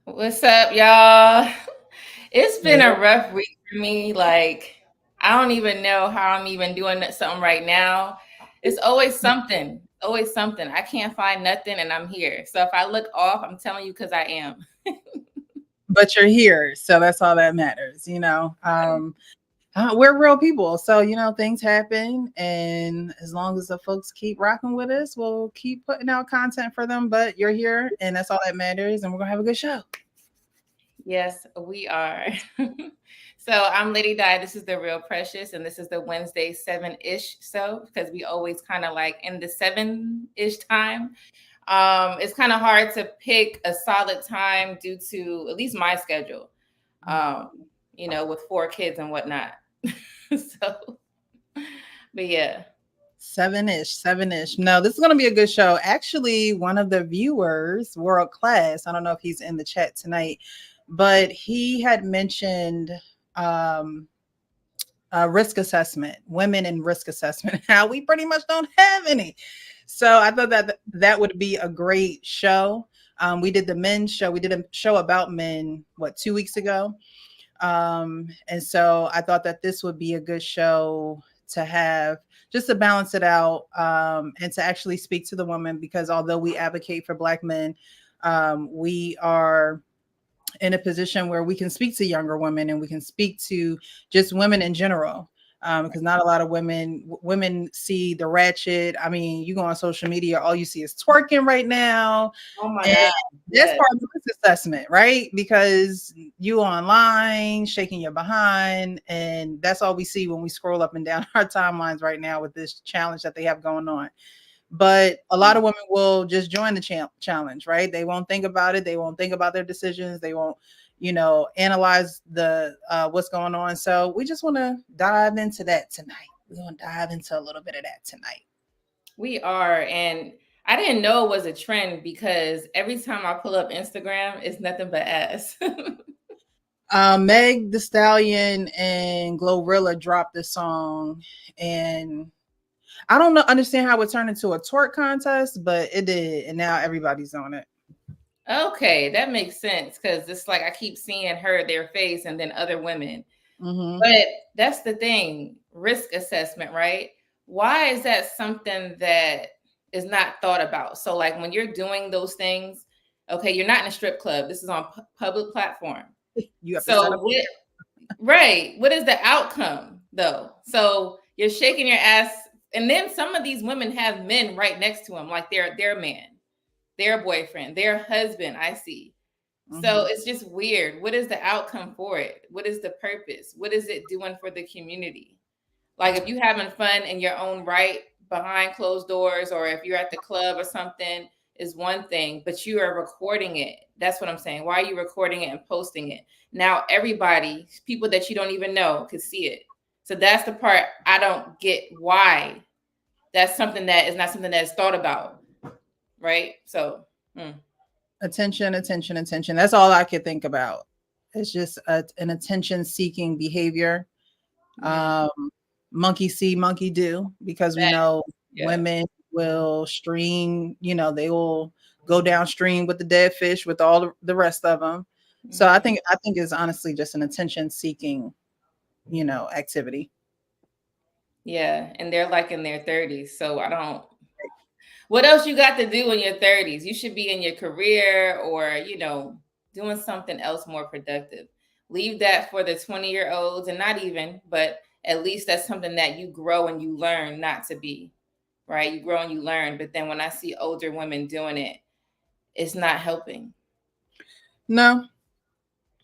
What's up, y'all? It's been Yeah. a rough week for me. Like, I don't even know how I'm even doing something right now. It's always something. I can't find nothing, and I'm here. So if I look off, I'm telling you because I am. But you're here, so that's all that matters, you know. We're real people, so things happen, and as long as the folks keep rocking with us, we'll keep putting out content for them. But you're here, and that's all that matters, and we're gonna have a good show. Yes, we are. So I'm Lady Di. This is the Real Precious, and this is the Wednesday 7-ish. So because we always kind of like in the 7-ish time. It's kind of hard to pick a solid time due to at least my schedule. Um, with 4 kids and whatnot. So, but yeah. 7-ish, 7-ish. No, this is gonna be a good show. Actually, one of the viewers, World Class, I don't know if he's in the chat tonight, but he had mentioned um risk assessment, women in risk assessment, how we pretty much don't have any. So I thought that would be a great show. We did the men's show. We did a show about men, 2 weeks ago? And so I thought that this would be a good show to have, just to balance it out, and to actually speak to the woman, because although we advocate for Black men, we are in a position where we can speak to younger women, and we can speak to just women in general, because not a lot of women see the ratchet. I mean, you go on social media, all you see is twerking right now, Oh my and God. that's Yes. part of the risk assessment, right? Because you online shaking your behind, and that's all we see when we scroll up and down our timelines right now with this challenge that they have going on. But a lot of women will just join the challenge, right? They won't think about it. They won't think about their decisions. They won't, analyze the what's going on. So we just want to dive into that tonight. We're going to dive into a little bit of that tonight. We are. And I didn't know it was a trend because every time I pull up Instagram, it's nothing but ass. Meg The Stallion and Glorilla dropped this song, and I don't know, understand how it turned into a twerk contest, but it did, and now everybody's on it. Okay, that makes sense because it's like I keep seeing her, their face, and then other women. Mm-hmm. But that's the thing, risk assessment, right? Why is that something that is not thought about? So, like when you're doing those things, okay, you're not in a strip club. This is on public platform. You have to set So, up. right, what is the outcome though? So you're shaking your ass, and then some of these women have men right next to them, like their man, their boyfriend, their husband. I see. So Mm-hmm. it's just weird. What is the outcome for it? What is the purpose? What is it doing for the community? Like if you having fun in your own right behind closed doors, or if you're at the club or something, is one thing, but you are recording it. That's what I'm saying. Why are you recording it and posting it? Now everybody, people that you don't even know, could see it. So that's the part I don't get. Why? That's something that is not something that is thought about, right? So, Attention, attention, attention. That's all I could think about. It's just an attention seeking behavior. mm, Um, Monkey see, monkey do, because we that, know yeah. women will stream, they will go downstream with the dead fish with all the rest of them. So I Mhm. think I think it's honestly just an attention seeking, activity. Yeah, and they're like in their 30s. So I don't, what else you got to do in your 30s? You should be in your career or, doing something else more productive. Leave that for the 20-year-olds and not even, but at least that's something that you grow and you learn not to be, right? You grow and you learn. But then when I see older women doing it, it's not helping. No,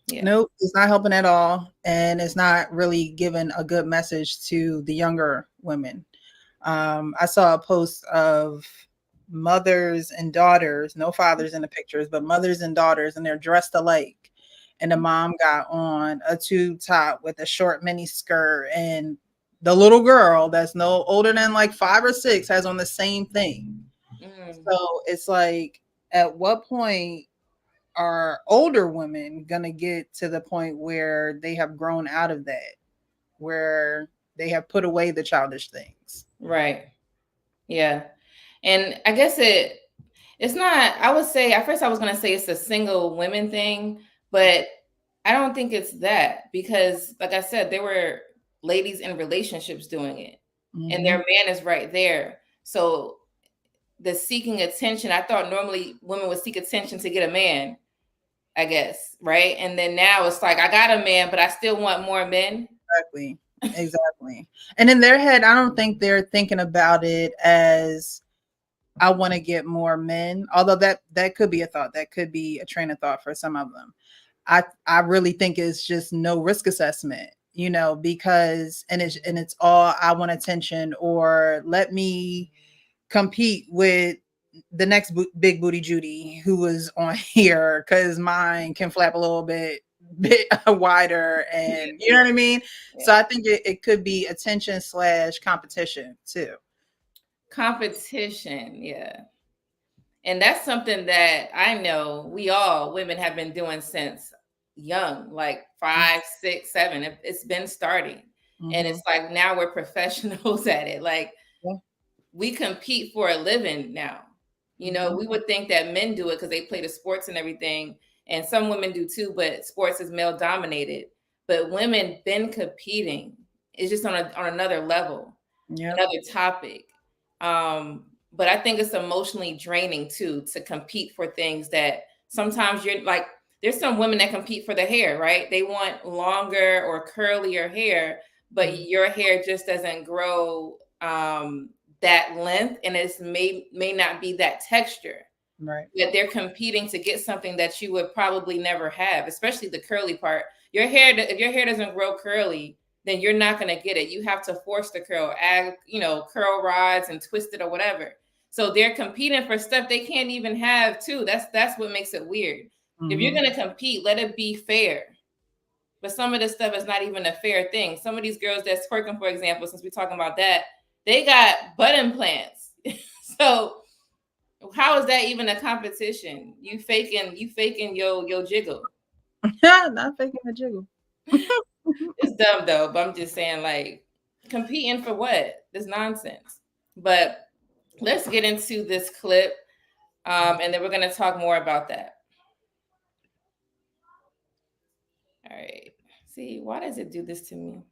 Yeah. nope, it's not helping at all, and it's not really giving a good message to the younger women. I saw a post of mothers and daughters, no fathers in the pictures, but mothers and daughters, and they're dressed alike. And the mom got on a tube top with a short mini skirt, and the little girl that's no older than like 5 or 6 has on the same thing. Mm, So it's like, at what point are older women gonna get to the point where they have grown out of that, where they have put away the childish things? right. Yeah. And I guess It's not, I would say, at first I was going to say it's a single women thing, but I don't think it's that because, like I said, there were ladies in relationships doing it and their man is right there. So the seeking attention, I thought normally women would seek attention to get a man, I guess, right? And then now it's like, I got a man, but I still want more men. Exactly. Exactly. And in their head, I don't think they're thinking about it as I want to get more men. Although that could be a thought. That could be a train of thought for some of them. I really think it's just no risk assessment, because and it's all I want attention or let me compete with the next big booty Judy who was on here because mine can flap a little bit wider and you know what I mean. So I think it could be attention / competition too. Competition, yeah. And that's something that I know we all women have been doing since young, like 5, 6, 7. It's been starting. And it's like now we're professionals at it. Like we compete for a living now. We would think that men do it because they play the sports and everything. And some women do too, but sports is male dominated. But women been competing. It's just on another level, another topic. But I think it's emotionally draining too to compete for things that sometimes you're like, there's some women that compete for the hair, right? They want longer or curlier hair, but your hair just doesn't grow that length and it's may not be that texture. Right. That they're competing to get something that you would probably never have, especially the curly part. Your hair, if your hair doesn't grow curly, then you're not going to get it. You have to force the curl, add, curl rods and twist it or whatever. So they're competing for stuff they can't even have too. That's what makes it weird. If you're going to compete, let it be fair. But some of this stuff is not even a fair thing. Some of these girls that's twerking, for example, since we're talking about that, they got butt implants. So how is that even a competition? You faking your jiggle. Not faking the jiggle. It's dumb though, but I'm just saying, like, competing for what? This nonsense. But let's get into this clip, and then we're gonna talk more about that. All right. See, why does it do this to me?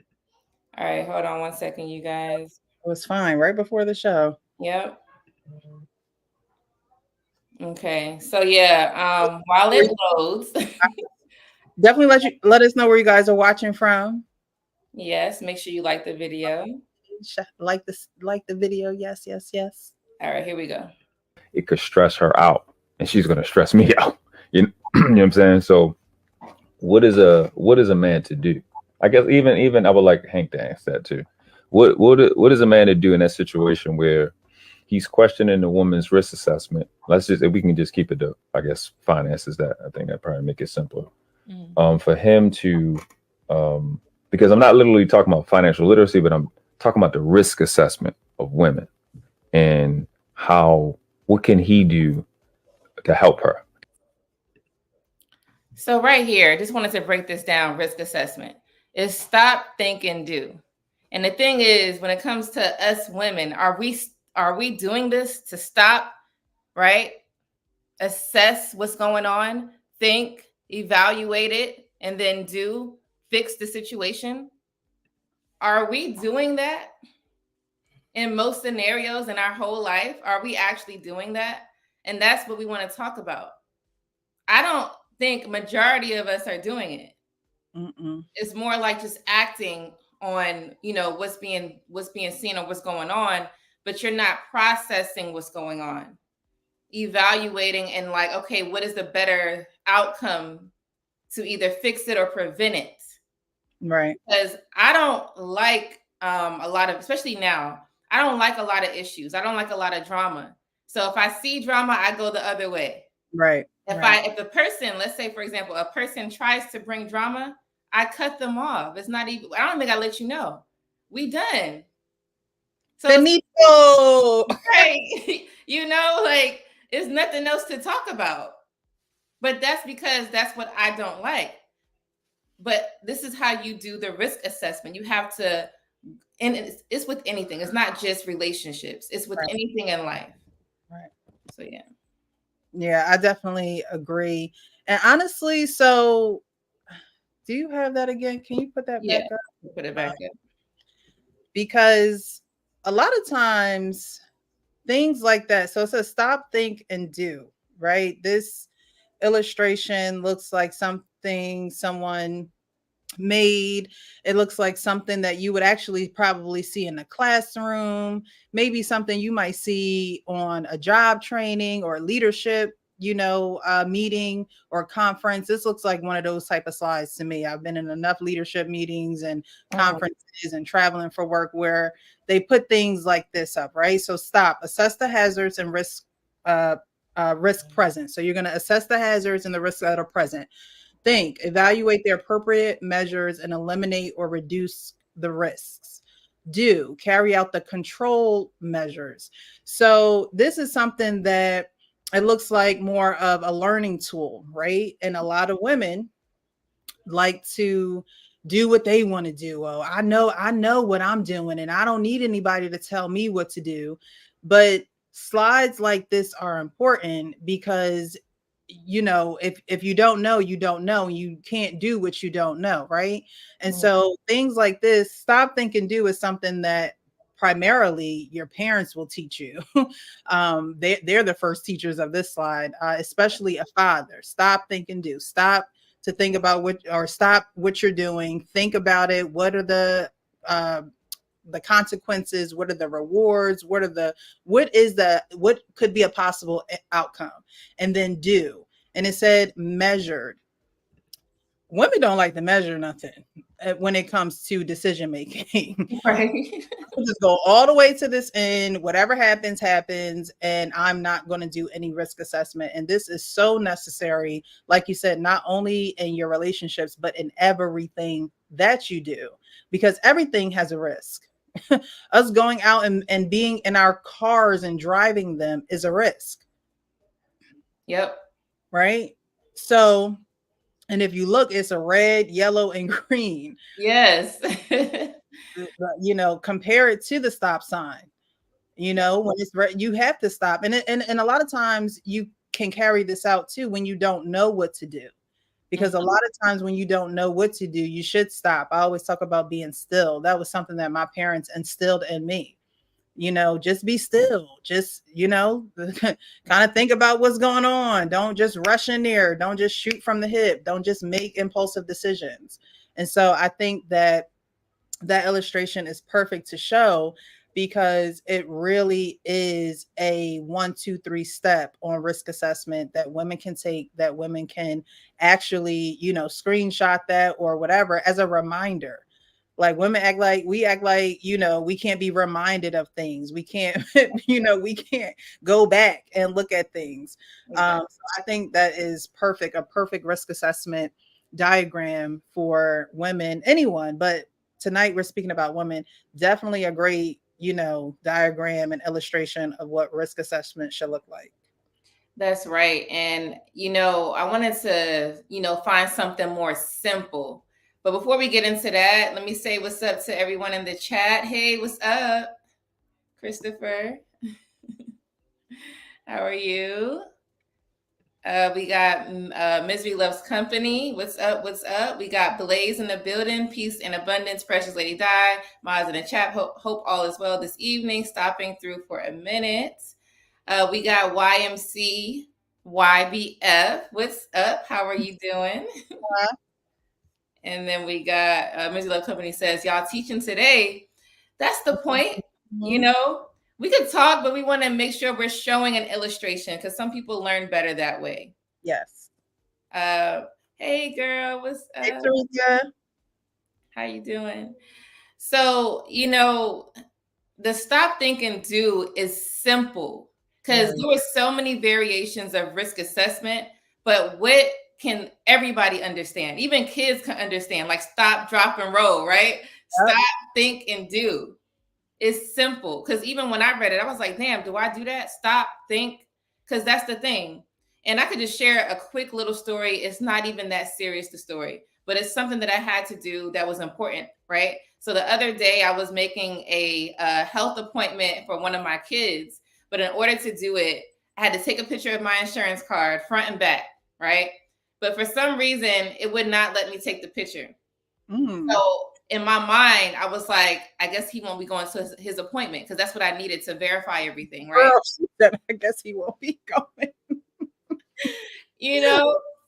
All right, hold on 1 second, you guys. It was fine right before the show. Yep. Okay. So yeah, while it loads, Definitely let us know where you guys are watching from. yes, make sure you like the video. Like the video. Yes, yes, yes. All right, here we go. It could stress her out, and she's gonna stress me out. You know what I'm saying? So, what is a man to do? I guess even I would like Hank to ask that too. What is a man to do in that situation where he's questioning the woman's risk assessment? Let's just, if we can just keep it to, I guess, finances. That I think that probably make it simpler. For him to, because I'm not literally talking about financial literacy, but I'm talking about the risk assessment of women and what can he do to help her? So right here, just wanted to break this down. Risk assessment is stop, think, and do. And the thing is, when it comes to us women, are we doing this to stop, right? Assess what's going on, think, evaluate it, and then fix the situation? Are we doing that in most scenarios in our whole life? Are we actually doing that? And that's what we want to talk about. I don't think majority of us are doing it. It's more like just acting on, what's being seen or what's going on, but you're not processing what's going on, evaluating and like, okay, what is the better outcome to either fix it or prevent it? Right. Because I don't like a lot of, especially now, I don't like a lot of issues. I don't like a lot of drama. So if I see drama, I go the other way. Right. If a person, let's say, for example, a person tries to bring drama, I cut them off. It's not even, I don't think I let you know. We done. So Benito. right. Like it's nothing else to talk about. But that's because that's what I don't like. But this is how you do the risk assessment. You have to, and it's with anything. It's not just relationships. It's with anything in life. Right. So yeah. Yeah, I definitely agree. And honestly, so do you have that again? Can you put that Yeah, back up? put it Uh, back up. because a lot of times things like that. So it says stop, think, and do, right? This illustration looks like something someone made. It looks like something that you would actually probably see in a classroom, maybe something you might see on a job training or leadership, meeting or conference. This looks like one of those type of slides to me. I've been in enough leadership meetings and Mhm. conferences and traveling for work where they put things like this up, right? So stop, assess the hazards and uh, risk present. So you're going to assess the hazards and the risks that are present. Think, evaluate the appropriate measures and eliminate or reduce the risks. Do, carry out the control measures. So this is something that it looks like more of a learning tool, right? And a lot of women like to do what they want to do. Oh, I know what I'm doing and I don't need anybody to tell me what to do. But slides like this are important because if you don't know, you don't know. You can't do what you don't know, right? And Mhm. so things like this, stop, think, and do is something that primarily your parents will teach you. They're the first teachers of this slide, especially a father. Stop, think, and do. Stop to think about stop what you're doing. Think about it. What are uh, the consequences? What are the rewards? What could be a possible outcome? And then do. And it said measured. Women don't like to measure nothing when it comes to decision making. Right. Just go all the way to this end. Whatever happens, happens. And I'm not going to do any risk assessment. And this is so necessary, like you said, not only in your relationships, but in everything that you do, because everything has a risk. Us going out and being in our cars and driving them is a risk, Yep. right? So, and if you look, it's a red, yellow, and green. Yes. Compare it to the stop sign. When it's you have to stop. And a lot of times you can carry this out too when you don't know what to do. Because a Mhm. lot of times when you don't know what to do, you should stop. I always talk about being still. That was something that my parents instilled in me. Just be still. Just, kind of think about what's going on. Don't just rush in there. Don't just shoot from the hip. Don't just make impulsive decisions. And so I think that illustration is perfect to show, because it really is a 1, 2, 3 step on risk assessment that women can take, that women can actually, screenshot that or whatever as a reminder. Like women act like, we can't be reminded of things. We can't, we can't go back and look at things. Exactly. So I think that is perfect, a perfect risk assessment diagram for women, anyone, but tonight we're speaking about women. Definitely a great, diagram and illustration of what risk assessment should look like. That's right. And, I wanted to, find something more simple. But before we get into that, let me say what's up to everyone in the chat. Hey, what's up, Christopher? How are you? We got Misery Loves Company. What's up? What's up? We got Blaze in the building. Peace and abundance. Precious Lady Di. Maz in the chat. Hope all is well this evening. Stopping through for a minute. We got YMC YBF. What's up? How are you doing? And then we got Misery Love Company says, y'all teaching today. That's the point. You Mhm. know, we could talk, but we want to make sure we're showing an illustration because some people learn better that way. Yes. Uh, hey girl, what's Hey, up? Teresa. How you doing? So, the stop, think, and do is simple because Right. there were so many variations of risk assessment, but what can everybody understand? Even kids can understand, like stop, drop, and roll, right? Yep. Stop, think, and do. It's simple because even when I read it, I was like, damn, do I do that? Stop, think, because that's the thing. And I could just share a quick little story. It's not even that serious, the story, but it's something that I had to do that was important, right? So the other day, I was making a health appointment for one of my kids, but in order to do it, I had to take a picture of my insurance card, front and back, right? But for some reason, it would not let me take the picture. So in my mind, I was like, I guess he won't be going to his appointment because that's what I needed to verify everything, right? I guess he won't be going.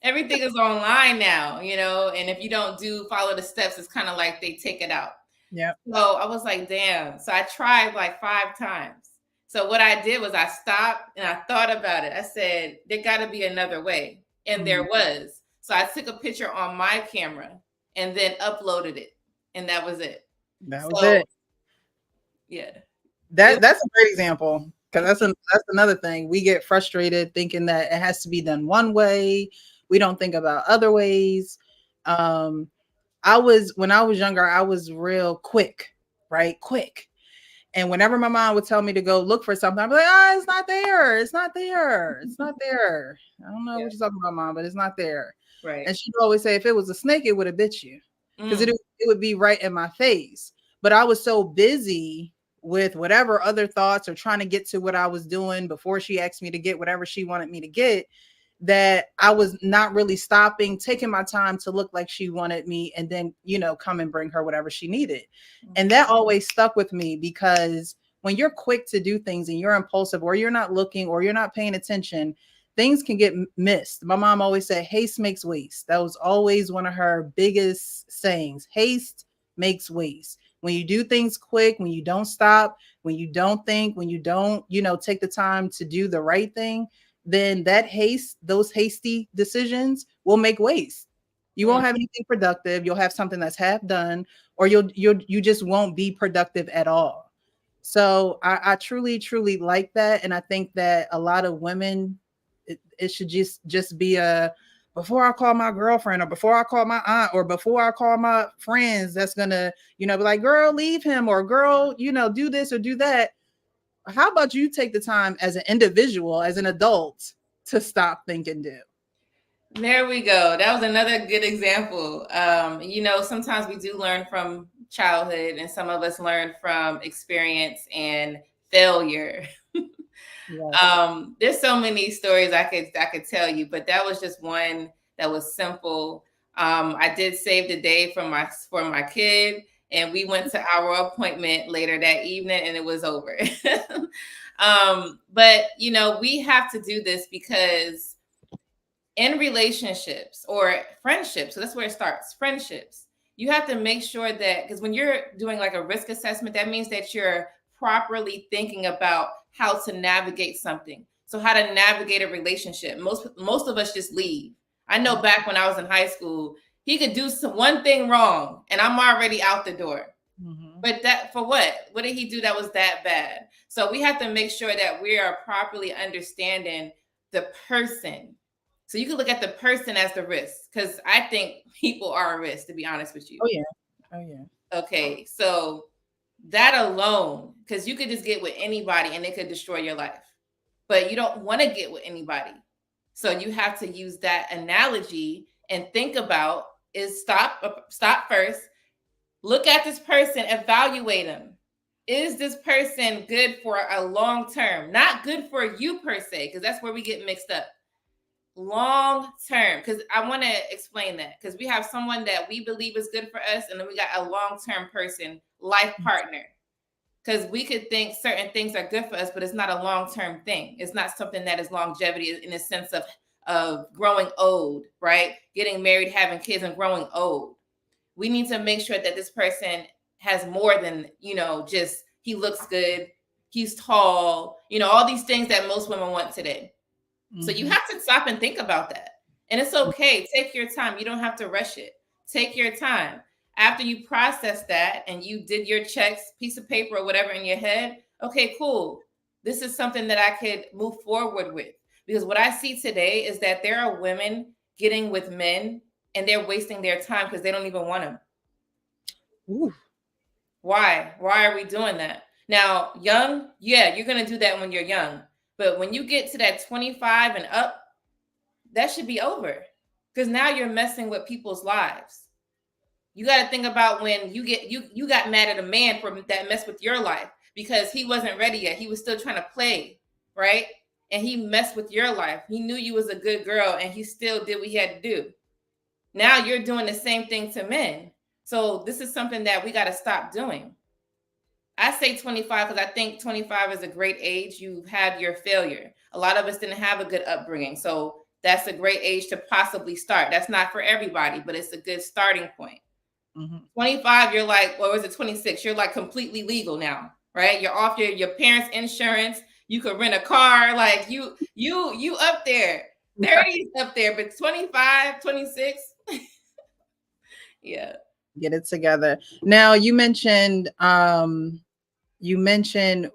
Everything is online now, and if you don't follow the steps, it's kind of like they take it out. Yeah. So I was like, damn. So I tried like 5 times. So what I did was I stopped and I thought about it. I said, there got to be another way. And there was. So I took a picture on my camera and then uploaded it. And that was it. That was it. Yeah. That's a great example. Because that's another thing. We get frustrated thinking that it has to be done one way. We don't think about other ways. When I was younger, I was real quick, right? Quick. And whenever my mom would tell me to go look for something, I'd be like, it's not there. It's not there. It's not there. I don't know what you're talking about, Mom, but it's not there. Right. And she'd always say, if it was a snake, it would have bit you. Because it would be right in my face. But I was so busy with whatever other thoughts or trying to get to what I was doing before she asked me to get whatever she wanted me to get, that I was not really stopping, taking my time to look like she wanted me, and then, come and bring her whatever she needed. And that always stuck with me, because when you're quick to do things and you're impulsive, or you're not looking, or you're not paying attention, things can get missed. My mom always said, haste makes waste. That was always one of her biggest sayings. Haste makes waste. When you do things quick, when you don't stop, when you don't think, when you don't, take the time to do the right thing, then those hasty decisions will make waste. You won't have anything productive. You'll have something that's half done, or you just won't be productive at all. So I truly, truly like that. And I think that a lot of women, it should just be before I call my girlfriend, or before I call my aunt, or before I call my friends, that's gonna, be like, girl, leave him, or girl, do this or do that. How about you take the time as an individual, as an adult, to stop, think, and do? There we go. That was another good example. Sometimes we do learn from childhood, and some of us learn from experience and failure. Yes. There's so many stories I could tell you, but that was just one that was simple. I did save the day for my kid, and we went to our appointment later that evening, and it was over. But we have to do this because in relationships or friendships, so that's where it starts, friendships, you have to make sure that, because when you're doing like a risk assessment, that means that you're properly thinking about how to navigate something. So how to navigate a relationship. Most of us just leave. I know back when I was in high school, he could do one thing wrong and I'm already out the door. But that, for what? What did he do that was that bad? So we have to make sure that we are properly understanding the person. So you can look at the person as the risk, because I think people are a risk, to be honest with you. Oh yeah. Okay, so that alone, because you could just get with anybody and it could destroy your life, but you don't want to get with anybody. So you have to use that analogy and think about is stop first, look at this person, evaluate them. Is this person good for a long term? Not good for you per se, because that's where we get mixed up. Long term, because I want to explain that, because we have someone that we believe is good for us, and then we got a long-term person, life partner, because we could think certain things are good for us, but it's not a long-term thing. It's not something that is longevity in the sense of growing old, right? Getting married, having kids, and growing old. We need to make sure that this person has more than, just he looks good, he's tall, all these things that most women want today. So you have to stop and think about that. And it's okay. Take your time. You don't have to rush it. Take your time. After you process that and you did your checks, piece of paper or whatever in your head, okay, cool. This is something that I could move forward with. Because what I see today is that there are women getting with men and they're wasting their time because they don't even want them. Ooh. Why? Why are we doing that? Now, young, yeah, you're going to do that when you're young. But when you get to that 25 and up, that should be over, because now you're messing with people's lives. You got to think about when you got mad at a man for that mess with your life because he wasn't ready yet. He was still trying to play, right? and he messed with your life. He knew you was a good girl and he still did what he had to do. Now you're doing the same thing to men. So this is something that we got to stop doing. I say 25 because I think 25 is a great age. You've had your failure. A lot of us didn't have a good upbringing. So that's a great age to possibly start. That's not for everybody, but it's a good starting point. 25, you're like, what was it, 26? You're like completely legal now, right? You're off your parents' insurance. You could rent a car. Like you up there. 30 is up there, but 25, 26. Yeah. Get it together. Now you mentioned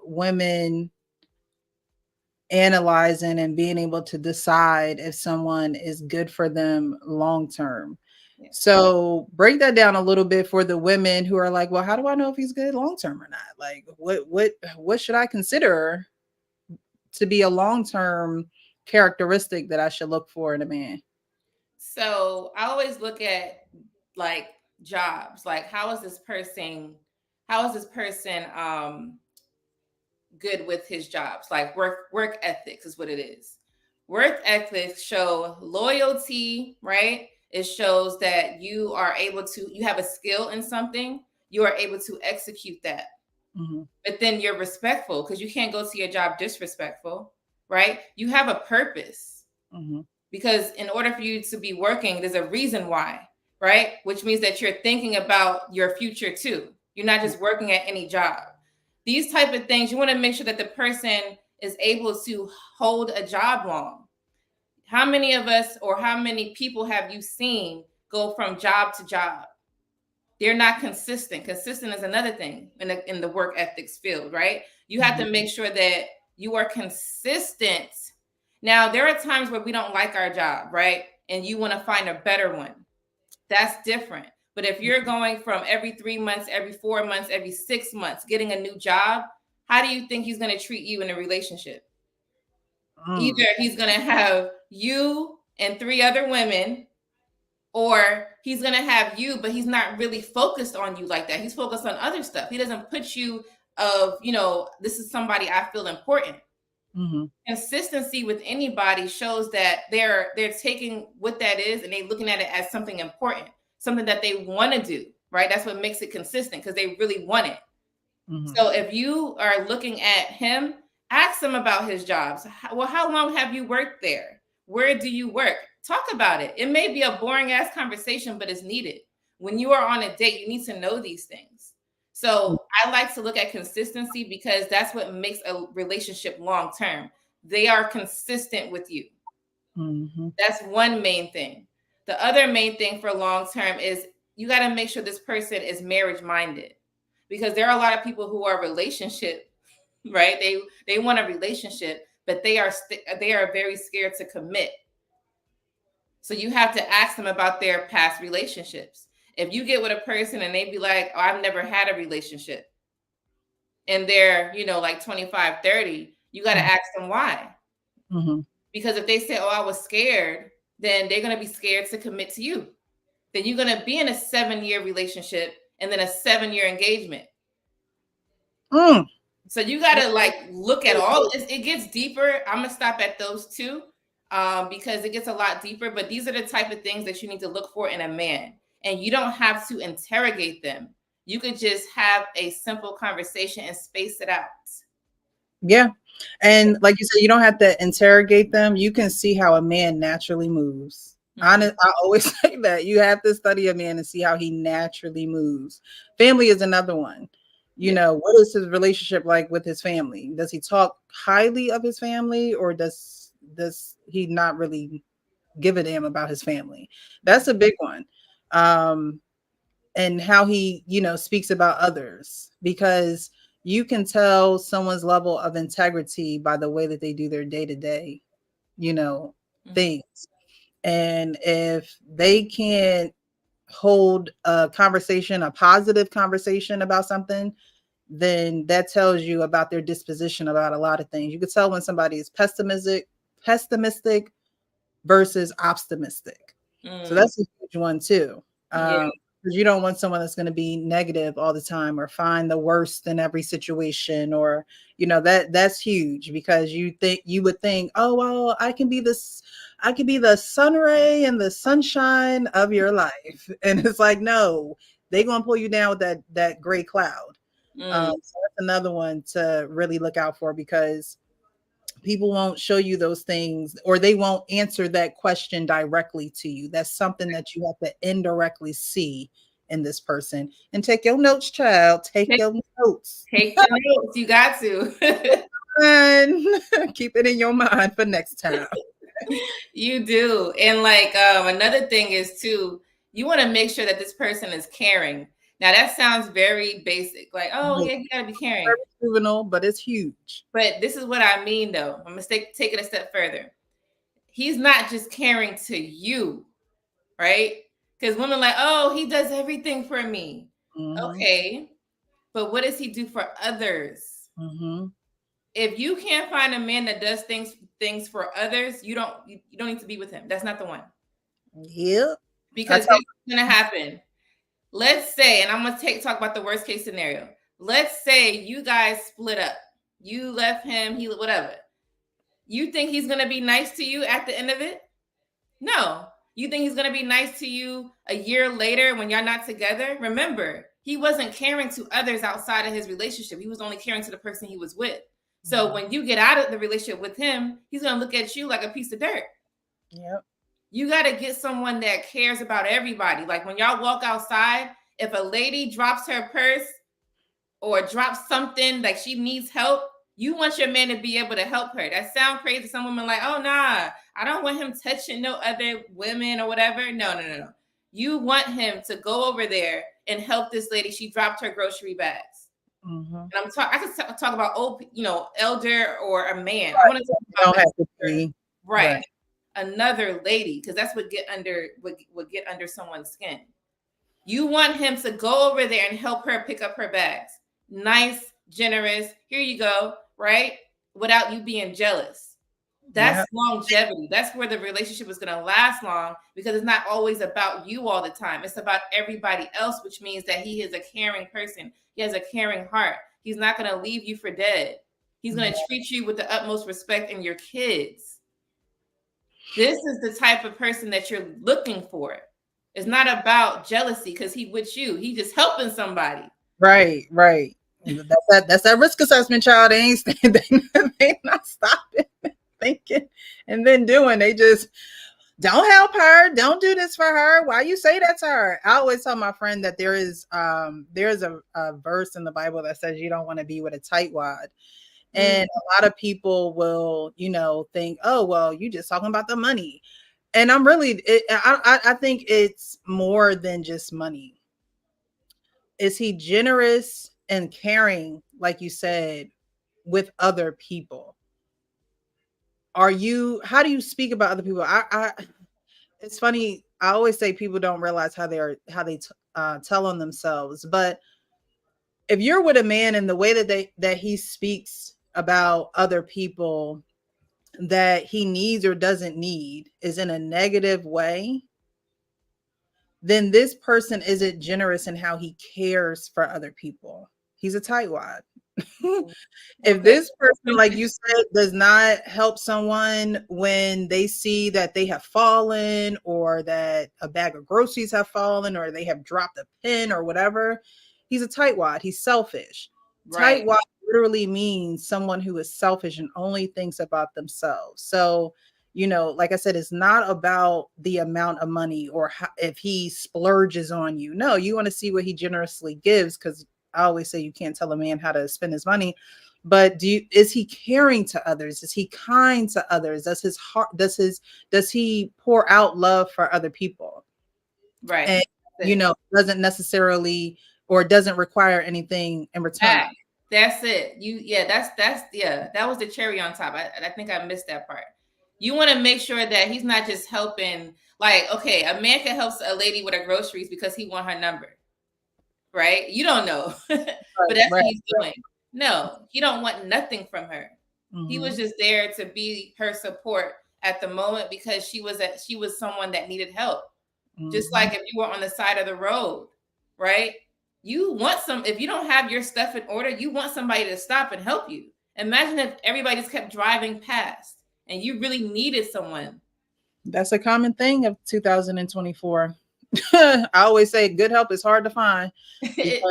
women analyzing and being able to decide if someone is good for them long term. Yeah. So break that down a little bit for the women who are like, well, how do I know if he's good long term or not? Like what should I consider to be a long term characteristic that I should look for in a man? So I always look at like jobs, like how is this person good with his jobs? Like work ethics is what it is. Work ethics show loyalty, right? It shows that you have a skill in something, you are able to execute that. But then you're respectful, because you can't go to your job disrespectful, right? You have a purpose, because in order for you to be working, there's a reason why, right? Which means that you're thinking about your future too. You're not just working at any job. These type of things, you want to make sure that the person is able to hold a job long. How many of us or how many people have you seen go from job to job? They're not consistent. Consistent is another thing in the work ethics field, right? You have to make sure that you are consistent. Now, there are times where we don't like our job, right? And you want to find a better one. That's different. But if you're going from every 3 months, every 4 months, every 6 months, getting a new job, how do you think he's going to treat you in a relationship? Either he's going to have you and 3 other women, or he's going to have you, but he's not really focused on you like that. He's focused on other stuff. He doesn't put you this is somebody I feel important. Consistency with anybody shows that they're taking what that is and they're looking at it as something important, something that they want to do, right? That's what makes it consistent, because they really want it. So if you are looking at him, ask him about his jobs. Well, how long have you worked there? Where do you work? Talk about it. It may be a boring ass conversation, but it's needed. When you are on a date, you need to know these things. So I like to look at consistency, because that's what makes a relationship long term. They are consistent with you. That's one main thing. The other main thing for long term is you got to make sure this person is marriage minded, because there are a lot of people who are relationship, right? They want a relationship, but they are very scared to commit. So you have to ask them about their past relationships. If you get with a person and they be like, oh, I've never had a relationship, and they're, like 25, 30, you got to ask them why. Because if they say, oh, I was scared, then they're going to be scared to commit to you. Then you're going to be in a 7-year relationship and then a 7-year engagement. So you got to look at all. It gets deeper. I'm going to stop at those 2. Because it gets a lot deeper, but these are the type of things that you need to look for in a man. And you don't have to interrogate them. You could just have a simple conversation and space it out. Yeah. And like you said, you don't have to interrogate them. You can see how a man naturally moves. I always say that you have to study a man and see how he naturally moves. Family is another one. What is his relationship like with his family? Does he talk highly of his family, or does he not really give a damn about his family? That's a big one. And how he, speaks about others, because you can tell someone's level of integrity by the way that they do their day-to-day, things. And if they can't hold a positive conversation about something, then that tells you about their disposition about a lot of things. You could tell when somebody is pessimistic versus optimistic. So that's a huge one too. because you don't want someone that's going to be negative all the time or find the worst in every situation, or that's huge, because you would think, oh well, I can be the sun ray and the sunshine of your life, and it's like, no, they're going to pull you down with that gray cloud. So that's another one to really look out for, because people won't show you those things, or they won't answer that question directly to you. That's something that you have to indirectly see in this person. And take your notes, child. Take your notes. Take the notes. You got to. And keep it in your mind for next time. You do. And like another thing is too, you want to make sure that this person is caring. Now that sounds very basic, like, oh yeah, you gotta be caring. Very juvenile, but it's huge. But this is what I mean, though. I'm gonna take it a step further. He's not just caring to you, right? Because women like, oh, he does everything for me. Okay, but what does he do for others? If you can't find a man that does things for others, you don't need to be with him. That's not the one. Yep. Because what's gonna happen? Let's say, and I'm gonna talk about the worst case scenario. Let's say you guys split up. You left him, he whatever. You think he's gonna be nice to you at the end of it? No. You think he's gonna be nice to you a year later when y'all not together? Remember, he wasn't caring to others outside of his relationship. He was only caring to the person he was with. So when you get out of the relationship with him, he's gonna look at you like a piece of dirt. Yep. You got to get someone that cares about everybody. Like when y'all walk outside, if a lady drops her purse or drops something, like she needs help, you want your man to be able to help her. That sounds crazy. Some women like, oh, nah, I don't want him touching no other women or whatever. No. You want him to go over there and help this lady. She dropped her grocery bags. And I could talk about old, elder or a man. Right. I want to talk about right. Another lady, because that's what get under someone's skin. You want him to go over there and help her pick up her bags. Nice, generous. Here you go, right? Without you being jealous. That's longevity. That's where the relationship is going to last long, because it's not always about you all the time. It's about everybody else, which means that he is a caring person. He has a caring heart. He's not going to leave you for dead. He's going to treat you with the utmost respect, and your kids. This is the type of person that you're looking for. It's not about jealousy because he with you. He just helping somebody. Right. That's that risk assessment, child. They not stopping, thinking, and then doing. They just don't help her. Don't do this for her. Why you say that to her? I always tell my friend that there's a verse in the Bible that says you don't want to be with a tightwad. And a lot of people will, think, oh, well, you just talking about the money. And I think it's more than just money. Is he generous and caring, like you said, with other people? How do you speak about other people? It's funny. I always say people don't realize how they tell on themselves. But if you're with a man and the way that he speaks about other people that he needs or doesn't need is in a negative way, then this person isn't generous in how he cares for other people. He's a tightwad. If this person, like you said, does not help someone when they see that they have fallen, or that a bag of groceries have fallen, or they have dropped a pin or whatever, he's a tightwad. He's selfish. Right. Tightwad literally means someone who is selfish and only thinks about themselves. So, like I said, it's not about the amount of money or if he splurges on you. No, you want to see what he generously gives, because I always say you can't tell a man how to spend his money, but is he caring to others? Is he kind to others? Does he pour out love for other people? Right. And, doesn't necessarily, or doesn't require anything in return. That's it. That was the cherry on top. I think I missed that part. You want to make sure that he's not just helping, like, okay, a man can help a lady with her groceries because he want her number. Right? You don't know. But that's what he's doing. No, he don't want nothing from her. He was just there to be her support at the moment because she was someone that needed help. Just like if you were on the side of the road right? You want if you don't have your stuff in order, you want somebody to stop and help you. Imagine if everybody just kept driving past and you really needed someone. That's a common thing of 2024. I always say good help is hard to find because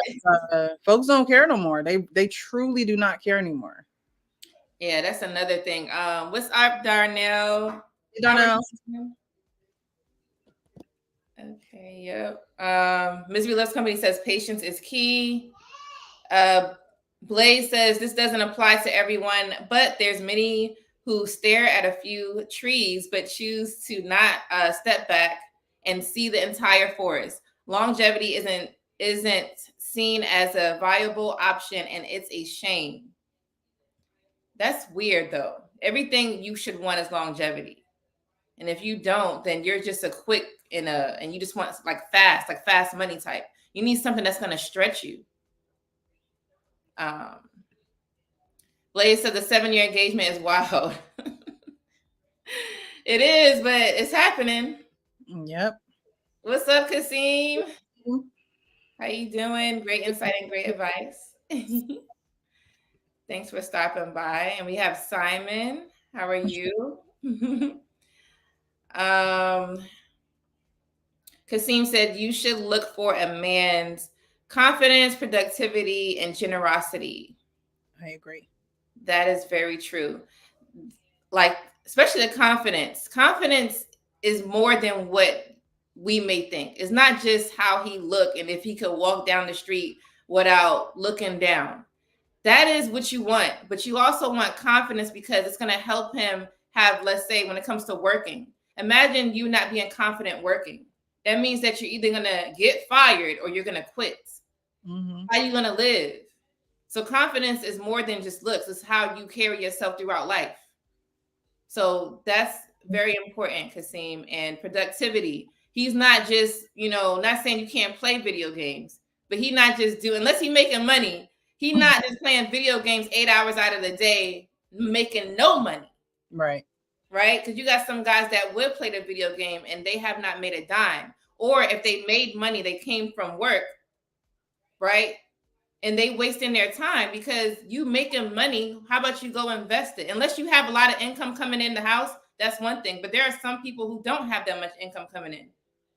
folks don't care no more. They truly do not care anymore. Yeah, that's another thing. What's up, Darnell? Hey, Darnell. Okay, yep. Misery Loves Company says patience is key. Blaze says this doesn't apply to everyone, but there's many who stare at a few trees but choose to not step back and see the entire forest. Longevity isn't seen as a viable option, and it's a shame. That's weird, though. Everything you should want is longevity, and if you don't, then you're just a quick and you just want like fast money type. You need something that's going to stretch you. Blaze said the 7-year engagement is wild. It is, but it's happening. Yep. What's up, Kasim? How you doing? Great insight and great advice. Thanks for stopping by. And we have Simon. How are you? Kasim said you should look for a man's confidence, productivity, and generosity. I agree. That is very true. Like, especially the confidence. Confidence is more than what we may think. It's not just how he look and if he could walk down the street without looking down. That is what you want. But you also want confidence because it's going to help him have, let's say, when it comes to working. Imagine you not being confident working. That means that you're either going to get fired or you're going to quit. Mm-hmm. How are you going to live? So confidence is more than just looks. It's how you carry yourself throughout life. So that's very important, Kasim. And productivity. He's not just, not saying you can't play video games, but he's not just doing, unless he's making money, he's not just playing video games 8 hours out of the day, making no money. Right. Right? Because you got some guys that would play the video game and they have not made a dime. Or if they made money, they came from work, right? And they wasting their time because you making money. How about you go invest it? Unless you have a lot of income coming in the house, that's one thing. But there are some people who don't have that much income coming in.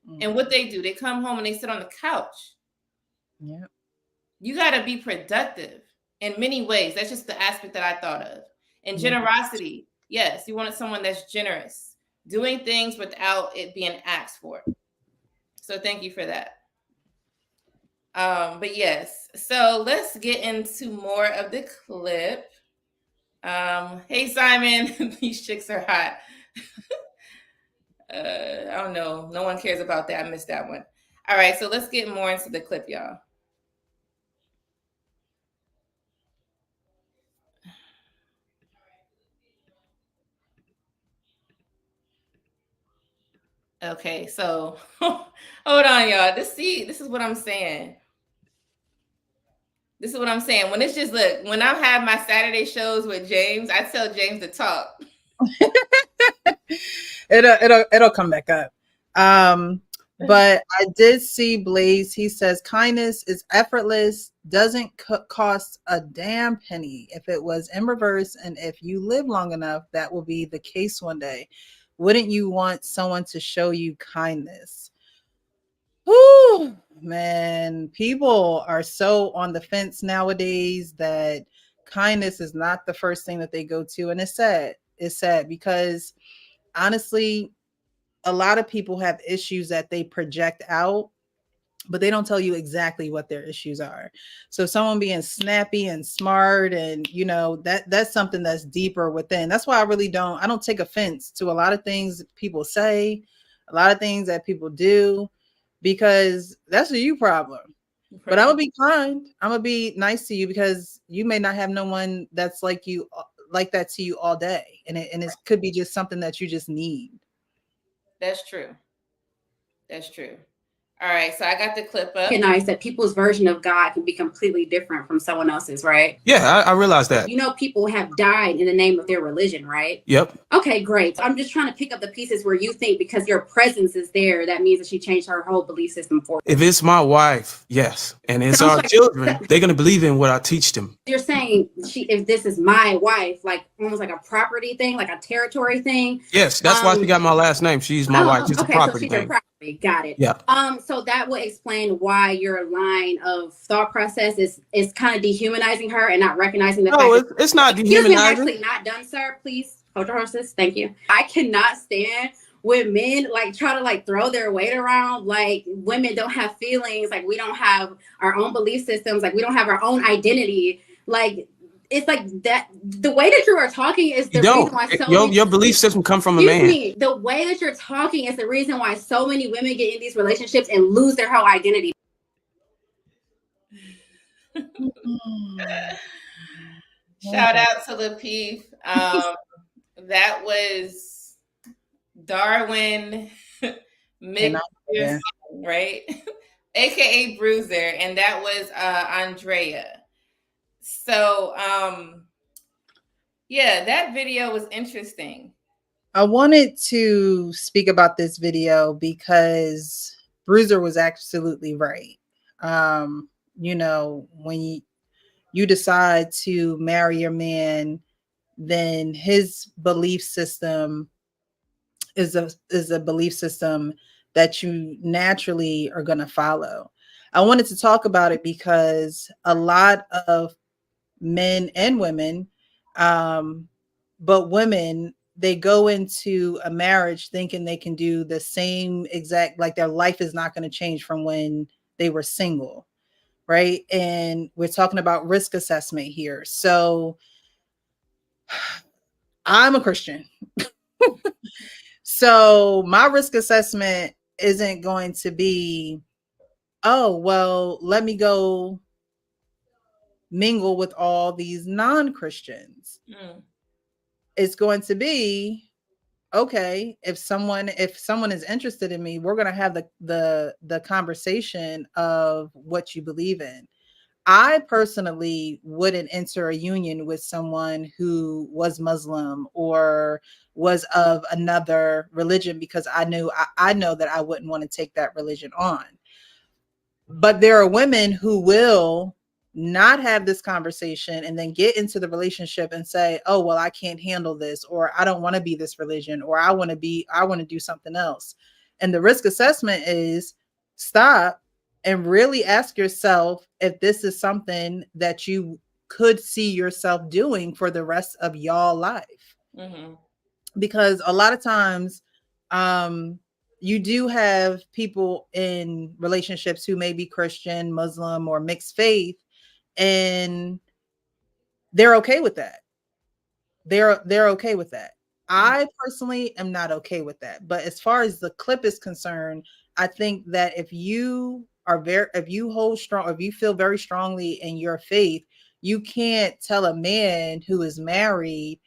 Mm-hmm. And what they do, they come home and they sit on the couch. Yeah. You got to be productive in many ways. That's just the aspect that I thought of. And generosity. Yes, you wanted someone that's generous, doing things without it being asked for. So thank you for that. But yes, so let's get into more of the clip. Hey, Simon, these chicks are hot. I don't know. No one cares about that. I missed that one. All right, so let's get more into the clip, y'all. Okay, so hold on, y'all. This is what I'm saying. This is what I'm saying. When it's just, look, when I have my Saturday shows with James, I tell James to talk. It'll come back up. But I did see Blaze. He says kindness is effortless, doesn't cost a damn penny. If it was in reverse, and if you live long enough, that will be the case one day. Wouldn't you want someone to show you kindness? Whew, man, people are so on the fence nowadays that kindness is not the first thing that they go to. And it's sad. It's sad because honestly, a lot of people have issues that they project out, but they don't tell you exactly what their issues are. So someone being snappy and smart and, that's something that's deeper within. That's why I don't take offense to a lot of things people say, a lot of things that people do, because that's a you problem. Right. But I'm going to be kind. I'm going to be nice to you because you may not have no one that's like that to you all day. And it could be just something that you just need. That's true. That's true. All right, so I got the clip up. Recognize that people's version of God can be completely different from someone else's, right? Yeah, I realize that. People have died in the name of their religion, right? Yep. Okay. Okay, great. I'm just trying to pick up the pieces where you think because your presence is there, that means that she changed her whole belief system for you. If it's my wife, yes. And it's Sounds our like children, they're going to believe in what I teach them. you're saying if this is my wife, like almost like a property thing, like a territory thing. Yes, that's why she got my last name. She's my wife. She's a Okay, so property she's your thing. property. Got it. Yeah. So that would explain why your line of thought process is kind of dehumanizing her and not recognizing the fact that it's not excuse me, I'm dehumanizing. actually not done, sir. Please hold your horses. Thank you. I cannot stand when men like try to like throw their weight around, like women don't have feelings, like we don't have our own belief systems, like we don't have our own identity. Like it's like that the way that you are talking is the reason why so your belief system come from a man. me, the way that you're talking is the reason why so many women get in these relationships and lose their whole identity. Shout out to Lapeef. That was Darwin McPherson, right? AKA Bruiser, and that was Andrea. So yeah, that video was interesting. I wanted to speak about this video because Bruiser was absolutely right. You know, when you decide to marry your man, then his belief system is a belief system that you naturally are going to follow. I wanted to talk about it because a lot of men and women, but women, they go into a marriage thinking they can do the same exact, like their life is not going to change from when they were single, right? And we're talking about risk assessment here. So I'm a Christian. So my risk assessment isn't going to be, oh, well, let me go mingle with all these non-Christians. It's going to be, okay, if someone is interested in me, we're going to have the conversation of what you believe in. I personally wouldn't enter a union with someone who was Muslim or was of another religion because I know that I wouldn't want to take that religion on. But there are women who will not have this conversation and then get into the relationship and say, oh, well, I can't handle this, or I don't want to be this religion, or I want to do something else. And the risk assessment is stop and really ask yourself if this is something that you could see yourself doing for the rest of y'all life. Mm-hmm. Because a lot of times, you do have people in relationships who may be Christian, Muslim, or mixed faith, and they're okay with that. They're okay with that. I personally am not okay with that. But as far as the clip is concerned, I think that if you feel very strongly in your faith, you can't tell a man who is married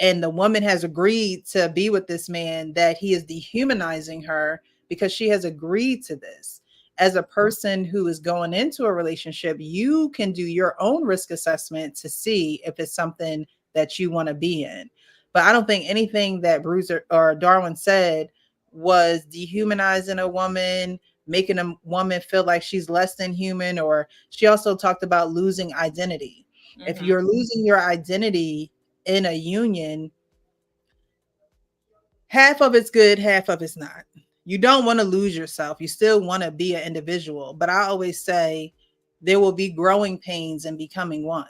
and the woman has agreed to be with this man that he is dehumanizing her because she has agreed to this. As a person who is going into a relationship, you can do your own risk assessment to see if it's something that you want to be in. But I don't think anything that Bruiser or Darwin said was dehumanizing a woman, making a woman feel like she's less than human, or she also talked about losing identity. Mm-hmm. If you're losing your identity in a union, half of it's good, half of it's not. You don't want to lose yourself. You still want to be an individual. But I always say there will be growing pains in becoming one.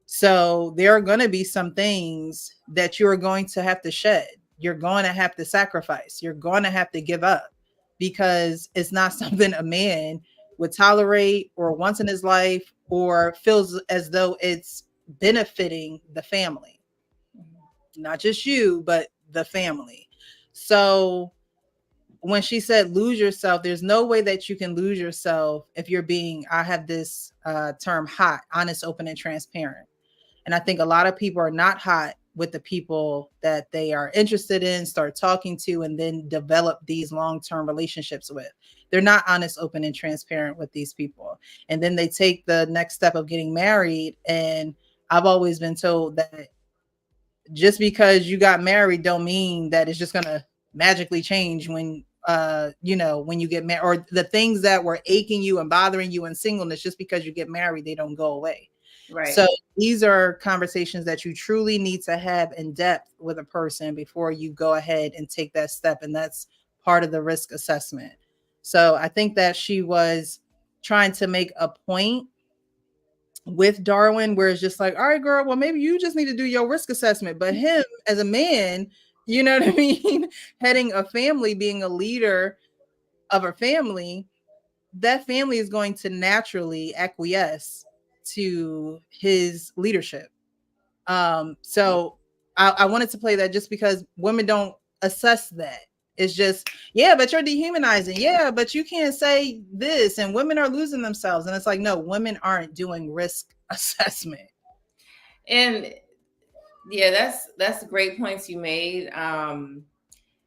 So there are going to be some things that you're going to have to shed. You're going to have to sacrifice. You're going to have to give up because it's not something a man would tolerate or wants in his life or feels as though it's benefiting the family. Not just you, but the family. So when she said lose yourself, there's no way that you can lose yourself if you're being, I have this term hot, honest, open, and transparent. And I think a lot of people are not hot with the people that they are interested in, start talking to, and then develop these long-term relationships with. They're not honest, open, and transparent with these people. And then they take the next step of getting married. And I've always been told that just because you got married don't mean that it's just gonna magically change when when you get married, or the things that were aching you and bothering you in singleness, just because you get married, they don't go away. Right. So these are conversations that you truly need to have in depth with a person before you go ahead and take that step. And that's part of the risk assessment. So I think that she was trying to make a point with Darwin, where it's just like, all right, girl, well, maybe you just need to do your risk assessment. But him as a man, you know what I mean? Heading a family, being a leader of a family, that family is going to naturally acquiesce to his leadership. So I wanted to play that just because women don't assess that. It's just, yeah, but you're dehumanizing. Yeah, but you can't say this, and women are losing themselves. And it's like, no, women aren't doing risk assessment. And yeah, that's great points you made.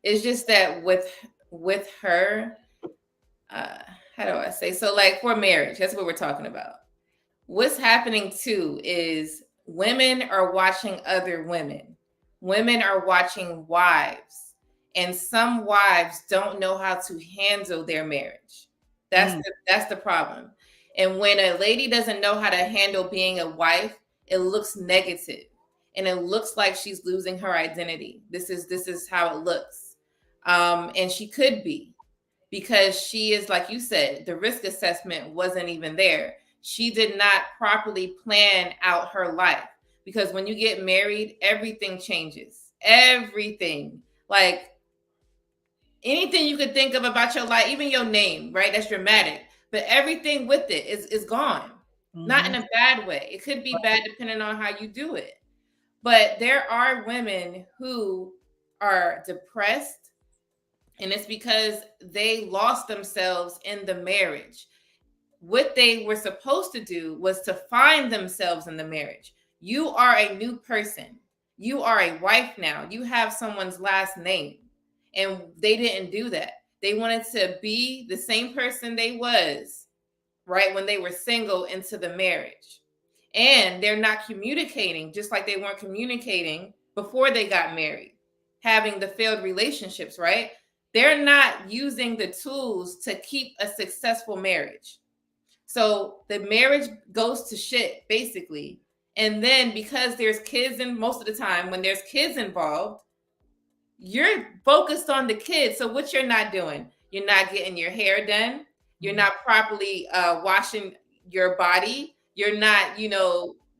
It's just that with her, how do I say? So like for marriage, that's what we're talking about. What's happening too is women are watching other women. Women are watching wives, and some wives don't know how to handle their marriage. That's the problem. And when a lady doesn't know how to handle being a wife, it looks negative, and it looks like she's losing her identity. This is how it looks, and she could be, because she is, like you said, the risk assessment wasn't even there. She did not properly plan out her life, because when you get married, everything changes. Everything. Like anything you could think of about your life, even your name, right? That's dramatic. But everything with it is gone. Not in a bad way. It could be bad depending on how you do it. But there are women who are depressed, and it's because they lost themselves in the marriage. What they were supposed to do was to find themselves in the marriage. You are a new person. You are a wife now. You have someone's last name. And they didn't do that. They wanted to be the same person they was, right, when they were single into the marriage. And they're not communicating, just like they weren't communicating before they got married, having the failed relationships, right? They're not using the tools to keep a successful marriage. So the marriage goes to shit, basically. And then because there's kids, and most of the time when there's kids involved, you're focused on the kids. So what you're not doing, you're not getting your hair done. You're not properly washing your body. You're not,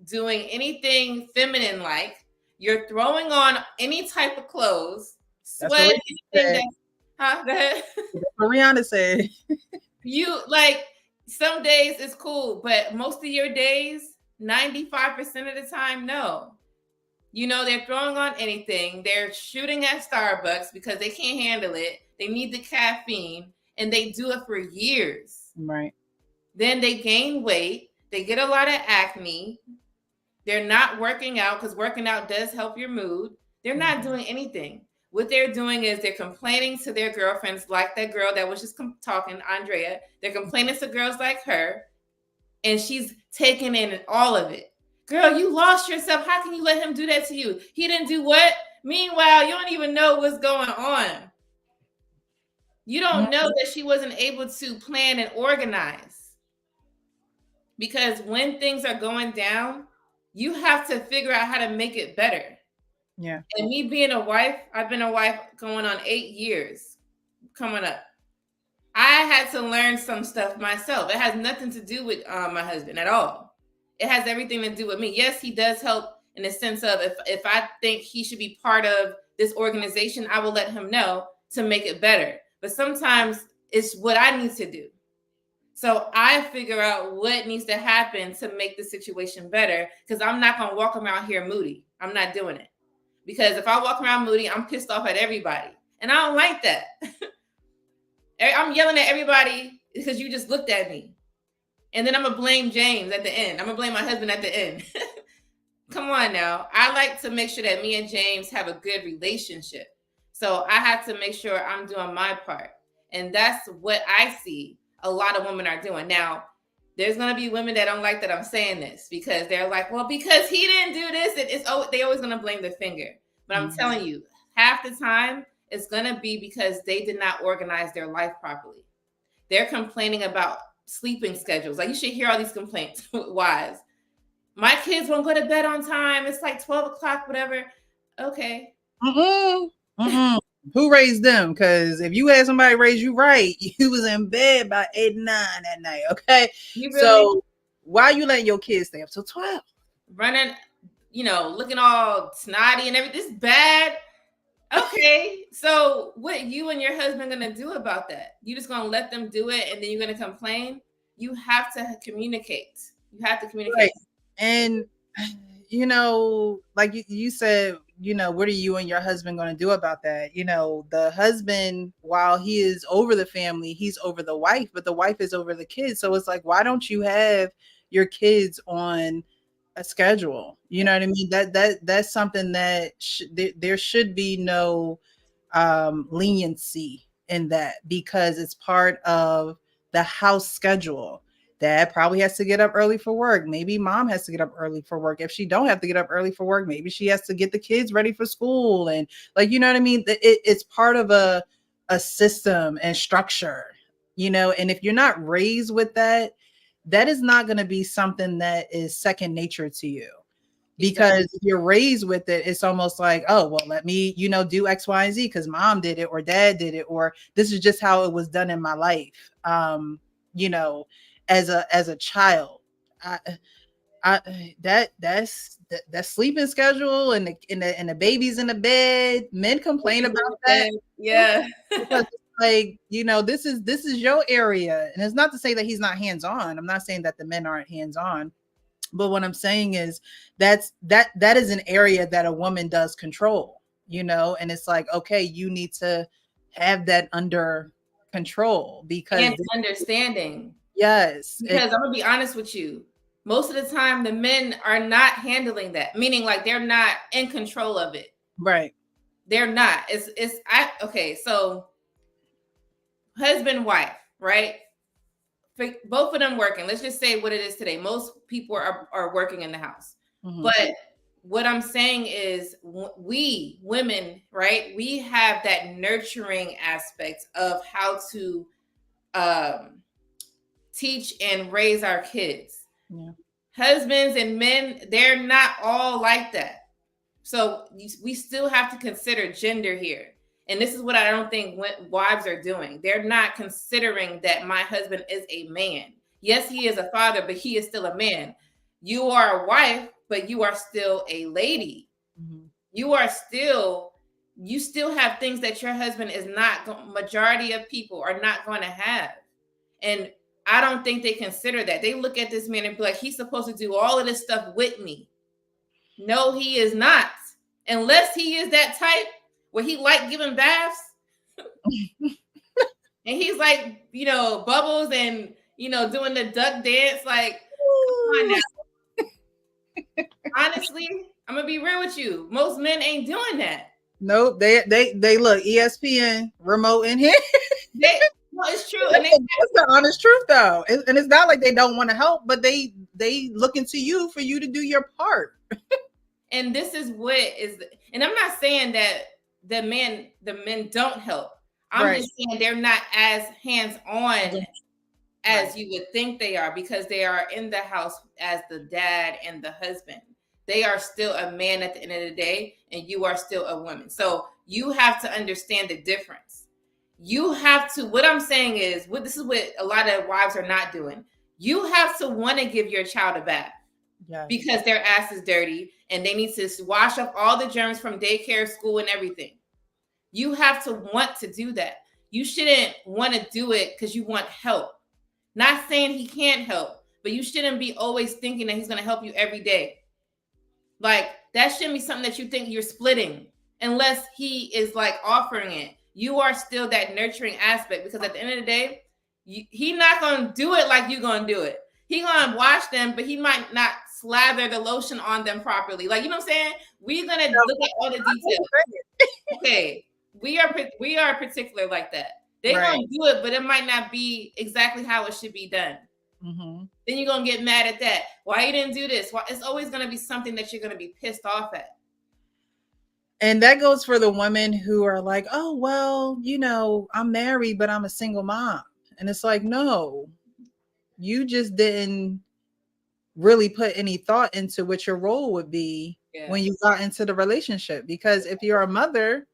doing anything feminine like. You're throwing on any type of clothes, sweat, anything that, go ahead. What Rihanna said. You like, some days it's cool, but most of your days, 95% of the time, no. They're throwing on anything. They're shooting at Starbucks because they can't handle it. They need the caffeine, and they do it for years. Right. Then they gain weight. They get a lot of acne. They're not working out, because working out does help your mood. They're not doing anything. What they're doing is they're complaining to their girlfriends, like that girl that was just talking, Andrea. They're complaining to girls like her, and she's taking in all of it. Girl, you lost yourself. How can you let him do that to you? He didn't do what? Meanwhile, you don't even know what's going on. You don't know that she wasn't able to plan and organize. Because when things are going down, you have to figure out how to make it better. Yeah. And me being a wife, I've been a wife going on 8 years coming up. I had to learn some stuff myself. It has nothing to do with my husband at all. It has everything to do with me. Yes, he does help in the sense of if I think he should be part of this organization, I will let him know to make it better. But sometimes it's what I need to do. So I figure out what needs to happen to make the situation better, because I'm not going to walk around here moody. I'm not doing it. Because if I walk around moody, I'm pissed off at everybody. And I don't like that. I'm yelling at everybody because you just looked at me. And then I'm going to blame James at the end. I'm going to blame my husband at the end. Come on now. I like to make sure that me and James have a good relationship. So I have to make sure I'm doing my part. And that's what I see a lot of women are doing. Now, There's gonna be women that don't like that I'm saying this because they're like, well, because he didn't do this, and they always gonna blame the finger. But I'm telling you, half the time it's gonna be because they did not organize their life properly. They're complaining about sleeping schedules. Like, you should hear all these complaints with wives. My kids won't go to bed on time. It's like 12 o'clock, whatever. Okay. Who raised them? Because if you had somebody raise you right, you was in bed by 8, 9 at night. Okay. You really, so why you letting your kids stay up till 12? Running, looking all snotty and everything. This is bad. Okay. So what you and your husband gonna do about that? You just gonna let them do it and then you're gonna complain? You have to communicate. You have to communicate. Right. And like you said, what are you and your husband going to do about that? The husband, while he is over the family, he's over the wife, but the wife is over the kids. So it's like, why don't you have your kids on a schedule? You know what I mean? That's something that there should be no leniency in that, because it's part of the house schedule. Dad probably has to get up early for work. Maybe mom has to get up early for work. If she don't have to get up early for work, maybe she has to get the kids ready for school. And you know what I mean? It's part of a system and structure, and if you're not raised with that, that is not going to be something that is second nature to you. Because if you're raised with it, it's almost like, oh, well, let me, do X, Y, and Z because mom did it or dad did it, or this is just how it was done in my life. As a child, that sleeping schedule and the babies in the bed, men complain about that. Yeah. Because like, this is your area. And it's not to say that he's not hands-on. I'm not saying that the men aren't hands-on. But what I'm saying is that is an area that a woman does control, and it's like, okay, you need to have that under control because understanding. Yes. Because I'm gonna be honest with you. Most of the time the men are not handling that, meaning like they're not in control of it. Right. They're not. Okay, so husband, wife, right? Both of them working. Let's just say what it is today. Most people are working in the house. Mm-hmm. But what I'm saying is we women, right? We have that nurturing aspect of how to teach and raise our kids. Yeah. Husbands and men, they're not all like that. So we still have to consider gender here. And this is what I don't think wives are doing. They're not considering that my husband is a man. Yes, he is a father, but he is still a man. You are a wife, but you are still a lady. Mm-hmm. You still have things that your husband is not, majority of people are not going to have. And I don't think they consider that. They look at this man and be like, he's supposed to do all of this stuff with me. No, he is not. Unless he is that type where he like giving baths. And he's like, bubbles and, doing the duck dance. Like, come on now. Honestly, I'm going to be real with you. Most men ain't doing that. Nope. They look, ESPN remote in here. No, it's true. And that's the honest truth, though. And it's not like they don't want to help, but they looking to you for you to do your part. And this is what is, and I'm not saying that the men don't help. I'm just saying they're not as hands-on as you would think they are, because they are in the house as the dad and the husband. They are still a man at the end of the day, and you are still a woman. So you have to understand the difference. You have to, what I'm saying is, this is what a lot of wives are not doing. You have to want to give your child a bath. Yes. Because their ass is dirty and they need to wash up all the germs from daycare, school, and everything. You have to want to do that. You shouldn't want to do it because you want help. Not saying he can't help, but you shouldn't be always thinking that he's going to help you every day. Like, that shouldn't be something that you think you're splitting unless he is like offering it. You are still that nurturing aspect, because at the end of the day, he's not going to do it like you're going to do it. He's going to wash them, but he might not slather the lotion on them properly. Like, you know what I'm saying? We're going to look at all the details. Okay. We are particular like that. They're going to do it, but it might not be exactly how it should be done. Mm-hmm. Then you're going to get mad at that. Why you didn't do this? Why? It's always going to be something that you're going to be pissed off at. And that goes for the women who are like, oh, well, you know, I'm married, but I'm a single mom. And it's like, no, you just didn't really put any thought into what your role would be when you got into the relationship. Because if you're a mother,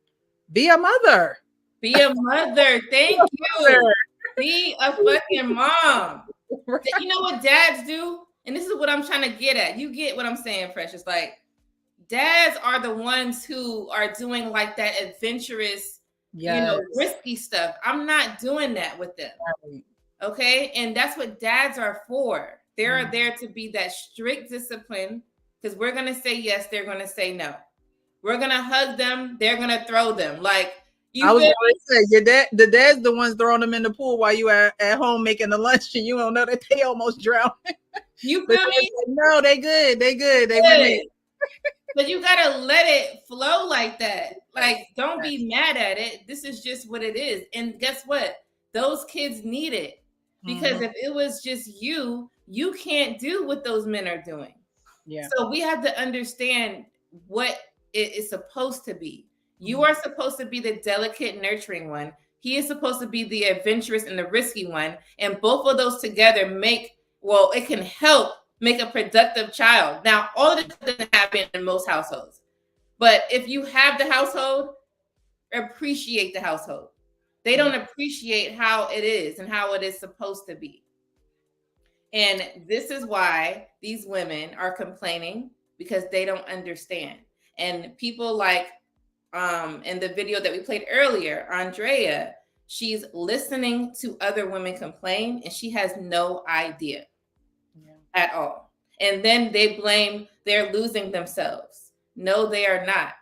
be a mother. Be a mother. Thank you. Be a fucking mom. Right. You know what dads do? And this is what I'm trying to get at. You get what I'm saying, Precious. Like, dads are the ones who are doing like that adventurous, risky stuff. I'm not doing that with them. Right. Okay. And that's what dads are for. They're there to be that strict discipline, because we're going to say yes, they're going to say no. We're going to hug them, they're going to throw them. Like, I was going to say, the dad's the ones throwing them in the pool while you are at home making the lunch, and you don't know that they almost drowned. You feel me? No, they good. They good. They went in. But you gotta let it flow like that. Like, don't be mad at it. This is just what it is. And guess what? Those kids need it. Because if it was just you can't do what those men are doing. Yeah. So we have to understand what it is supposed to be. You are supposed to be the delicate, nurturing one. He is supposed to be the adventurous and the risky one. And both of those together it can help make a productive child. Now, all of this doesn't happen in most households. But if you have the household, appreciate the household. They don't appreciate how it is and how it is supposed to be. And this is why these women are complaining, because they don't understand. And people like, in the video that we played earlier, Andrea, she's listening to other women complain, and she has no idea at all. And then they blame they're losing themselves. No, they are not.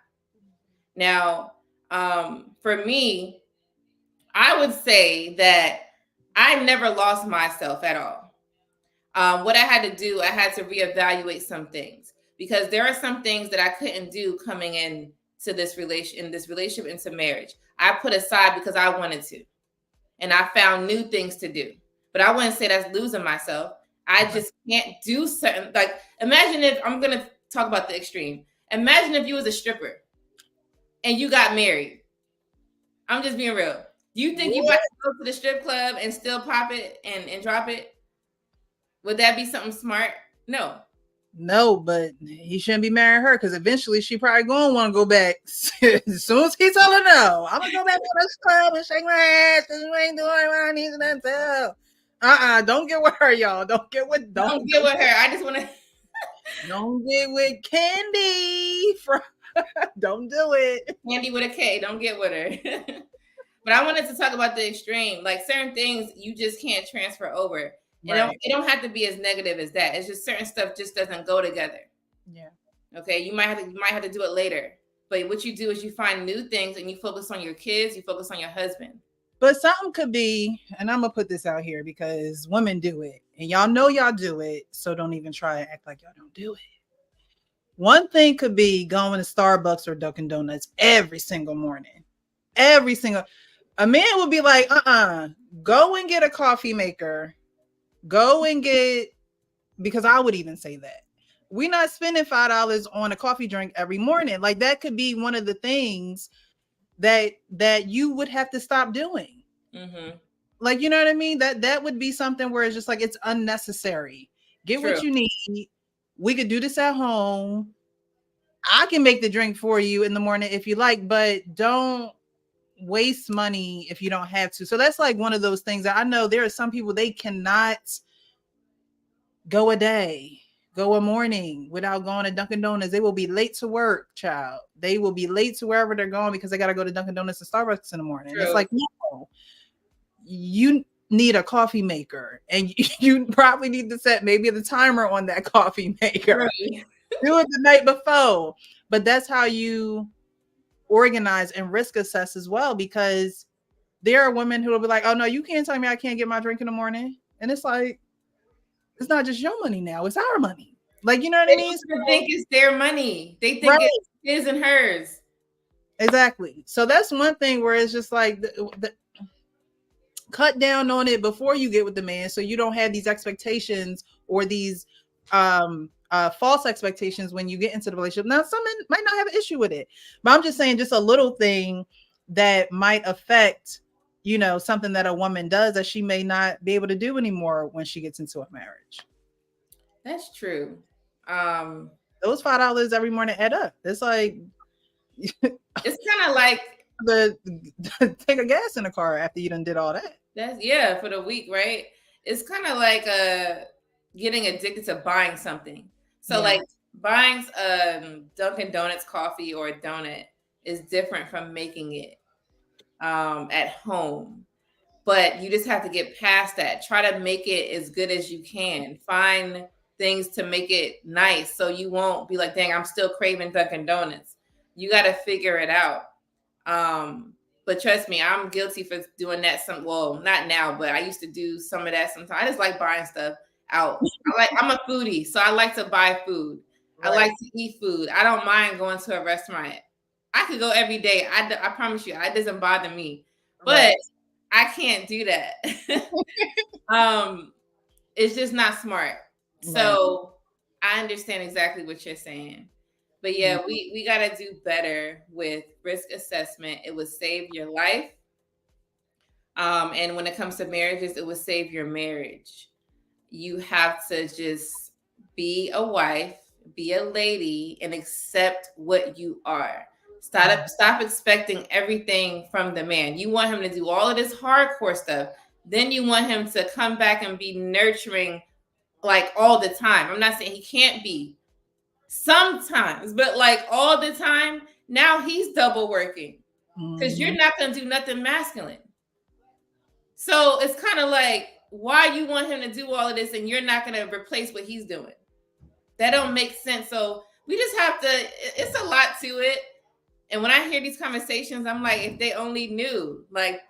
Now, for me, I would say that I never lost myself at all. What I had to do, I had to reevaluate some things, because there are some things that I couldn't do coming in to this relationship into marriage. I put aside because I wanted to, and I found new things to do. But I wouldn't say that's losing myself. I just can't do certain, like, imagine if, I'm going to talk about the extreme. Imagine if you was a stripper and you got married. I'm just being real. Do you think you got to go to the strip club and still pop it and drop it? Would that be something smart? No. No, but he shouldn't be marrying her, because eventually she probably going to want to go back. As soon as he tell her no, I'm going to go back to this club and shake my ass because you ain't doing what I need to do. Don't get with her, y'all. Don't get with her. I just want to. Don't get with Candy. Don't do it. Candy with a K. Don't get with her. But I wanted to talk about the extreme. Like, certain things you just can't transfer over. Right. It don't have to be as negative as that. It's just certain stuff just doesn't go together. Yeah. Okay. You might have to do it later. But what you do is you find new things and you focus on your kids. You focus on your husband. But something could be, and I'm gonna put this out here because women do it, and y'all know y'all do it. So don't even try to act like y'all don't do it. One thing could be going to Starbucks or Dunkin' Donuts every single morning. A man would be like, go and get a coffee maker. Go and get, because I would even say that we're not spending $5 on a coffee drink every morning. Like, that could be one of the things that you would have to stop doing. Mm-hmm. Like, you know what I mean? That would be something where it's just like, it's unnecessary. Get True. What you need. We could do this at home. I can make the drink for you in the morning if you like, but don't waste money if you don't have to. So that's like one of those things that I know there are some people, they cannot go a day, go a morning without going to Dunkin' Donuts. They will be late to work, child. They will be late to wherever they're going because they got to go to Dunkin' Donuts and Starbucks in the morning. True. It's like, no, you need a coffee maker, and you probably need to set maybe the timer on that coffee maker. Right. Do it the night before. But that's how you organize and risk assess as well, because there are women who will be like, oh no, you can't tell me I can't get my drink in the morning. And it's like, it's not just your money now, it's our money. Like, you know what I mean? They think it's their money. They think it's his and hers. Exactly. So that's one thing where it's just like, cut down on it before you get with the man, so you don't have these expectations or these false expectations when you get into the relationship. Now, some men might not have an issue with it, but I'm just saying, just a little thing that might affect, you know, something that a woman does that she may not be able to do anymore when she gets into a marriage. That's true. Those $5 every morning add up. It's like it's kind of like the take a gas in the car after you done did all that. That's yeah, for the week, right? It's kind of like getting addicted to buying something. So like buying Dunkin' Donuts coffee or a donut is different from making it at home. But you just have to get past that. Try to make it as good as you can. Find things to make it nice so you won't be like, dang, I'm still craving Dunkin' Donuts. You got to figure it out. But trust me, I'm guilty for doing that. Well, not now, but I used to do some of that sometimes. I just like buying stuff out. I'm a foodie, so I like to buy food. Right. I like to eat food. I don't mind going to a restaurant. I could go every day. I promise you, it doesn't bother me. But right. I can't do that. It's just not smart. Right. So I understand exactly what you're saying. But yeah, we got to do better with risk assessment. It would save your life. And when it comes to marriages, it would save your marriage. You have to just be a wife, be a lady, and accept what you are. Stop expecting everything from the man. You want him to do all of this hardcore stuff. Then you want him to come back and be nurturing like all the time. I'm not saying he can't be. Sometimes, but like all the time, now he's double working because you're not going to do nothing masculine. So it's kind of like, why you want him to do all of this and you're not going to replace what he's doing? That don't make sense. So we just have to, it's a lot to it. And when I hear these conversations, I'm like, if they only knew, like,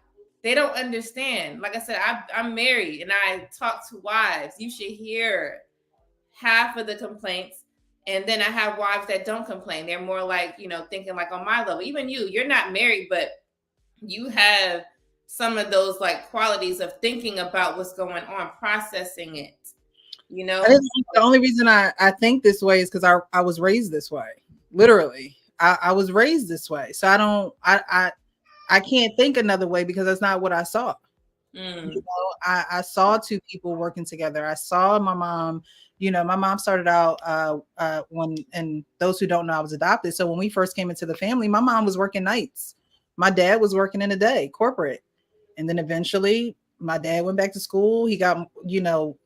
they don't understand. Like I said, I'm married and I talk to wives. You should hear half of the complaints. And then I have wives that don't complain. They're more like, you know, thinking like on my level. Even you're not married, but you have some of those like qualities of thinking about what's going on, processing it, you know? The only reason I think this way is because I was raised this way. Literally. I was raised this way. So I can't think another way because that's not what I saw. You know, I saw two people working together. I saw my mom. You know, my mom started out when, and those who don't know, I was adopted. So when we first came into the family, my mom was working nights. My dad was working in the day, corporate. And then eventually my dad went back to school. He got, you know,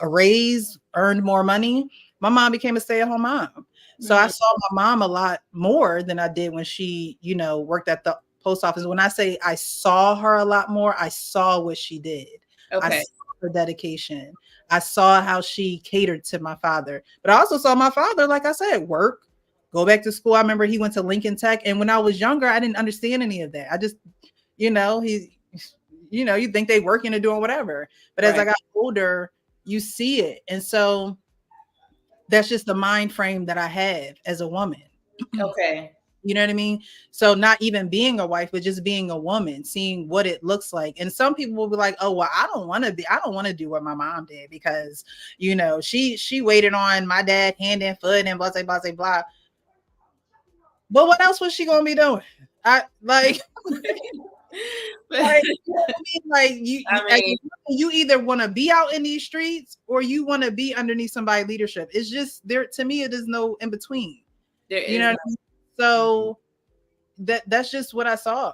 a raise, earned more money. My mom became a stay-at-home mom. So I saw my mom a lot more than I did when she, you know, worked at the post office. When I say I saw her a lot more, I saw what she did. Okay. I saw her dedication. I saw how she catered to my father, but I also saw my father, like I said, work, go back to school. I remember he went to Lincoln Tech. And when I was younger, I didn't understand any of that. I just, you know, you know, you think they working or doing whatever. But as I got older, you see it. And so that's just the mind frame that I have as a woman. Okay. You know what I mean? So not even being a wife, but just being a woman, seeing what it looks like. And some people will be like, oh, well, I don't want to do what my mom did because, you know, she waited on my dad hand and foot and blah, blah, blah, blah. But what else was she going to be doing? Like, you know what I mean? Like you either want to be out in these streets or you want to be underneath somebody's leadership. It's just there. To me, it is no in between. You know what I mean? So that's just what I saw.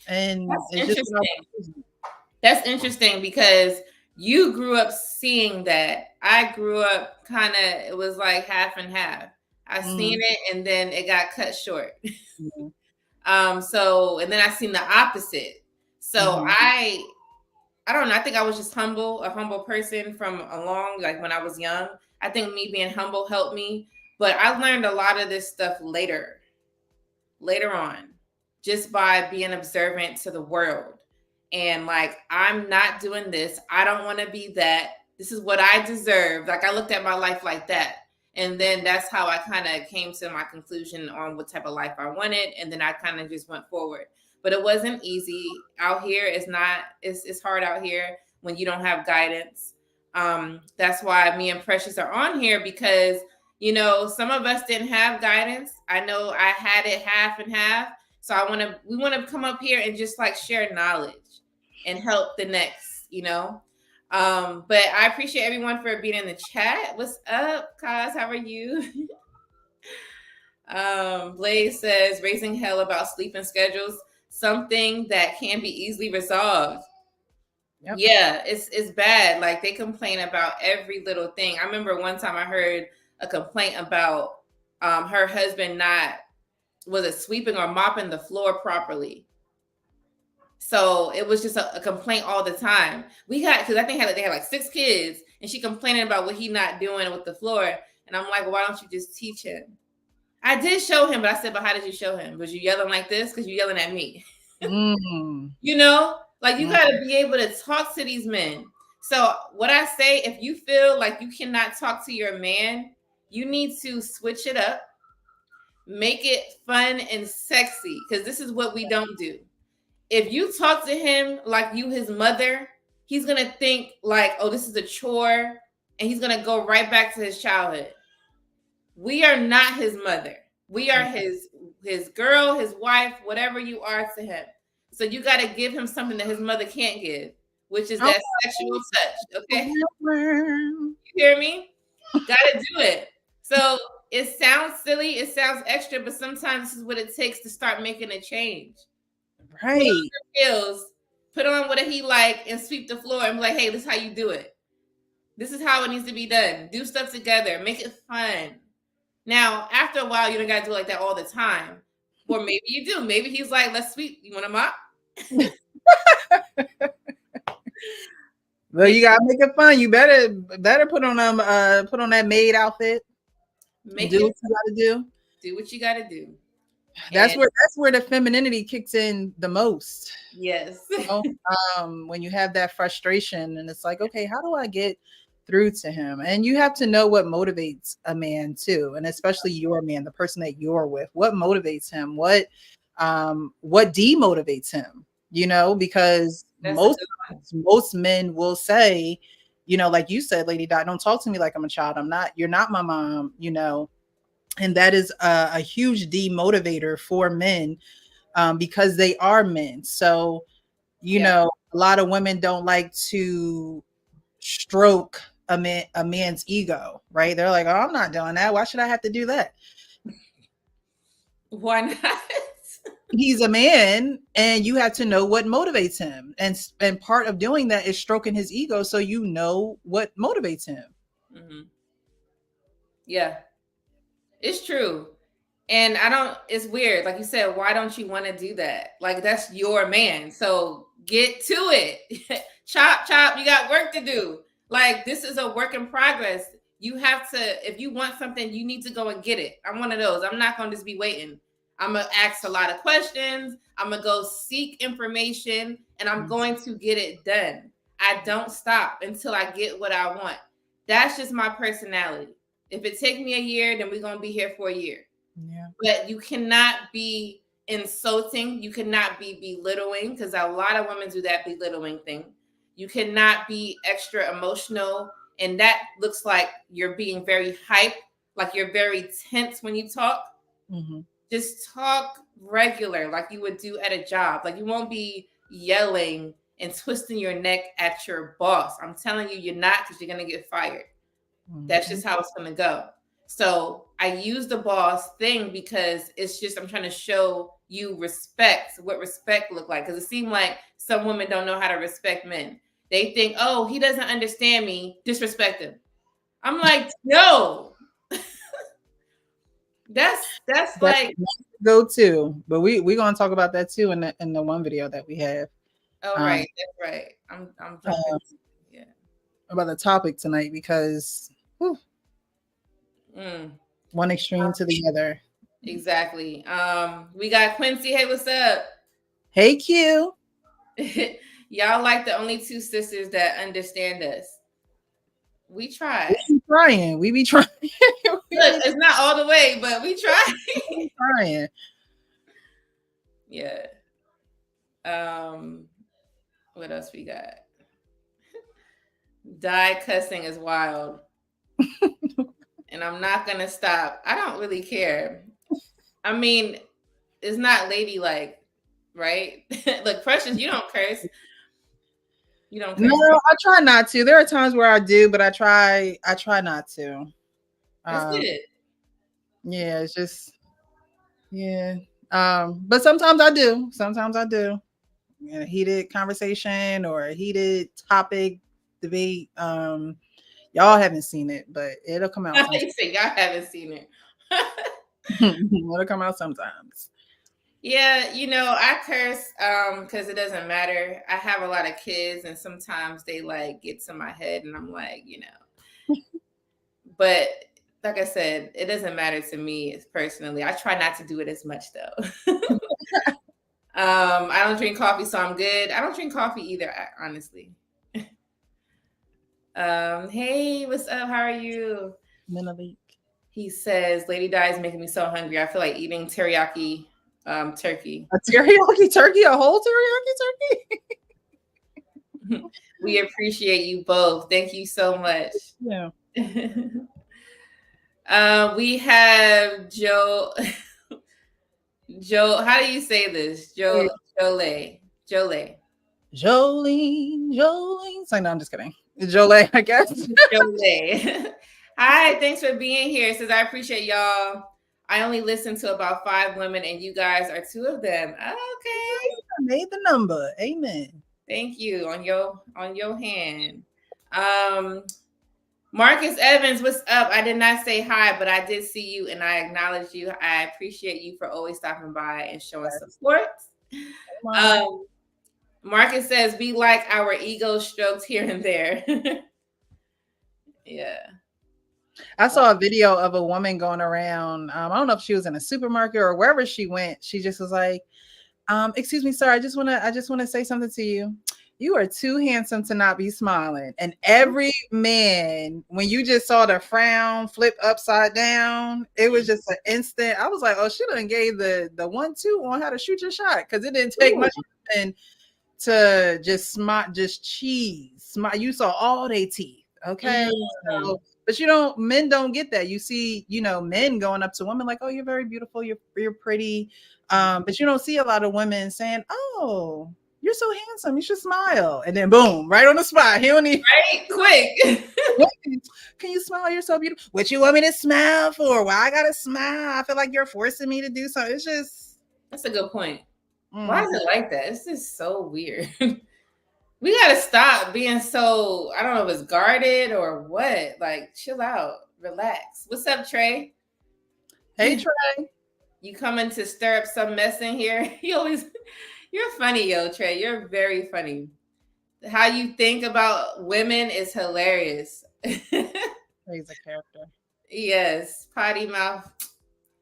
And that's interesting. That's interesting because you grew up seeing that. I grew up kind of, it was like half and half. I seen it and then it got cut short. So, and then I seen the opposite. So I don't know. I think I was just a humble person from like when I was young. I think me being humble helped me, but I learned a lot of this stuff later on, just by being observant to the world. And like, I'm not doing this. I don't want to be that. This is what I deserve. Like I looked at my life like that. And then that's how I kind of came to my conclusion on what type of life I wanted. And then I kind of just went forward. but it wasn't easy out here. It's hard out here when you don't have guidance. That's why me and Precious are on here, because some of us didn't have guidance. I know I had it half and half. So we want to come up here and just like share knowledge and help the next, But I appreciate everyone for being in the chat. What's up, Kaz? How are you? Blaze says, raising hell about sleeping schedules, something that can be easily resolved. Yep. Yeah, it's bad. Like, they complain about every little thing. I remember one time I heard a complaint about her husband was it sweeping or mopping the floor properly. So it was just a complaint all the time. Because I think they had like 6 kids, and she complaining about what he not doing with the floor. And I'm like, well, why don't you just teach him? I did show him, but I said, but how did you show him? Was you yelling like this? Because you're yelling at me. Like, you got to be able to talk to these men. So what I say, if you feel like you cannot talk to your man, you need to switch it up. Make it fun and sexy, because this is what we don't do. If you talk to him like you his mother, he's going to think like, oh, this is a chore, and he's going to go right back to his childhood. We are not his mother. We are his girl, his wife, whatever you are to him. So you got to give him something that his mother can't give, which is that sexual touch. Okay. You hear me? Got to do it. So it sounds silly. It sounds extra, but sometimes this is what it takes to start making a change. Right. Put on your heels, put on what he like, and sweep the floor and be like, hey, this is how you do it. This is how it needs to be done. Do stuff together. Make it fun. Now, after a while, you don't got to do it like that all the time. Or maybe you do. Maybe he's like, let's sweep. You want to mop? Well, you gotta make it fun. You better put on that maid outfit. Do what you gotta do. Do what you gotta do. That's where the femininity kicks in the most. Yes. When you have that frustration and it's like, okay, how do I get through to him? And you have to know what motivates a man too, and especially your man, the person that you're with. What motivates him? What demotivates him? Because most men will say, like you said, Lady Dot, don't talk to me like I'm a child. You're not my mom, and that is a huge demotivator for men, because they are men. So, a lot of women don't like to stroke a man's ego, right? They're like, oh, I'm not doing that. Why should I have to do that? Why not? He's a man, and you have to know what motivates him. And part of doing that is stroking his ego, so you know what motivates him. Mm-hmm. Yeah, it's true. And it's weird. Like you said, why don't you want to do that? Like, that's your man. So get to it. Chop, you got work to do. Like, this is a work in progress. You have to, if you want something, you need to go and get it. I'm one of those. I'm not going to just be waiting. I'm going to ask a lot of questions. I'm going to go seek information, and I'm going to get it done. I don't stop until I get what I want. That's just my personality. If it takes me a year, then we're going to be here for a year. Yeah. But you cannot be insulting. You cannot be belittling, because a lot of women do that belittling thing. You cannot be extra emotional, and that looks like you're being very hype, like you're very tense when you talk. Mm-hmm. Just talk regular, like you would do at a job. Like, you won't be yelling and twisting your neck at your boss. I'm telling you, you're not, because you're going to get fired. Mm-hmm. That's just how it's going to go. So I use the boss thing because it's just, I'm trying to show you respect, what respect look like. Because it seems like some women don't know how to respect men. They think, oh, he doesn't understand me, disrespect him. I'm like, no. That's like go to, but we're gonna talk about that too in the one video that we have. Oh, right, that's right. I'm jumping, about the topic tonight, because one extreme to the other. Exactly. We got Quincy. Hey, what's up? Hey, Q. Y'all like the only 2 sisters that understand us. We try. We be trying. Look, it's not all the way, but we try. trying. Yeah. What else we got? Die cussing is wild. And I'm not gonna stop. I don't really care. I mean, it's not ladylike, right? Look, Precious, you don't curse. You don't curse. No, I try not to. There are times where I do, but I try not to. That's good. Yeah, it's just yeah. But sometimes I do. Sometimes I do. A heated conversation or a heated topic debate. Y'all haven't seen it, but it'll come out. You say y'all haven't seen it. It'll come out sometimes. Yeah, you know, I curse because it doesn't matter. I have a lot of kids, and sometimes they like get to my head, and I'm like, you know. But like I said, it doesn't matter to me personally. I try not to do it as much though. I don't drink coffee, so I'm good. I don't drink coffee either, honestly. Hey, what's up? How are you? Minalik. He says, Lady Di is making me so hungry. I feel like eating teriyaki turkey. A teriyaki turkey? A whole teriyaki turkey? We appreciate you both. Thank you so much. Yeah. We have Joe. Joe, how do you say this? Jolene. So no, I'm just kidding. Jolene, I guess. Jolene. Hi, thanks for being here. It says I appreciate y'all. I only listen to about 5 women, and you guys are 2 of them. Okay. I made the number. Amen. Thank you. On your hand. Marcus Evans, what's up? I did not say hi, but I did see you and I acknowledge you. I appreciate you for always stopping by and showing support. Marcus says we like our ego strokes here and there. Yeah. I saw a video of a woman going around. I don't know if she was in a supermarket or wherever she went. She just was like, excuse me, sir, I just want to say something to you. You are too handsome to not be smiling. And every man, when you just saw the frown flip upside down, it was just an instant. I was like, oh, she done gave the 1-2 on how to shoot your shot, because it didn't take much to just smile, just cheese. Smile. You saw all their teeth. Okay. So, but men don't get that. You see, men going up to women like, oh, you're very beautiful, you're pretty. But you don't see a lot of women saying, oh, you're so handsome, you should smile. And then boom, right on the spot. He don't need right quick. Can you smile? You're so beautiful. What you want me to smile for? Why I gotta smile? I feel like you're forcing me to do something. It's just that's a good point. Why is it like that? It's just so weird. We gotta stop being so, I don't know if it's guarded or what. Like, chill out, relax. What's up, Trey? Hey, Trey. You coming to stir up some mess in here? You're funny, yo, Trey. You're very funny. How you think about women is hilarious. He's a character. Yes, potty mouth.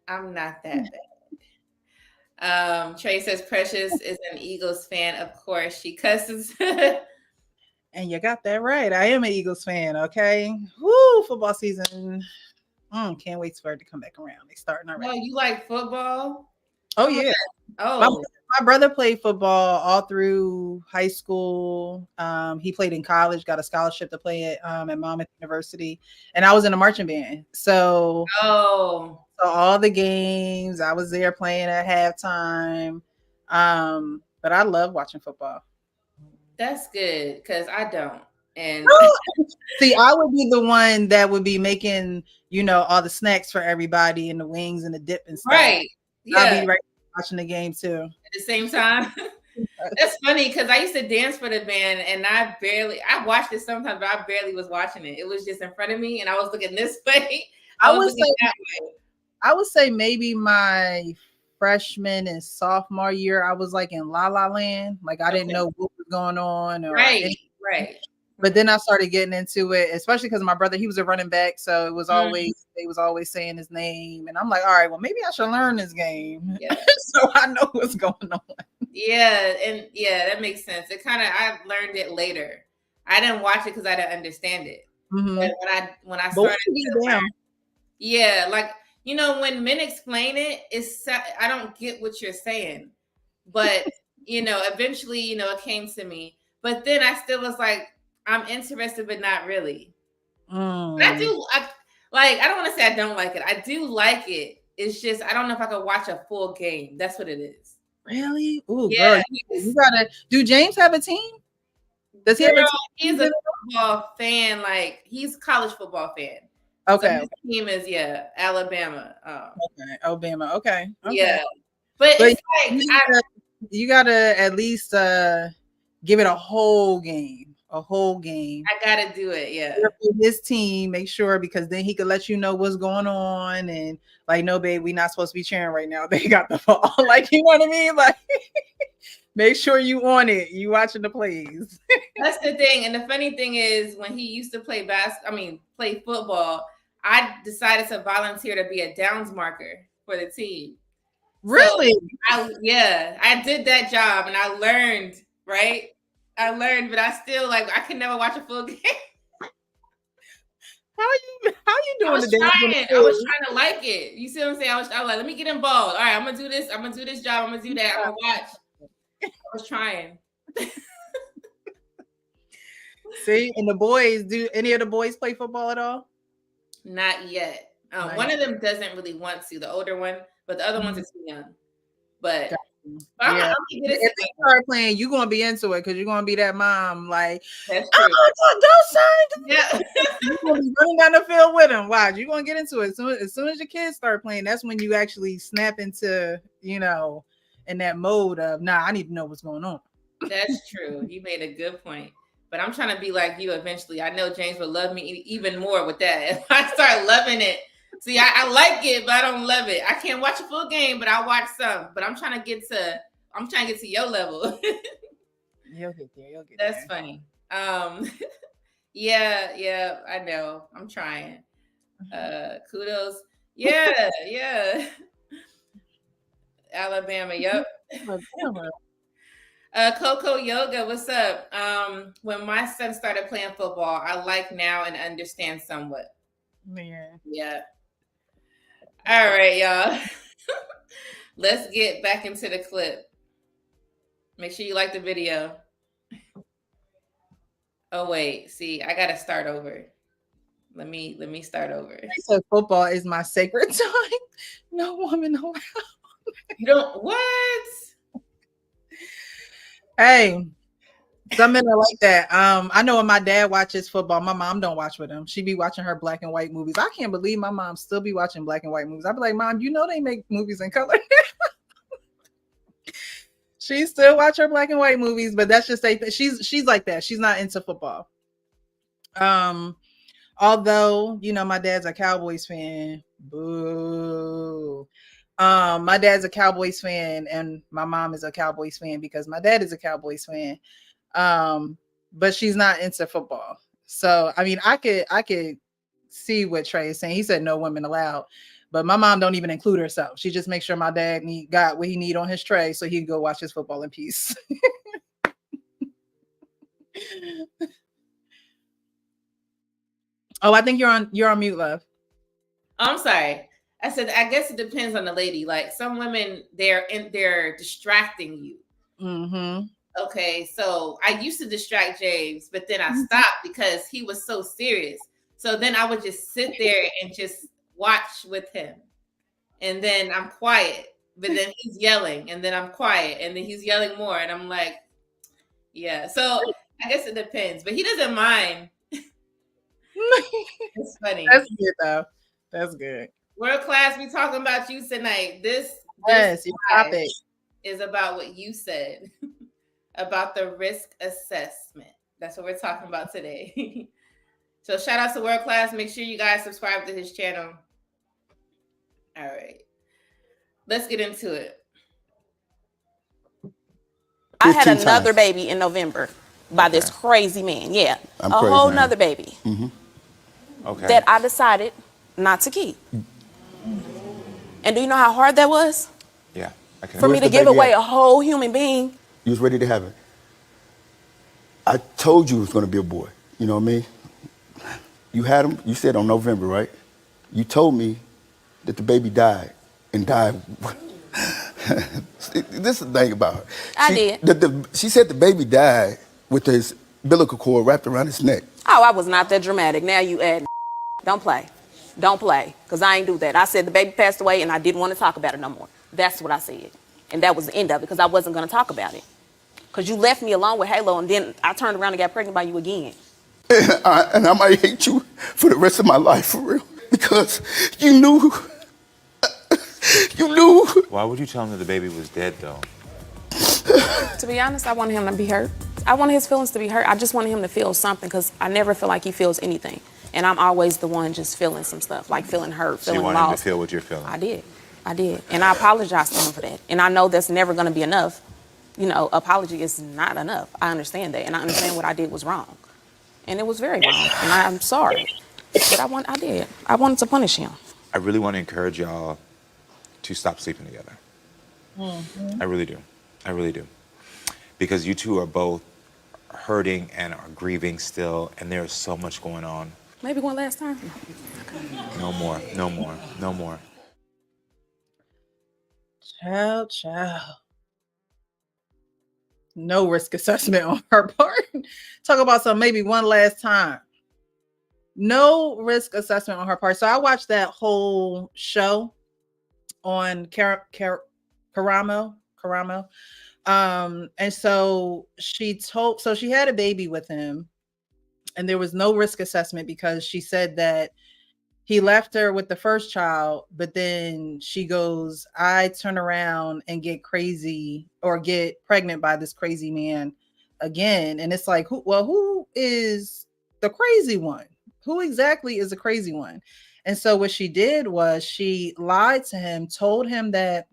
I'm not that bad. Trey says Precious is an Eagles fan. Of course, she cusses. And you got that right. I am an Eagles fan. Okay. Woo, football season. Can't wait for it to come back around. They starting already. Oh, you like football? Oh yeah. Oh. My brother played football all through high school. He played in college, got a scholarship to play at Monmouth University, and I was in a marching band. So all the games, I was there playing at halftime. But I love watching football. That's good, because I don't. And see, I would be the one that would be making, all the snacks for everybody and the wings and the dip and stuff. Right. Yeah. I'll be right watching the game too. At the same time. That's funny, because I used to dance for the band, and I watched it sometimes, but I barely was watching it. It was just in front of me, and I was looking this way. I would say maybe my freshman and sophomore year, I was like in La La Land. Like I didn't know what was going on. Right. But then I started getting into it, especially because my brother, he was a running back. So it was always, they was always saying his name. And I'm like, all right, well, maybe I should learn this game. Yeah. So I know what's going on. Yeah. And that makes sense. I learned it later. I didn't watch it because I didn't understand it. Mm-hmm. But when I started, like, when men explain it, I don't get what you're saying. But eventually, it came to me. But then I still was like, I'm interested, but not really. But I do, I don't want to say I don't like it. I do like it. It's just, I don't know if I could watch a full game. That's what it is. Really? Ooh, Yeah, girl, you gotta. Do James have a team? Does he have a team? He's a football fan. Like, he's a college football fan. Okay. So his team is Alabama. Okay, Alabama. Okay. Yeah, but it's like you gotta at least give it a whole game. A whole game. I gotta do it. Yeah. His team, make sure, because then he could let you know what's going on, and like, no, babe, we're not supposed to be cheering right now. They got the ball. Like, you know what I mean? Like, make sure you on it. You watching the plays. That's the thing. And the funny thing is, when he used to play play football, I decided to volunteer to be a downs marker for the team. Really? So I did that job, and I learned, right? I learned, but I still I can never watch a full game. How you doing? I was trying to like it. You see what I'm saying? I was like, let me get involved. All right, I'm gonna do this. I'm gonna do this job. I'm gonna do that. I'm gonna watch. I was trying. See, and the boys, do any of the boys play football at all? Not yet. One of them doesn't really want to, the older one, but the other ones are too young. But if they start playing, you're gonna be into it because you're gonna be that mom. Like, that's true. Don't sign. Yeah, you're gonna be running down the field with them. Watch, you're gonna get into it. As soon as your kids start playing, that's when you actually snap into, in that mode of, I need to know what's going on. That's true. You made a good point. But I'm trying to be like you eventually. I know James will love me even more with that. If I start loving it. See, I like it, but I don't love it. I can't watch a full game, but I watch some. But I'm trying to get to your level. You'll get there. That's funny. Yeah, I know. I'm trying. Kudos. Yeah. Alabama, yep. Coco Yoga, what's up? When my son started playing football, I like now and understand somewhat. Yeah. All right, y'all. Let's get back into the clip. Make sure you like the video. Oh wait, see, I gotta start over. Let me start over. He said football is my sacred time. No woman allowed. You don't what? Hey, some men are like that. I know when my dad watches football, my mom don't watch with him. She be watching her black and white movies. I can't believe my mom still be watching black and white movies. I be like, Mom, they make movies in color. She still watch her black and white movies, but that's just she's like that. She's not into football. Although, my dad's a Cowboys fan. Boo. My dad's a Cowboys fan, and my mom is a Cowboys fan because my dad is a Cowboys fan. But she's not into football. So, I mean, I could see what Trey is saying. He said no women allowed, but my mom don't even include herself. She just makes sure my dad got what he need on his tray so he can go watch his football in peace. Oh, I think you're on mute, love. I'm sorry. I said, I guess it depends on the lady. Like some women, they're distracting you. Mm-hmm. Okay, so I used to distract James, but then I stopped because he was so serious. So then I would just sit there and just watch with him. And then I'm quiet, but then he's yelling, and then I'm quiet, and then he's yelling more. And I'm like, yeah. So I guess it depends, but he doesn't mind. It's funny. That's good, though. That's good. World class, we talking about you tonight. This your topic is about what you said about the risk assessment. That's what we're talking about today. So shout out to World Class. Make sure you guys subscribe to his channel. All right. Let's get into it. I had another baby in November by this crazy man. Yeah. A whole nother baby. Mm-hmm. Okay. That I decided not to keep. And do you know how hard that was? Yeah. For me to give away a whole human being. You was ready to have it. I told you it was going to be a boy. You know what I mean? You had him, you said on November, right? You told me that the baby died and died This is the thing about her. I did. She said the baby died with his umbilical cord wrapped around his neck. Oh, I was not that dramatic. Now you add. Don't play. Don't play. Because I ain't do that. I said the baby passed away and I didn't want to talk about it no more. That's what I said. And that was the end of it because I wasn't going to talk about it. Because you left me alone with Halo and then I turned around and got pregnant by you again. And I might hate you for the rest of my life, for real. Because you knew. You knew. Why would you tell him that the baby was dead, though? To be honest, I wanted him to be hurt. I wanted his feelings to be hurt. I just wanted him to feel something because I never feel like he feels anything. And I'm always the one just feeling some stuff, like feeling hurt, So feeling you want him lost. to feel what you're feeling? I did. And I apologized to him for that. And I know that's never going to be enough. You know, apology is not enough. I understand that. And I understand what I did was wrong. And it was very wrong. And I'm sorry. But I did. I wanted to punish him. I really want to encourage y'all to stop sleeping together. I really do. I really do. Because you two are both hurting and are grieving still, and there's so much going on. Maybe one last time. No more, no more, no more. Child. No risk assessment on her part. Talk about some maybe one last time. No risk assessment on her part. So I watched that whole show on Karamo. And so she had a baby with him, and there was no risk assessment because she said that he left her with the first child, but then she goes, I turn around and get crazy or get pregnant by this crazy man again. And it's like, who is the crazy one? Who exactly is the crazy one? And so what she did was she lied to him, told him that,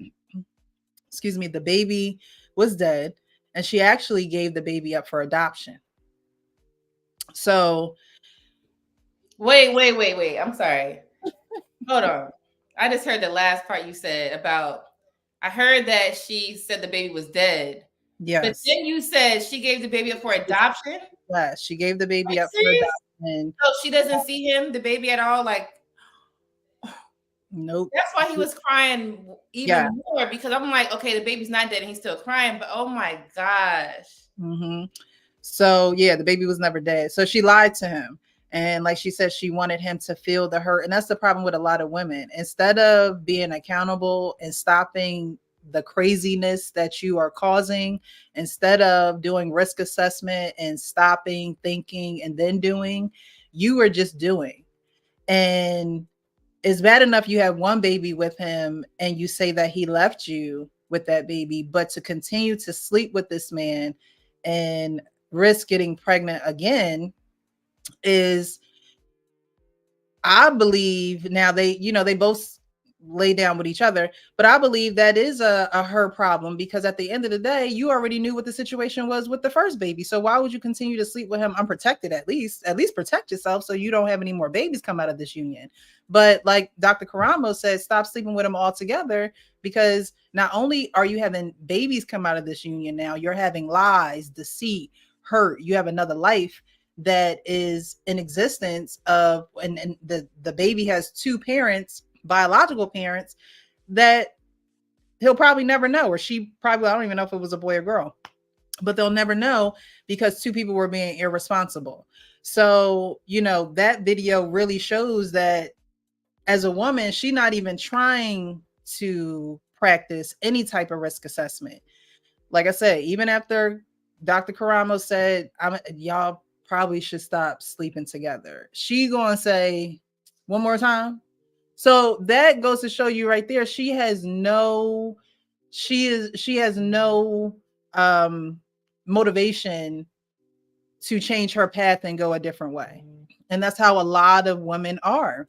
the baby was dead. And she actually gave the baby up for adoption. So Wait. I'm sorry. Hold on. I just heard the last part you said about, I heard that she said the baby was dead. yes. But then you said she gave the baby up for adoption? Yes, she gave the baby up for adoption. So she doesn't see the baby at all? Like, nope. That's why he was crying even more, because I'm like, okay, the baby's not dead and he's still crying, but oh my gosh. Mm-hmm. So yeah, the baby was never dead. So she lied to him. And like she said, she wanted him to feel the hurt. And that's the problem with a lot of women. Instead of being accountable and stopping the craziness that you are causing, instead of doing risk assessment and stopping, thinking, and then doing, you are just doing. And it's bad enough you have one baby with him and you say that he left you with that baby, but to continue to sleep with this man and risk getting pregnant again is, I believe, now they both lay down with each other, but I believe that is a her problem, because at the end of the day, you already knew what the situation was with the first baby. So why would you continue to sleep with him unprotected? At least protect yourself so you don't have any more babies come out of this union. But like Dr. Karamo said, stop sleeping with him altogether, because not only are you having babies come out of this union, now you're having lies, deceit, hurt. You have another life that is in existence of, and the baby has two parents, biological parents, that he'll probably never know, or she probably, I don't even know if it was a boy or girl, but they'll never know because two people were being irresponsible. So, that video really shows that as a woman, she's not even trying to practice any type of risk assessment. Like I said, even after Dr. Karamo said, y'all probably should stop sleeping together, she gonna say one more time. So that goes to show you right there, she has no motivation to change her path and go a different way. And that's how a lot of women are.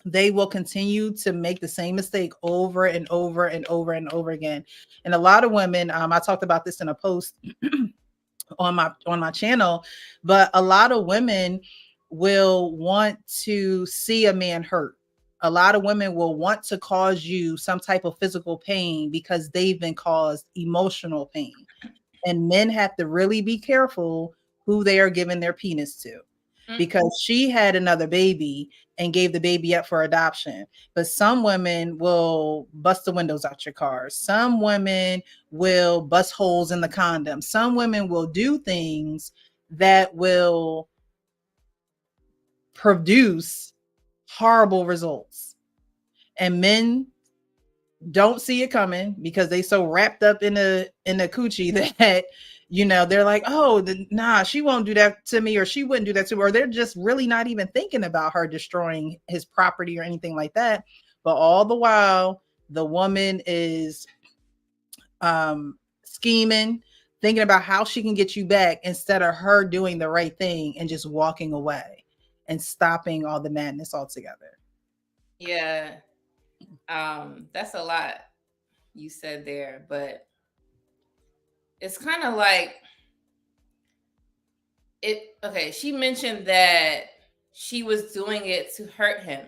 They will continue to make the same mistake over and over and over and over again. And a lot of women, I talked about this in a post on my channel, but a lot of women will want to see a man hurt. A lot of women will want to cause you some type of physical pain because they've been caused emotional pain. And men have to really be careful who they are giving their penis to. because she had another baby and gave the baby up for adoption. But some women will bust the windows out your car. Some women will bust holes in the condom. Some women will do things that will produce horrible results. And men don't see it coming because they so wrapped up in the coochie that they're like, oh, nah, she won't do that to me, or she wouldn't do that to her, or they're just really not even thinking about her destroying his property or anything like that. But all the while the woman is scheming, thinking about how she can get you back, instead of her doing the right thing and just walking away and stopping all the madness altogether. Yeah. That's a lot you said there, but it's kind of like okay, she mentioned that she was doing it to hurt him.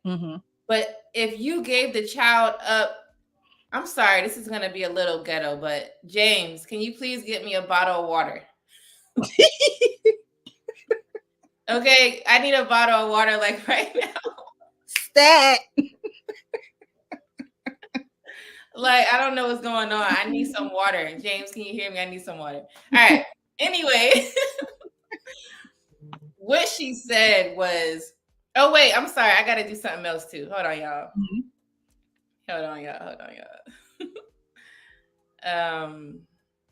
Mm-hmm. But if you gave the child up, I'm sorry, this is going to be a little ghetto, but James, can you please get me a bottle of water? Okay, I need a bottle of water like right now. Stat. Like, I don't know what's going on. I need some water. James, can you hear me? I need some water. All right. Anyway, what she said was, oh, wait, I'm sorry. I got to do something else too. Hold on, y'all. Mm-hmm. Hold on, y'all.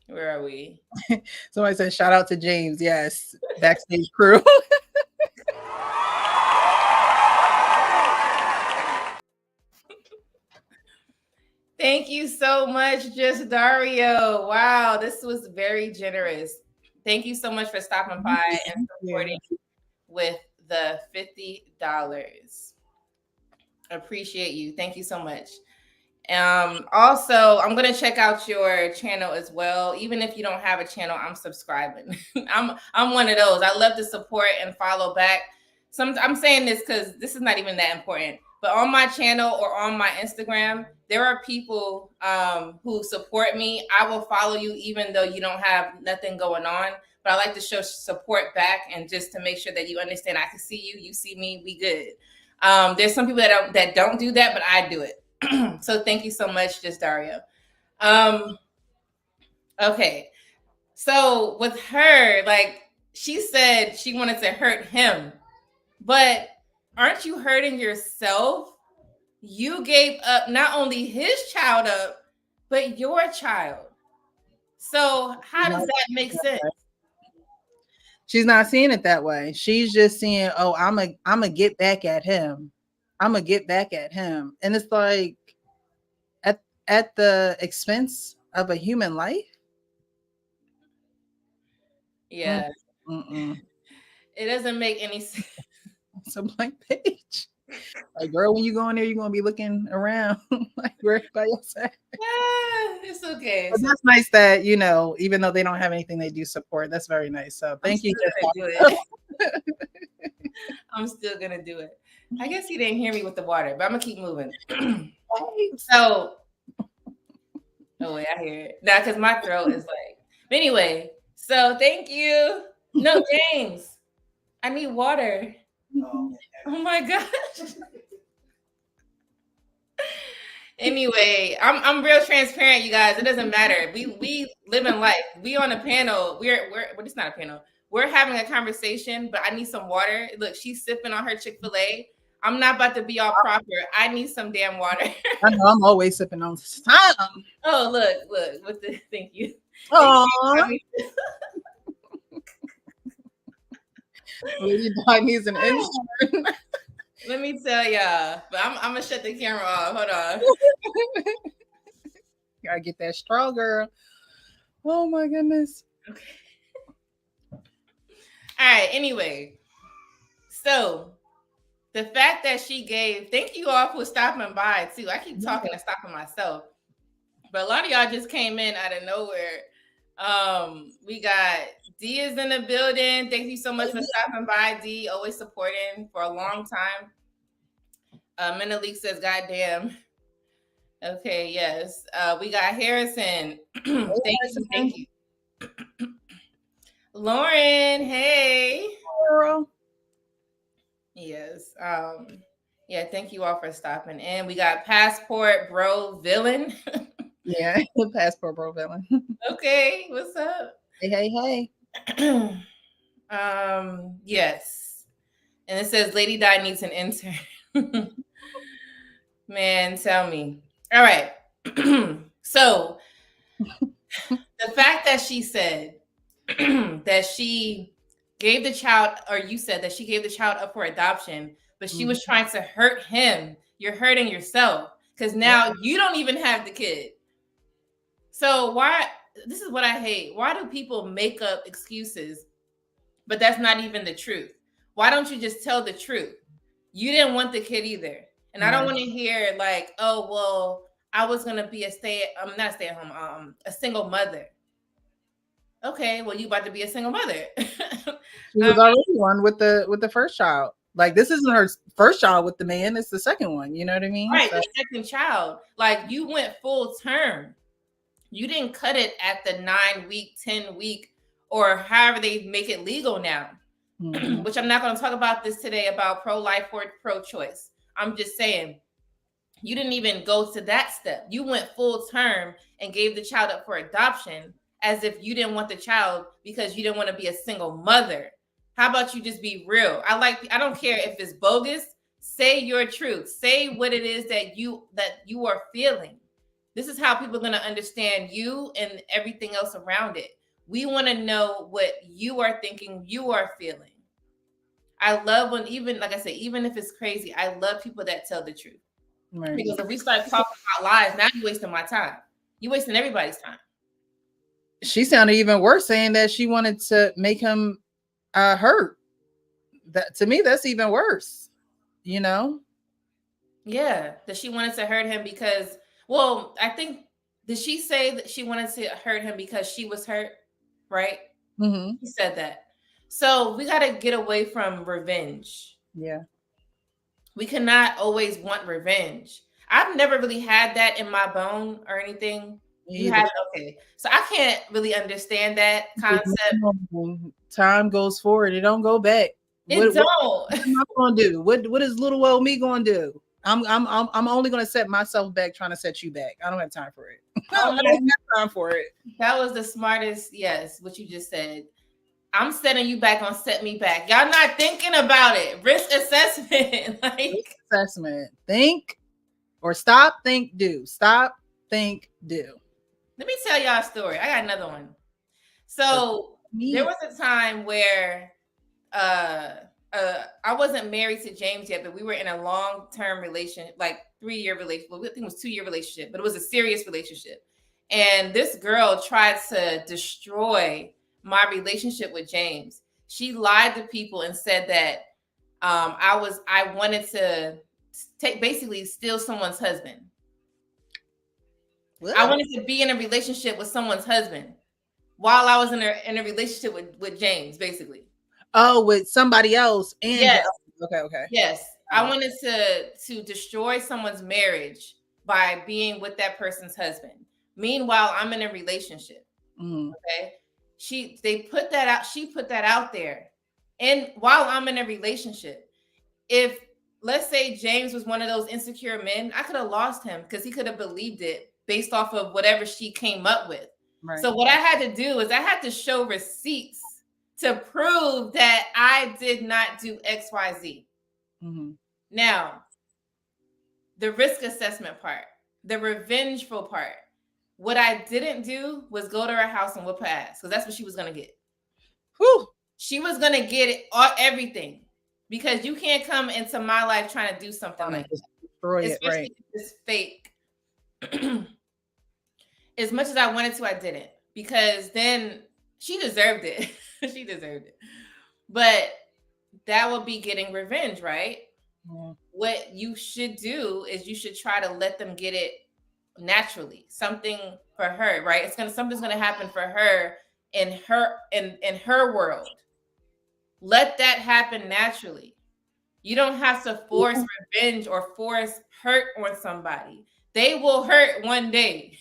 Where are we? Somebody said, shout out to James. Yes. Backstage crew. Thank you so much, Just Dario. Wow, this was very generous. Thank you so much for stopping by and supporting with the $50. Appreciate you. Thank you so much. Also, I'm gonna check out your channel as well. Even if you don't have a channel, I'm subscribing. I'm one of those. I love to support and follow back. I'm saying this because this is not even that important. But on my channel or on my Instagram, there are people who support me. I will follow you even though you don't have nothing going on. But I like to show support back and just to make sure that you understand I can see you, you see me, we good. There's some people that don't do that, but I do it. So thank you so much, Just Dario. Okay. So with her, like she said she wanted to hurt him, but aren't you hurting yourself? You gave up not only his child up, but your child. So how does that make sense? She's not seeing it that way. She's just seeing, oh, I'm a get back at him. I'm gonna get back at him. And it's like at the expense of a human life. Yeah. It doesn't make any sense. It's a blank page. Like, girl, when you go in there, you're gonna be looking around like where everybody else at. It's okay. But that's nice that, even though they don't have anything, they do support. That's very nice. So thank you. I'm still gonna do it. I guess he didn't hear me with the water, but I'm gonna keep moving. So, oh wait, I hear it now because my throat is like. But anyway, so thank you. No, James, I need water. Oh my gosh. Anyway, I'm real transparent, you guys. It doesn't matter. We live in life. We on a panel. We're it's not a panel. We're having a conversation, but I need some water. Look, she's sipping on her Chick-fil-A. I'm not about to be all proper. I need some damn water. I know, I'm always sipping on some. Oh, look. What the thank you. Oh. Lady Dog needs an intern. Let me tell y'all. But I'm gonna shut the camera off. Hold on. Gotta get that straw, girl. Oh my goodness. Okay. All right. Anyway, so the fact that she gave, thank you all for stopping by too. I keep talking and stopping myself, but a lot of y'all just came in out of nowhere. We got D is in the building. Thank you so much for stopping by, D. Always supporting for a long time. Menalik says, "God damn." Okay, yes. We got Harrison. Thank you. Lauren, hey. Girl. Yes. Yeah, thank you all for stopping in. We got Passport Bro Villain. Yeah, passport bro villain. Okay, what's up? Hey, hey. Yes. And it says Lady Di needs an intern. Man, tell me. All right. So the fact that she said that she gave the child, or you said that she gave the child up for adoption, but she was trying to hurt him. You're hurting yourself because now you don't even have the kid. So why? This is what I hate. Why do people make up excuses, but that's not even the truth? Why don't you just tell the truth? You didn't want the kid either, and I don't want to hear like, oh well, I was gonna be I'm not stay at home, a single mother. Okay, well, you about to be a single mother. She was already one with the first child. Like this isn't her first child with the man; it's the second one. You know what I mean? Right, So, the second child. Like you went full term. You didn't cut it at the 9-week, 10-week, or however they make it legal now. Which I'm not going to talk about this today about pro-life or pro-choice. I'm just saying you didn't even go to that step. You went full term and gave the child up for adoption as if you didn't want the child because you didn't want to be a single mother. How about you just be real? I don't care if it's bogus. Say your truth. Say what it is that you are feeling. This is how people are going to understand you and everything else around it. We want to know what you are thinking, you are feeling. I love when, even like I said, even if it's crazy, I love people that tell the truth. Right. Because if we start talking about lies, now you're wasting my time. You're wasting everybody's time. She sounded even worse, saying that she wanted to make him hurt. That to me, that's even worse. You know? Yeah, that she wanted to hurt him because, well, I think, did she say that she wanted to hurt him because she was hurt? Right? He said that. So we got to get away from revenge. Yeah. We cannot always want revenge. I've never really had that in my bone or anything. You have, okay. So I can't really understand that concept. Time goes forward. It don't go back. What am I gonna do? What is little old me gonna do? I'm only gonna set myself back trying to set you back. I don't have time for it. I don't have time for it. That was the smartest, yes, what you just said. I'm setting you back on set me back. Y'all not thinking about it. Risk assessment. Risk assessment. Think or stop, think, do. Stop, think, do. Let me tell y'all a story. I got another one. So there was a time where I wasn't married to James yet, but we were in a long-term relation, like 3-year relationship. Well, I think it was 2-year relationship, but it was a serious relationship. And this girl tried to destroy my relationship with James. She lied to people and said that I wanted to basically steal someone's husband. What? I wanted to be in a relationship with someone's husband while I was in a relationship with James, basically. Oh, with somebody else. And yes. Okay. Yes. I wanted to destroy someone's marriage by being with that person's husband. Meanwhile, I'm in a relationship. Okay. She put that out there. And while I'm in a relationship, if let's say James was one of those insecure men, I could have lost him because he could have believed it based off of whatever she came up with. Right. So what I had to do is I had to show receipts to prove that I did not do X, Y, Z. Now, the risk assessment part, the revengeful part, what I didn't do was go to her house and whoop her ass because that's what she was going to get. Whew. She was going to get everything because you can't come into my life trying to do something like that. Especially if it's fake. As much as I wanted to, I didn't because then she deserved it. She deserved it. But that would be getting revenge, right? Yeah. What you should do is you should try to let them get it naturally. Something for her, right? Something's gonna happen for her in her world. Let that happen naturally. You don't have to force revenge or force hurt on somebody. They will hurt one day.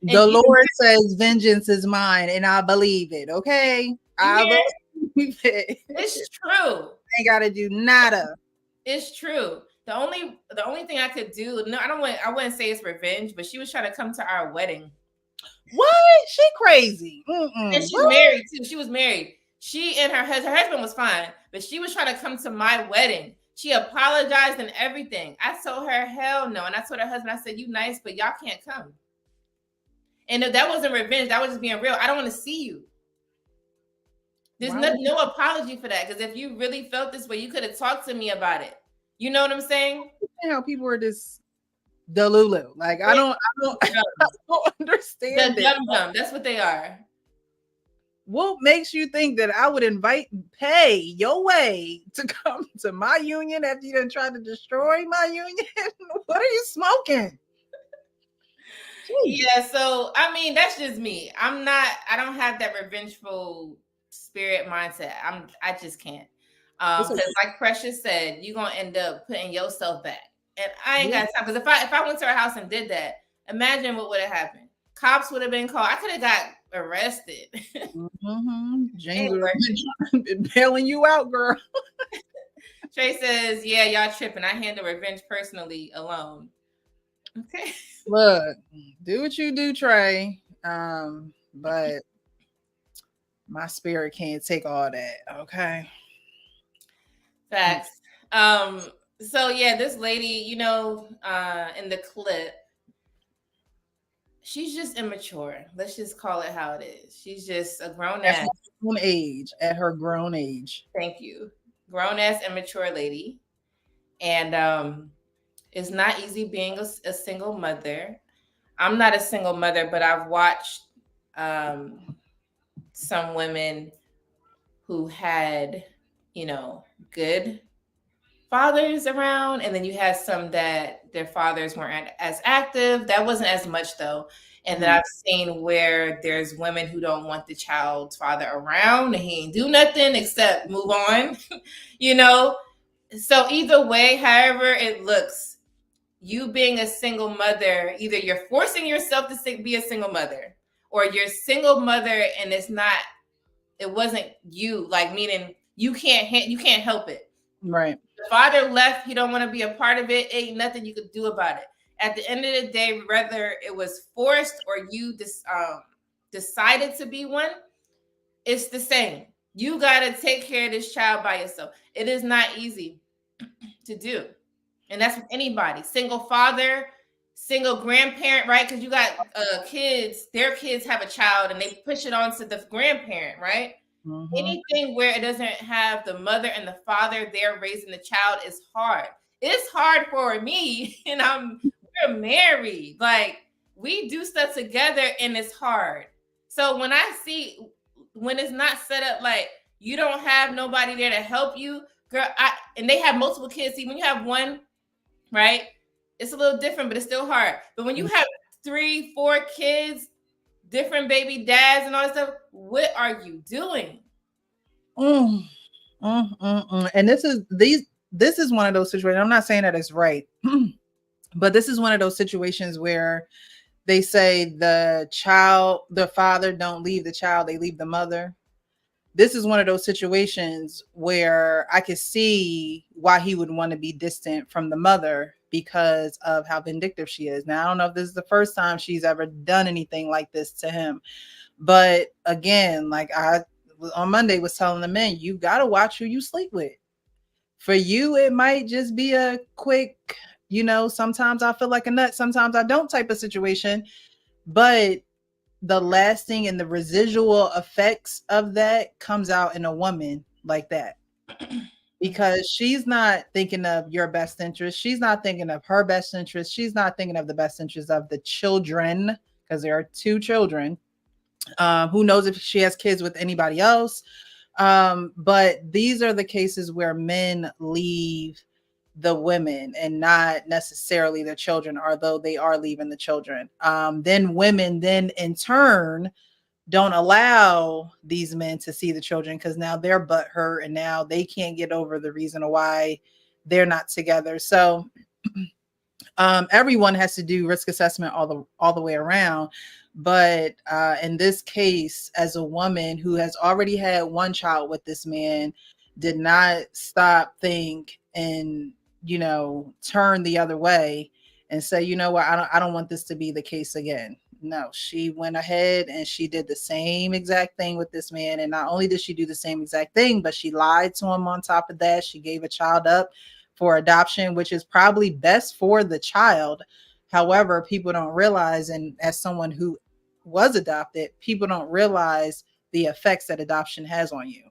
The Lord says, vengeance is mine, and I believe it. Okay. I believe it. It's true. ain't got to do nada. It's true. The only thing I could do, no, I wouldn't say it's revenge, but she was trying to come to our wedding. What? She crazy. And she's married too. She was married. She and her husband was fine, but she was trying to come to my wedding. She apologized and everything. I told her, hell no. And I told her husband, I said, you nice, but y'all can't come. And if that wasn't revenge, that was just being real. I don't want to see you. There's no apology for that. Because if you really felt this way, you could have talked to me about it. You know what I'm saying? How people are just delulu. Like I don't understand. The dumb. That's what they are. What makes you think that I would pay your way to come to my union after you done tried to destroy my union? What are you smoking? Yeah, so I mean that's just me. I don't have that revengeful spirit mindset. I just can't. Because like Precious said, you're gonna end up putting yourself back. And I ain't got time. Because if I went to her house and did that, imagine what would have happened. Cops would have been called. I could have got arrested. James would have been bailing you out, girl. Trey says, yeah, y'all tripping. I handle revenge personally alone. Okay. Look, do what you do, Trey. But my spirit can't take all that. Okay. Facts. So yeah, this lady, in the clip, she's just immature. Let's just call it how it is. She's just a grown ass. At her grown age. Thank you. Grown ass immature lady. And it's not easy being a single mother. I'm not a single mother, but I've watched some women who had, good fathers around, and then you had some that their fathers weren't as active. That wasn't as much though. And then I've seen where there's women who don't want the child's father around and he ain't do nothing except move on, So either way, however it looks, you being a single mother, either you're forcing yourself to be a single mother, or you're a single mother and it wasn't you, like meaning you can't help it. Right. The father left, he don't want to be a part of it, ain't nothing you could do about it. At the end of the day, whether it was forced or you decided to be one, it's the same. You got to take care of this child by yourself. It is not easy to do. And that's with anybody. Single father, single grandparent, right? Because you got kids, their kids have a child and they push it on to the grandparent, right? Mm-hmm. Anything where it doesn't have the mother and the father there raising the child is hard. It's hard for me, and we're married. Like, we do stuff together and it's hard. So when it's not set up like you don't have nobody there to help you, girl, and they have multiple kids. See, when you have one, right, it's a little different, but it's still hard. But when you have 3-4 kids, different baby dads and all that stuff, what are you doing? And this is one of those situations. I'm not saying that it's right, but this is one of those situations where they say the father don't leave the child, they leave the mother. This is one of those situations where I could see why he would want to be distant from the mother because of how vindictive she is. Now, I don't know if this is the first time she's ever done anything like this to him. But again, like I on Monday was telling the men, you got to watch who you sleep with. For you, it might just be a quick, sometimes I feel like a nut, sometimes I don't type of situation. But the lasting and the residual effects of that comes out in a woman like that. Because she's not thinking of your best interest. She's not thinking of her best interest. She's not thinking of the best interest of the children, because there are 2 children. Who knows if she has kids with anybody else. But these are the cases where men leave the women and not necessarily the children, although they are leaving the children. Then women in turn don't allow these men to see the children because now they're butthurt and now they can't get over the reason why they're not together. So everyone has to do risk assessment all the way around. But in this case, as a woman who has already had one child with this man, did not stop, think, and turn the other way and say, you know what, I don't want this to be the case again. No, she went ahead and she did the same exact thing with this man. And not only did she do the same exact thing, but she lied to him on top of that. She gave a child up for adoption, which is probably best for the child. However, people don't realize, and as someone who was adopted, people don't realize the effects that adoption has on you.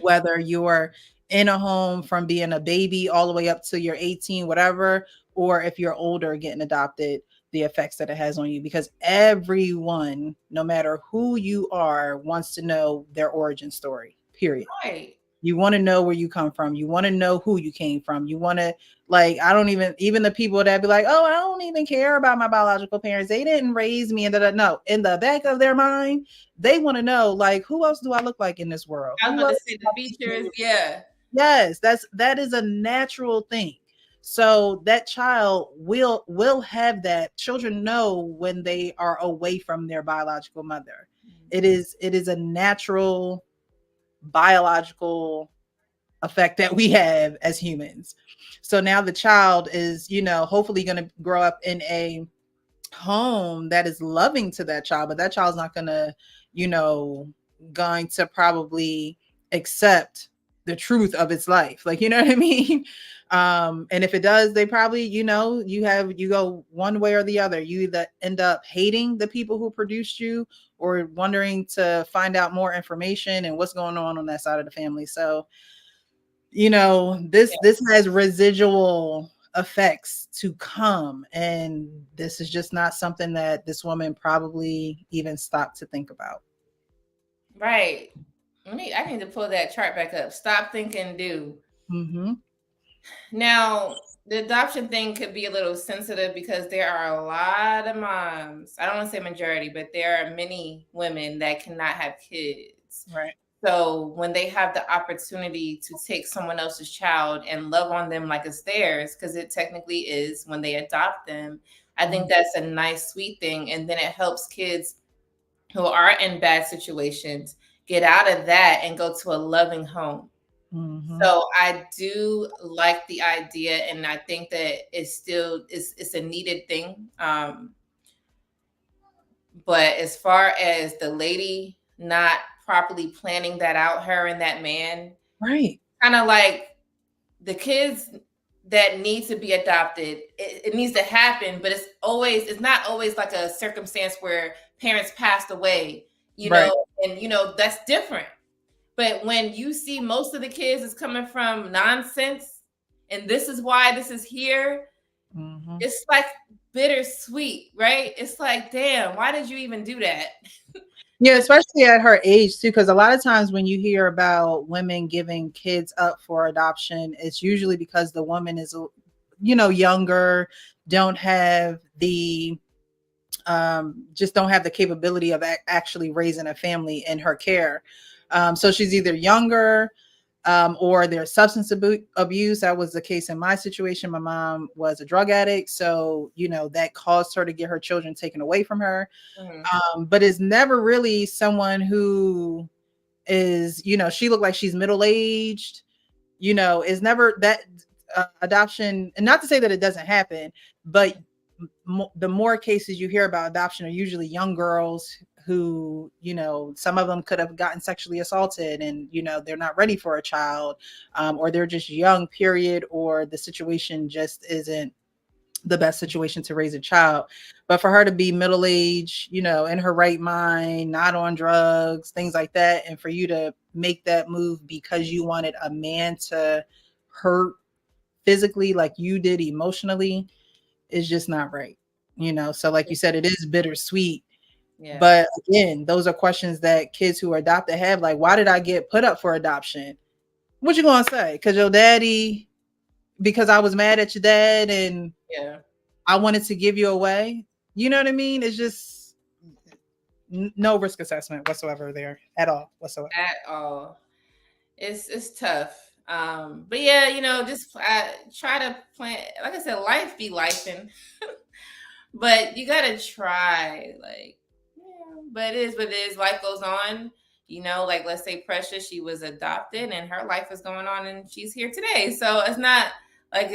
Whether you're in a home from being a baby all the way up to you're 18, whatever, or if you're older getting adopted, the effects that it has on you. Because everyone, no matter who you are, wants to know their origin story, period. Right. You want to know where you come from. You want to know who you came from. You want to, like, I don't even the people that be like, oh, I don't even care about my biological parents. They didn't raise me. And no, in the back of their mind, they want to know, like, who else do I look like in this world? I was Who about to else say the features. Yeah. Yes, that is a natural thing. So that child will have that. Children know when they are away from their biological mother. It is a natural biological effect that we have as humans. So now the child is, hopefully going to grow up in a home that is loving to that child, but that child's not you know going to probably accept the truth of its life, like, you know what I mean. And if it does, they probably, you go one way or the other. You either end up hating the people who produced you, or wondering to find out more information and what's going on that side of the family. So this has residual effects to come, and this is just not something that this woman probably even stopped to think about. Right. I need to pull that chart back up. Stop, think, and do. Mm-hmm. Now, the adoption thing could be a little sensitive because there are a lot of moms. I don't want to say majority, but there are many women that cannot have kids. Right. So when they have the opportunity to take someone else's child and love on them like it's theirs, because it technically is when they adopt them, I think that's a nice, sweet thing. And then it helps kids who are in bad situations get out of that and go to a loving home. Mm-hmm. So I do like the idea, and I think that it's a needed thing. But as far as the lady not properly planning that out, her and that man, Right. kind of like the kids that need to be adopted, it needs to happen, but it's not always like a circumstance where parents passed away, Right. and that's different. But when you see most of the kids is coming from nonsense, and this is why this is here, Mm-hmm. it's like bittersweet, right? It's like, damn, why did you even do that? Yeah, especially at her age too, because a lot of times when you hear about women giving kids up for adoption, it's usually because the woman is, younger, don't have the just don't have the capability of actually raising a family in her care. So she's either younger, or there's substance abuse. That was the case in my situation. My mom was a drug addict, so that caused her to get her children taken away from her. But is never really someone who is, she looked like she's middle-aged, is never that adoption. And not to say that it doesn't happen, but the more cases you hear about adoption are usually young girls who, some of them could have gotten sexually assaulted, and they're not ready for a child, or they're just young, period, or the situation just isn't the best situation to raise a child. But for her to be middle-aged, in her right mind, not on drugs, things like that, and for you to make that move because you wanted a man to hurt physically like you did emotionally, is just not right. So like you said, it is bittersweet. Yeah. But again, those are questions that kids who are adopted have, like, why did I get put up for adoption? What you gonna say? Because your daddy, because I was mad at your dad and I wanted to give you away. You know what I mean? It's just no risk assessment whatsoever there at all whatsoever. At all. It's tough. But yeah, just try to plan. Like I said, life be lifing, but you gotta try. Like, but it is what it is. Life goes on. You know, like let's say Precious, she was adopted and her life is going on and she's here today. So it's not like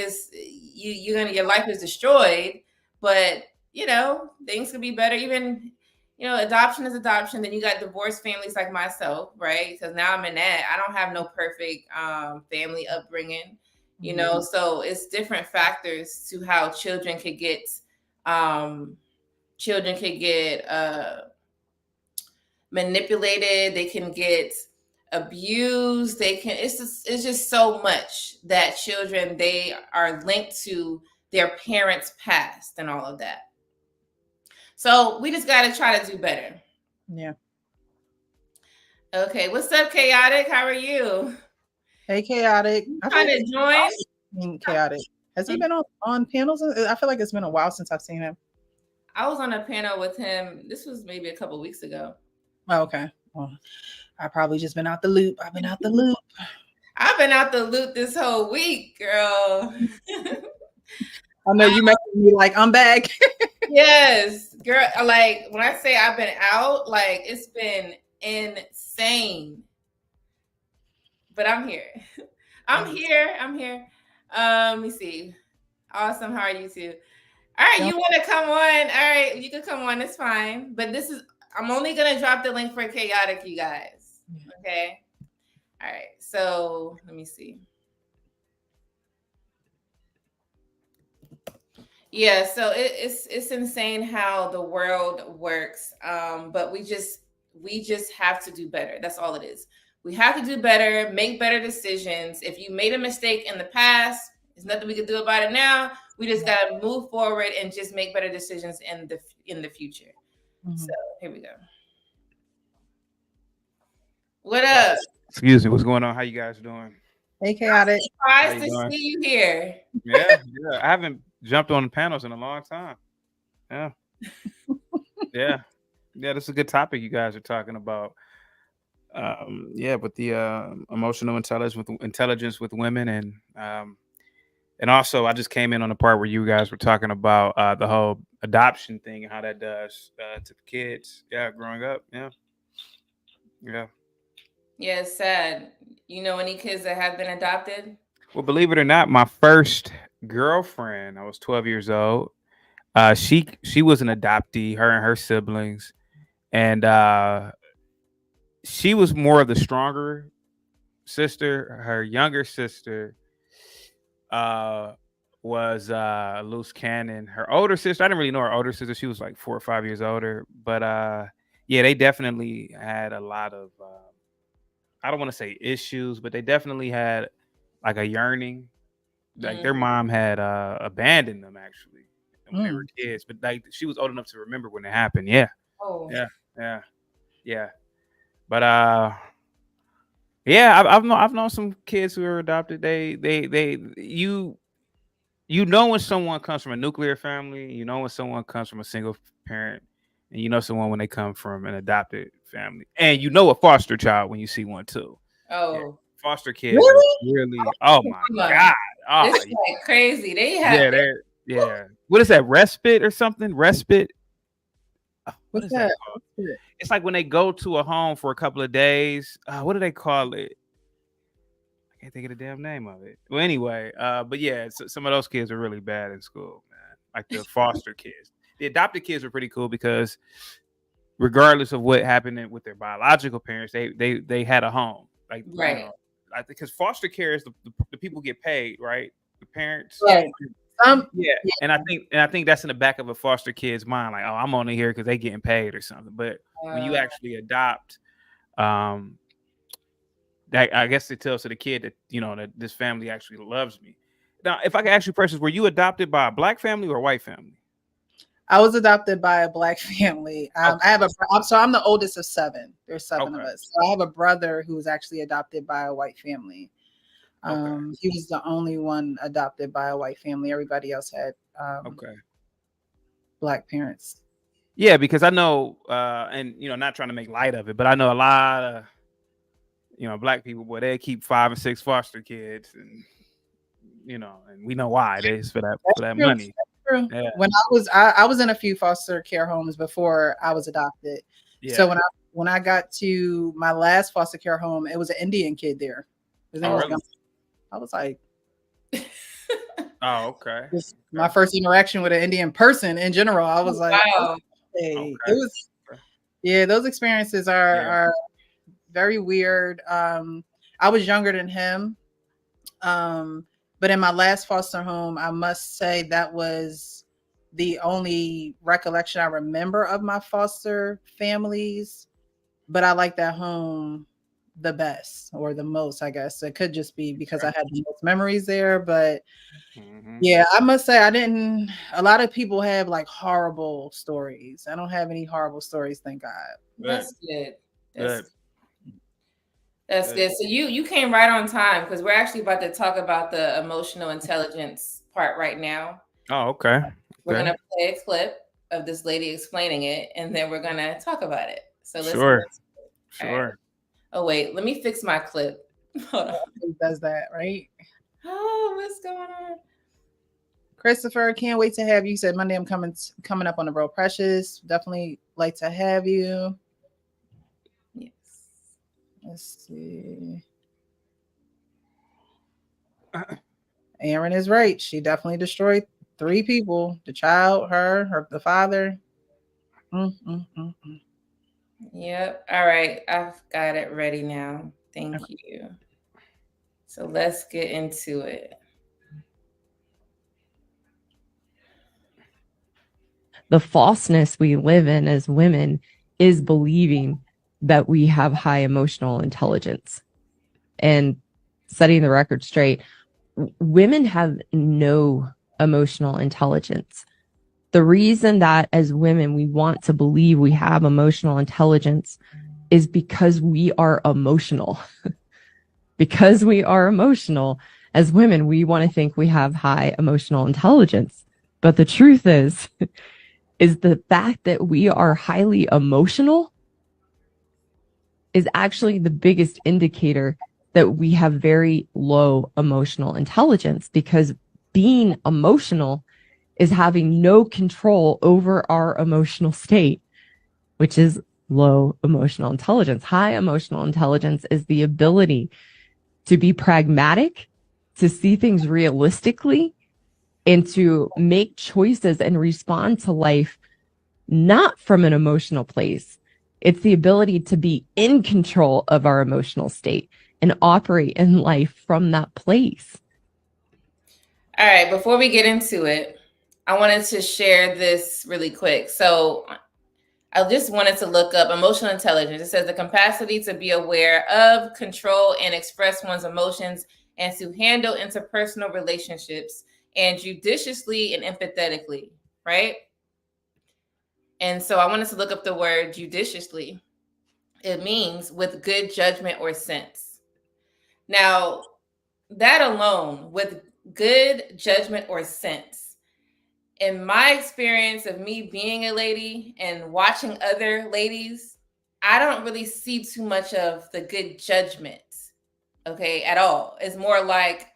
your life is destroyed, but you know, things could be better. Even, you know, adoption is adoption. Then you got divorced families like myself, right? Because now I'm in that. I don't have no perfect family upbringing, you know, so it's different factors to how children could get um manipulated, they can get abused, they can it's just so much that children, they are linked to their parents' past and all of that. So we just got to try to do better. Yeah. Okay, what's up, Chaotic? How are you? Hey, Chaotic. I Trying to join? Chaotic. Has he been on panels? I feel like it's been a while since I've seen him. I was on a panel with him. This was maybe a couple weeks ago. Oh, okay. Well, I probably just been out the loop. I've been out the loop. I've been out the loop this whole week, girl. I know you making me like, I'm back. Yes, girl. Like when I say I've been out, like it's been insane. But I'm here. I'm here. Let me see. Awesome. How are you two? All right, you want to come on? All right, you can come on. It's fine. But I'm only gonna drop the link for Chaotic, you guys. Okay. All right. So let me see. Yeah, so it's insane how the world works. But we just have to do better. That's all it is. We have to do better, make better decisions. If you made a mistake in the past, there's nothing we can do about it now. We just gotta move forward and just make better decisions in the future. So here we go. What up? Excuse me, what's going on? How you guys doing? Hey, Chaotic. Surprised to see you here. Yeah. I haven't jumped on the panels in a long time. Yeah. Yeah, that's a good topic you guys are talking about. With the emotional intelligence with women, and also I just came in on the part where you guys were talking about the whole adoption thing and how that does to the kids. Yeah, growing up. Yeah. Yeah, it's sad. You know any kids that have been adopted? Well, believe it or not, my first girlfriend, I was 12 years old. She was an adoptee, her and her siblings, and she was more of the stronger sister. Her younger sister was loose cannon. Her older sister, I didn't really know her older sister. She was like 4 or 5 years older, but yeah, they definitely had a lot of I don't want to say issues, but they definitely had like a yearning. Like their mom had abandoned them actually when they were kids, but like she was old enough to remember when it happened. Yeah. Oh. Yeah. But yeah, I've known some kids who are adopted. You know when someone comes from a nuclear family, you know when someone comes from a single parent, and you know someone when they come from an adopted family, and you know a foster child when you see one too. Oh. Yeah. Foster kids really. Oh my god! Oh, it's like crazy. They have. Yeah. What is that? Respite or something? Respite. What is that called? It's like when they go to a home for a couple of days. What do they call it? I can't think of the damn name of it. Well, anyway, but yeah, some of those kids are really bad in school, man. Like the foster kids. The adopted kids were pretty cool because regardless of what happened with their biological parents, they had a home. Like right. You know, because foster care is the people get paid, right? The parents. Right. Yeah, and I think that's in the back of a foster kid's mind, like, oh, I'm only here because they getting paid or something. But when you actually adopt, that I guess it tells to the kid that that this family actually loves me. Now, if I could ask you, Precious, were you adopted by a black family or a white family? I was adopted by a black family. I have I'm the oldest of 7. There's 7 of us. So I have a brother who was actually adopted by a white family. He was the only one adopted by a white family. Everybody else had black parents. Yeah, because I know, and not trying to make light of it, but I know a lot of black people, boy, they keep 5 and 6 foster kids, and and we know why. It's for that money. True. Yeah. When I was in a few foster care homes before I was adopted. Yeah. So when I when I got to my last foster care home, it was an Indian kid there. His name was really? I was like, Oh, okay. my first interaction with an Indian person in general. I was like, Wow. hey, it was, yeah, those experiences are very weird. I was younger than him. But in my last foster home, I must say that was the only recollection I remember of my foster families. But I like that home the best or the most, I guess. It could just be because I had the most memories there. But yeah, I must say a lot of people have like horrible stories. I don't have any horrible stories, thank God. That's good. That's good. So you came right on time because we're actually about to talk about the emotional intelligence part right now. Oh, okay. We're gonna play a clip of this lady explaining it, and then we're gonna talk about it. So let's sure. Right. Oh wait, let me fix my clip. Hold on. Who does that, right? Oh, what's going on? Christopher, can't wait to have you. Said Monday I'm coming up on the road. Precious, definitely like to have you. Yes. Let's see. Aaron is right. She definitely destroyed 3 people: the child, the father. Yep. All right, I've got it ready now. Thank you. So let's get into it. The falseness we live in as women is believing that we have high emotional intelligence. And setting the record straight, women have no emotional intelligence. The reason that as women we want to believe we have emotional intelligence is because we are emotional. Because we are emotional, as women, we want to think we have high emotional intelligence. But the truth is the fact that we are highly emotional is actually the biggest indicator that we have very low emotional intelligence, because being emotional is having no control over our emotional state, which is low emotional intelligence. High emotional intelligence is the ability to be pragmatic, to see things realistically, and to make choices and respond to life not from an emotional place. It's the ability to be in control of our emotional state and operate in life from that place. All right, before we get into it, I wanted to share this really quick. So I just wanted to look up emotional intelligence. It says the capacity to be aware of, control, and express one's emotions, and to handle interpersonal relationships and judiciously and empathetically, right? And so I wanted to look up the word judiciously. It means with good judgment or sense. Now, that alone, with good judgment or sense, in my experience of me being a lady and watching other ladies, I don't really see too much of the good judgment, okay, at all. It's more like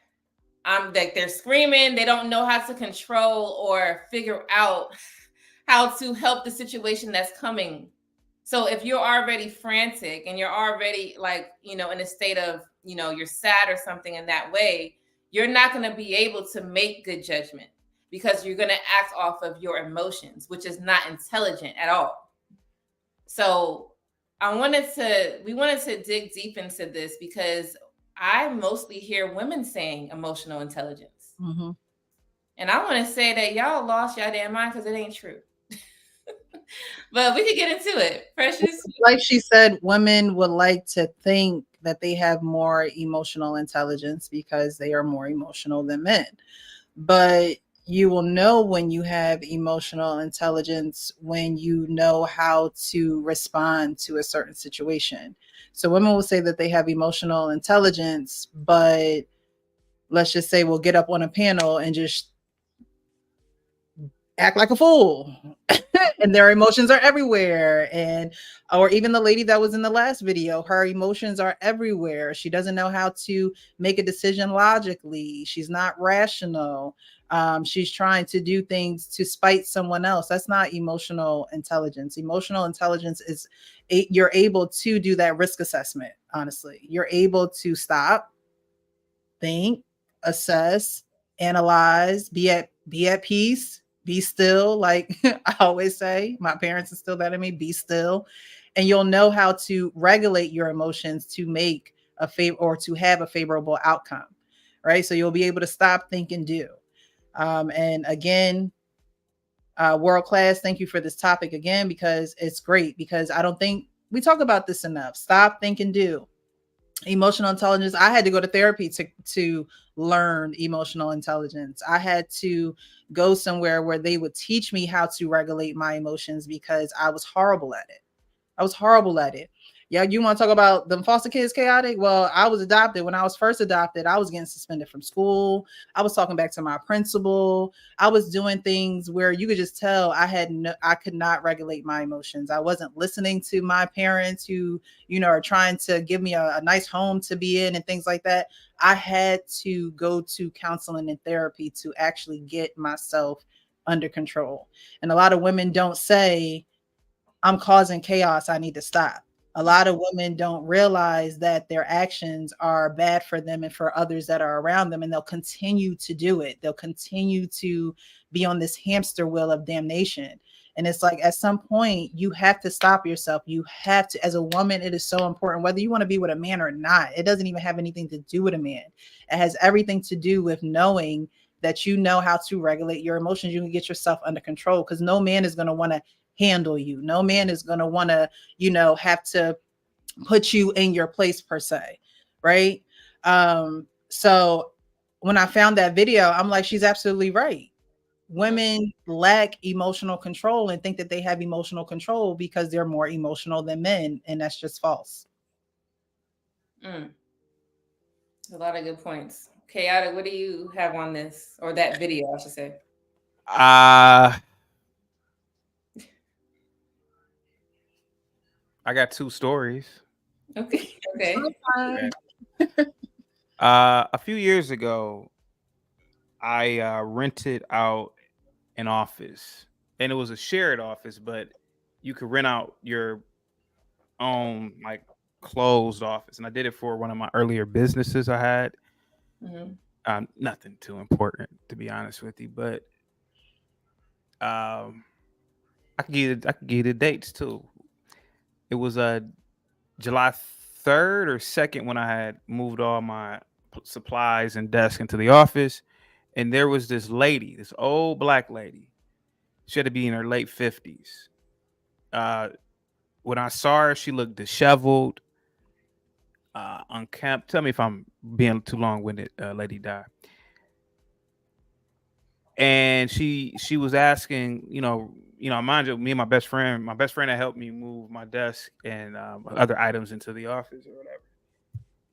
they're screaming, they don't know how to control or figure out how to help the situation that's coming. So if you're already frantic and you're already like, in a state of, you're sad or something in that way, you're not going to be able to make good judgment because you're going to act off of your emotions, which is not intelligent at all. So we wanted to dig deep into this because I mostly hear women saying emotional intelligence. Mm-hmm. And I want to say that y'all lost your damn mind because it ain't true. But we could get into it. Precious. Like she said, women would like to think that they have more emotional intelligence because they are more emotional than men. But you will know when you have emotional intelligence when you know how to respond to a certain situation. So women will say that they have emotional intelligence, but let's just say we'll get up on a panel and just act like a fool. and their emotions are everywhere. And or even the lady that was in the last video, her emotions are everywhere. She doesn't know how to make a decision logically. She's not rational. She's trying to do things to spite someone else. That's not emotional intelligence. Emotional intelligence is you're able to do that risk assessment. Honestly, you're able to stop, think, assess, analyze, be at peace, be still. Like I always say, my parents instilled that in me, be still. And you'll know how to regulate your emotions to make a favor or to have a favorable outcome. Right. So you'll be able to stop, think, and do. And again, world class, thank you for this topic again, because it's great, because I don't think we talk about this enough. Stop, think, and do. Emotional intelligence. I had to go to therapy to learn emotional intelligence. I had to go somewhere where they would teach me how to regulate my emotions, because I was horrible at it. I was horrible at it. Yeah, you want to talk about them foster kids chaotic? Well, I was adopted. When I was first adopted, I was getting suspended from school. I was talking back to my principal. I was doing things where you could just tell I could not regulate my emotions. I wasn't listening to my parents who, are trying to give me a nice home to be in and things like that. I had to go to counseling and therapy to actually get myself under control. And a lot of women don't say, I'm causing chaos, I need to stop. A lot of women don't realize that their actions are bad for them and for others that are around them, and they'll continue to do it. They'll continue to be on this hamster wheel of damnation. And it's like, at some point, you have to stop yourself. You have to, as a woman, it is so important, whether you want to be with a man or not. It doesn't even have anything to do with a man. It has everything to do with knowing that you know how to regulate your emotions. You can get yourself under control, because no man is going to want to handle you. No man is going to want to, have to put you in your place per se. Right. So when I found that video, I'm like, she's absolutely right. Women lack emotional control and think that they have emotional control because they're more emotional than men. And that's just false. A lot of good points. Chaotic, what do you have on this, or that video, I should say? I got two stories. Okay. A few years ago, I rented out an office, and it was a shared office, but you could rent out your own like closed office. And I did it for one of my earlier businesses I had. Nothing too important, to be honest with you, but I could give you the dates too. It was July 3rd or 2nd when I had moved all my supplies and desk into the office, and there was this lady, this old black lady. She had to be in her late 50s. When I saw her, she looked disheveled, unkempt. Tell me if I'm being too long-winded. Lady died, and she was asking, mind you, me and my best friend that helped me move my desk and other items into the office or whatever.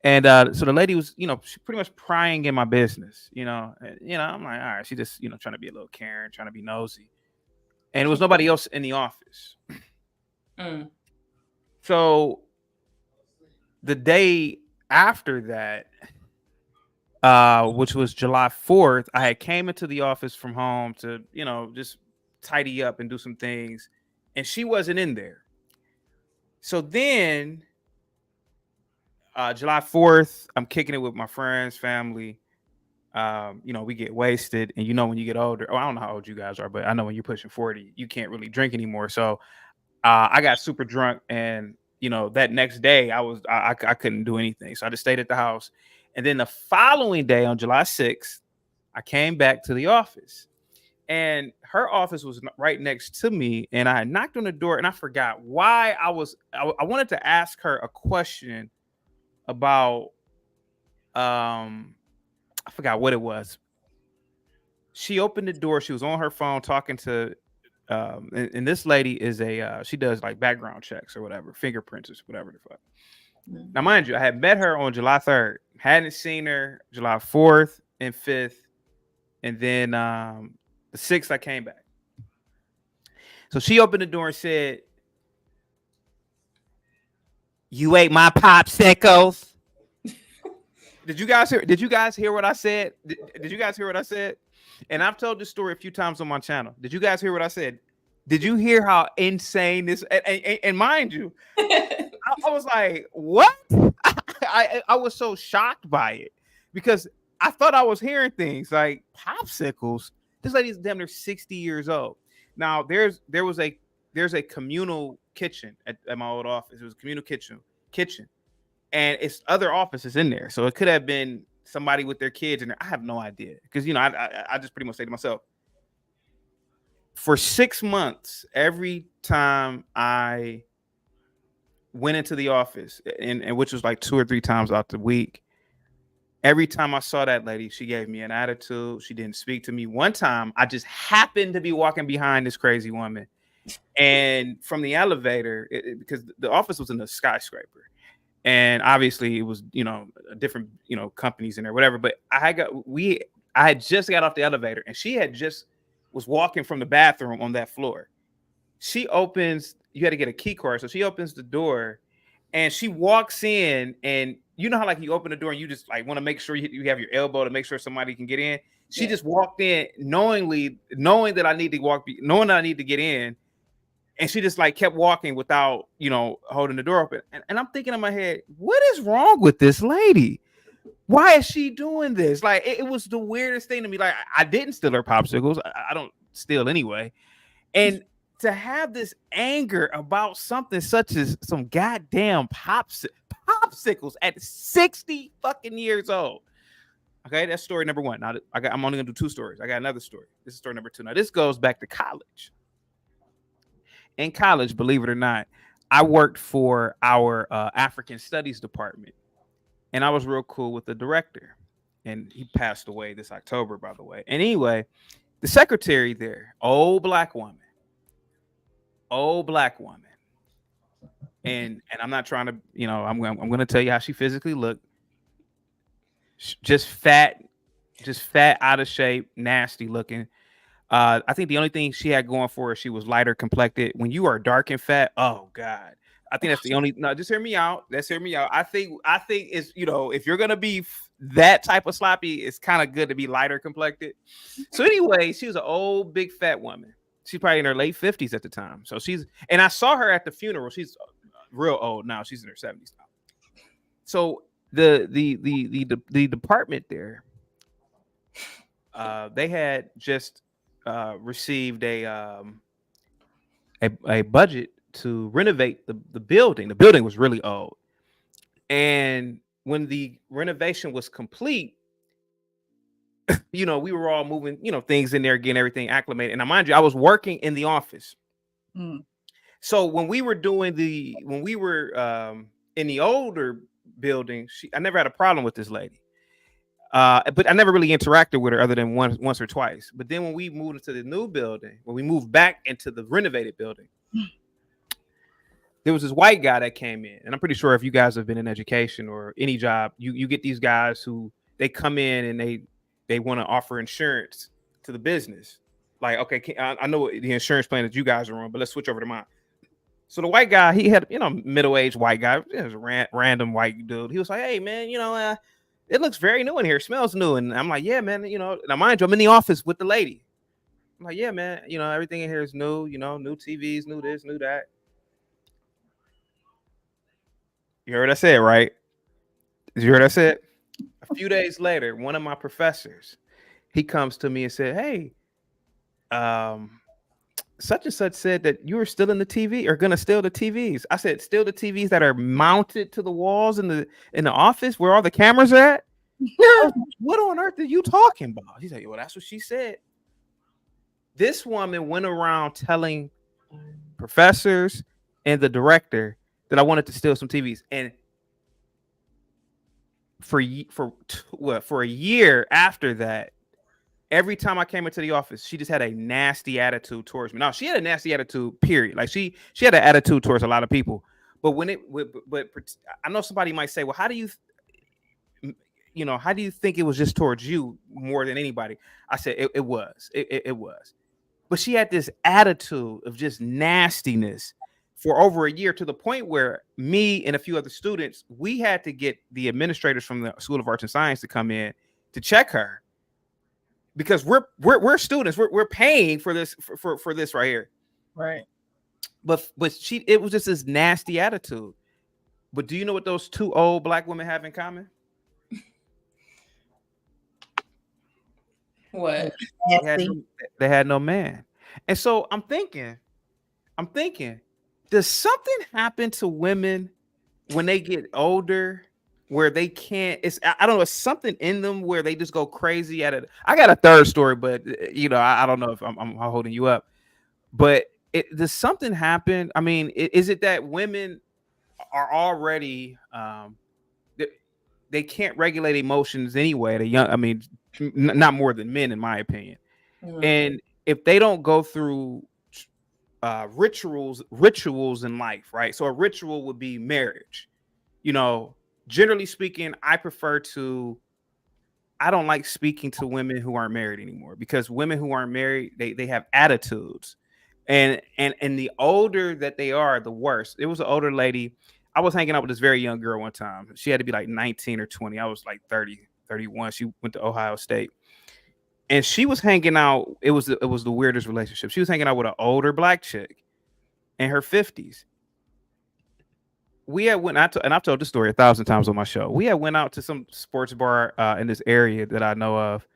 And so the lady was, she pretty much prying in my business, I'm like, all right, she just, trying to be a little Karen, trying to be nosy. And there was nobody else in the office. So the day after that, which was July 4th, I had came into the office from home to, just tidy up and do some things. And she wasn't in there. So then July 4th, I'm kicking it with my friends, family. We get wasted. And when you get older, I don't know how old you guys are, but I know when you're pushing 40, you can't really drink anymore. So I got super drunk, and that next day I couldn't do anything. So I just stayed at the house. And then the following day on July 6th, I came back to the office, and her office was right next to me. And I knocked on the door, and I forgot why I wanted to ask her a question about, I forgot what it was. She opened the door. She was on her phone talking to, and this lady is she does like background checks or whatever, fingerprints or whatever the fuck. Now, mind you, I had met her on July 3rd, hadn't seen her July 4th and 5th, and then the 6th I came back. So she opened the door and said, "You ate my popsicles." Did you guys hear what I said? Did you guys hear what I said? And I've told this story a few times on my channel. Did you guys hear what I said? Did you hear how insane this? And mind you, I was like, "What?" I was so shocked by it because I thought I was hearing things like popsicles. This lady's damn near 60 years old. Now there's a communal kitchen at my old office. It was a communal kitchen, and it's other offices in there. So it could have been somebody with their kids in there. I have no idea because I just pretty much say to myself, for 6 months, every time I went into the office, and which was like 2 or 3 times out the week, every time I saw that lady, she gave me an attitude. She didn't speak to me. One time, I just happened to be walking behind this crazy woman, and from the elevator, because the office was in a skyscraper, and obviously it was different companies in there, whatever. But I had just got off the elevator, and she had just was walking from the bathroom on that floor. She opens. You had to get a key card, so she opens the door, and she walks in, and you know how like you open the door and you just like want to make sure you have your elbow to make sure somebody can get in. She just walked in knowing that I need to get in, and she just like kept walking without holding the door open. And I'm thinking in my head, what is wrong with this lady? Why is she doing this? Like it was the weirdest thing to me. Like I didn't steal her popsicles. I don't steal anyway, and to have this anger about something such as some goddamn popsicles at 60 fucking years old. Okay, that's story number one. Now I'm only gonna do 2 stories. I got another story. This is story number 2. Now this goes back to college. In college, believe it or not, I worked for our African Studies department, and I was real cool with the director. And he passed away this October, by the way. And anyway, the secretary there, old black woman. And I'm not trying to, I'm going to tell you how she physically looked. Just fat, out of shape, nasty looking. I think the only thing she had going for her, she was lighter complected. When you are dark and fat, oh God, I think that's the only. No, just hear me out. Let's hear me out. I think it's if you're gonna be that type of sloppy, it's kind of good to be lighter complected. So anyway, she was an old big fat woman. She's probably in her late 50s at the time. So and I saw her at the funeral. She's real old now. She's in her 70s now. So the department there, they had just received a budget to renovate the building. The building was really old, and when the renovation was complete, we were all moving things in there, getting everything acclimated. And now, mind you, I was working in the office. So when we were in the older building, I never had a problem with this lady. But I never really interacted with her other than once or twice. But then when we moved into the new building, when we moved back into the renovated building, there was this white guy that came in. And I'm pretty sure if you guys have been in education or any job, you get these guys who they come in and they want to offer insurance to the business. Like, okay, I know the insurance plan that you guys are on, but let's switch over to mine. So the white guy, he had, middle-aged white guy. It was a random white dude. He was like, hey, man, it looks very new in here. It smells new. And I'm like, yeah, man, now mind you, I'm in the office with the lady. I'm like, yeah, man, everything in here is new, new TVs, new this, new that. You heard what I said, right? Did you hear what I said? A few days later, one of my professors, he comes to me and said, hey, such and such said that you were still in the TV or gonna steal the TVs. I said, steal the TVs that are mounted to the walls in the office where all the cameras are at. What on earth are you talking about? He said, well, that's what she said. This woman went around telling professors and the director that I wanted to steal some TVs. And for a year after that, every time I came into the office, she just had a nasty attitude towards me. Now, she had a nasty attitude, period. Like she had an attitude towards a lot of people. But but I know somebody might say, well, how do you think it was just towards you more than anybody? I said, it was. but she had this attitude of just nastiness for over a year, to the point where me and a few other students, we had to get the administrators from the School of Arts and Science to come in to check her, because we're students, we're paying for this for this right here. Right. But it was just this nasty attitude. But do you know what those two old Black women have in common? What? They had no man. And so I'm thinking, does something happen to women when they get older where they can't? I don't know. It's something in them where they just go crazy at it. I got a third story, but I don't know if I'm holding you up. But does something happen? I mean, is it that women are already they can't regulate emotions anyway at a young? I mean, not more than men, in my opinion. Mm-hmm. And if they don't go through rituals in life, right? So a ritual would be marriage. Generally speaking, I don't like speaking to women who aren't married anymore, because women who aren't married, they have attitudes. And the older that they are, the worse. It was an older lady. I was hanging out with this very young girl one time. She had to be like 19 or 20. I was like 30, 31. She went to Ohio State. And she was hanging out. It was the weirdest relationship. She was hanging out with an older Black chick in her 50s. We had went out to, and I've told this story 1,000 times on my show. We had went out to some sports bar in this area that I know of,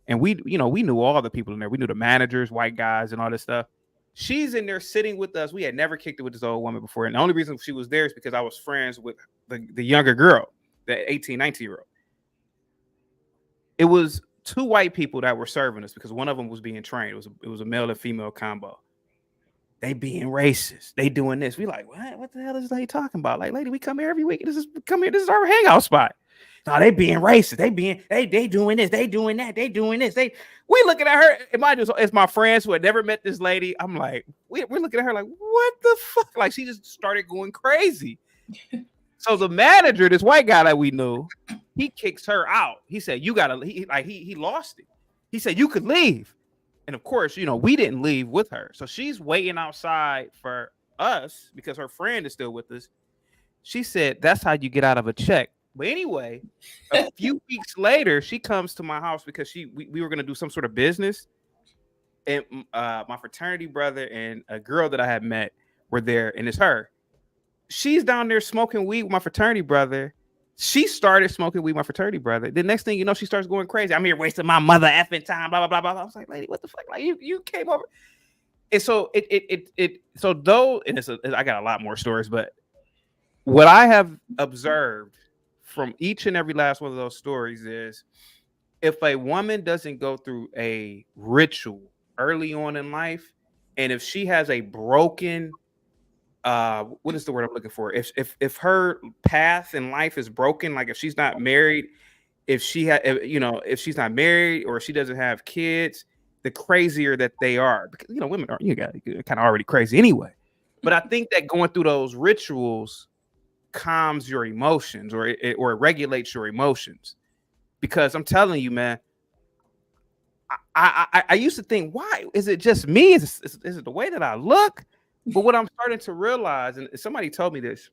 and we knew all the people in there. We knew the managers, white guys, and all this stuff. She's in there sitting with us. We had never kicked it with this old woman before, and the only reason she was there is because I was friends with the younger girl, the 18, 19-year-old. It was two white people that were serving us, because one of them was being trained. It was a male and female combo. They being racist. They doing this. We like, what the hell is they talking about? Like, lady, we come here every week. This is our hangout spot. No, they being racist. They doing this. They doing that. They doing this. We looking at her. It's my friends who had never met this lady. I'm like, we're looking at her like, what the fuck? Like, she just started going crazy. So the manager, this white guy that we knew, he kicks her out. He said, you gotta, he lost it. He said, you could leave. And of course, we didn't leave with her. So she's waiting outside for us because her friend is still with us. She said, that's how you get out of a check. But anyway, a few weeks later, she comes to my house because we were going to do some sort of business. And my fraternity brother and a girl that I had met were there, and it's her. She's down there smoking weed with my fraternity brother. She started smoking weed with my fraternity brother. The next thing you know, she starts going crazy. I'm here wasting my mother effing time, blah, blah, blah, blah. I was like, lady, what the fuck? Like, you came over. And so I got a lot more stories, but what I have observed from each and every last one of those stories is, if a woman doesn't go through a ritual early on in life, and if she has a broken, what is the word I'm looking for? If her path in life is broken, like if she's not married, if she's not married, or if she doesn't have kids, the crazier that they are, because women are kind of already crazy anyway. But I think that going through those rituals calms your emotions, or it regulates your emotions. Because I'm telling you, man, I used to think, why is it just me? Is it the way that I look? But what I'm starting to realize, and somebody told me this,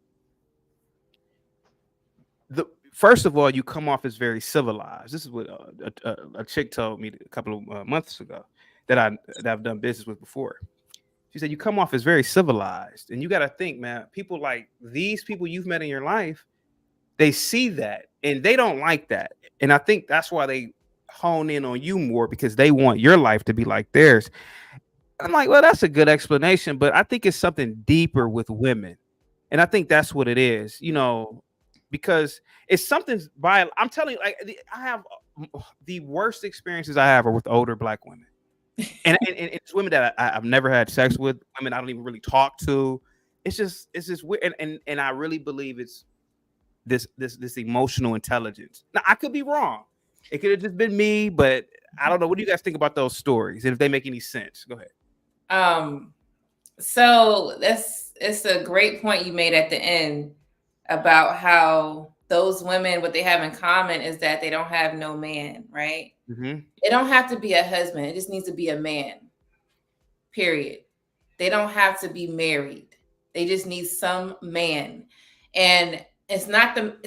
first of all, you come off as very civilized. This is what a chick told me a couple of months ago that I've done business with before. She said, you come off as very civilized. And you got to think, man, people like these people you've met in your life, they see that and they don't like that. And I think that's why they hone in on you more, because they want your life to be like theirs. I'm like, well, that's a good explanation, but I think it's something deeper with women. And I think that's what it is, because it's something I'm telling you, like, I have the worst experiences I have are with older Black women. And it's women that I've never had sex with, women I don't even really talk to. It's just weird. And I really believe it's this emotional intelligence. Now, I could be wrong. It could have just been me, but I don't know. What do you guys think about those stories? And if they make any sense, go ahead. So it's a great point you made at the end about how those women, what they have in common is that they don't have no man, right? Mm-hmm. It don't have to be a husband. It just needs to be a man. period. They don't have to be married. They just need some man. And it's not the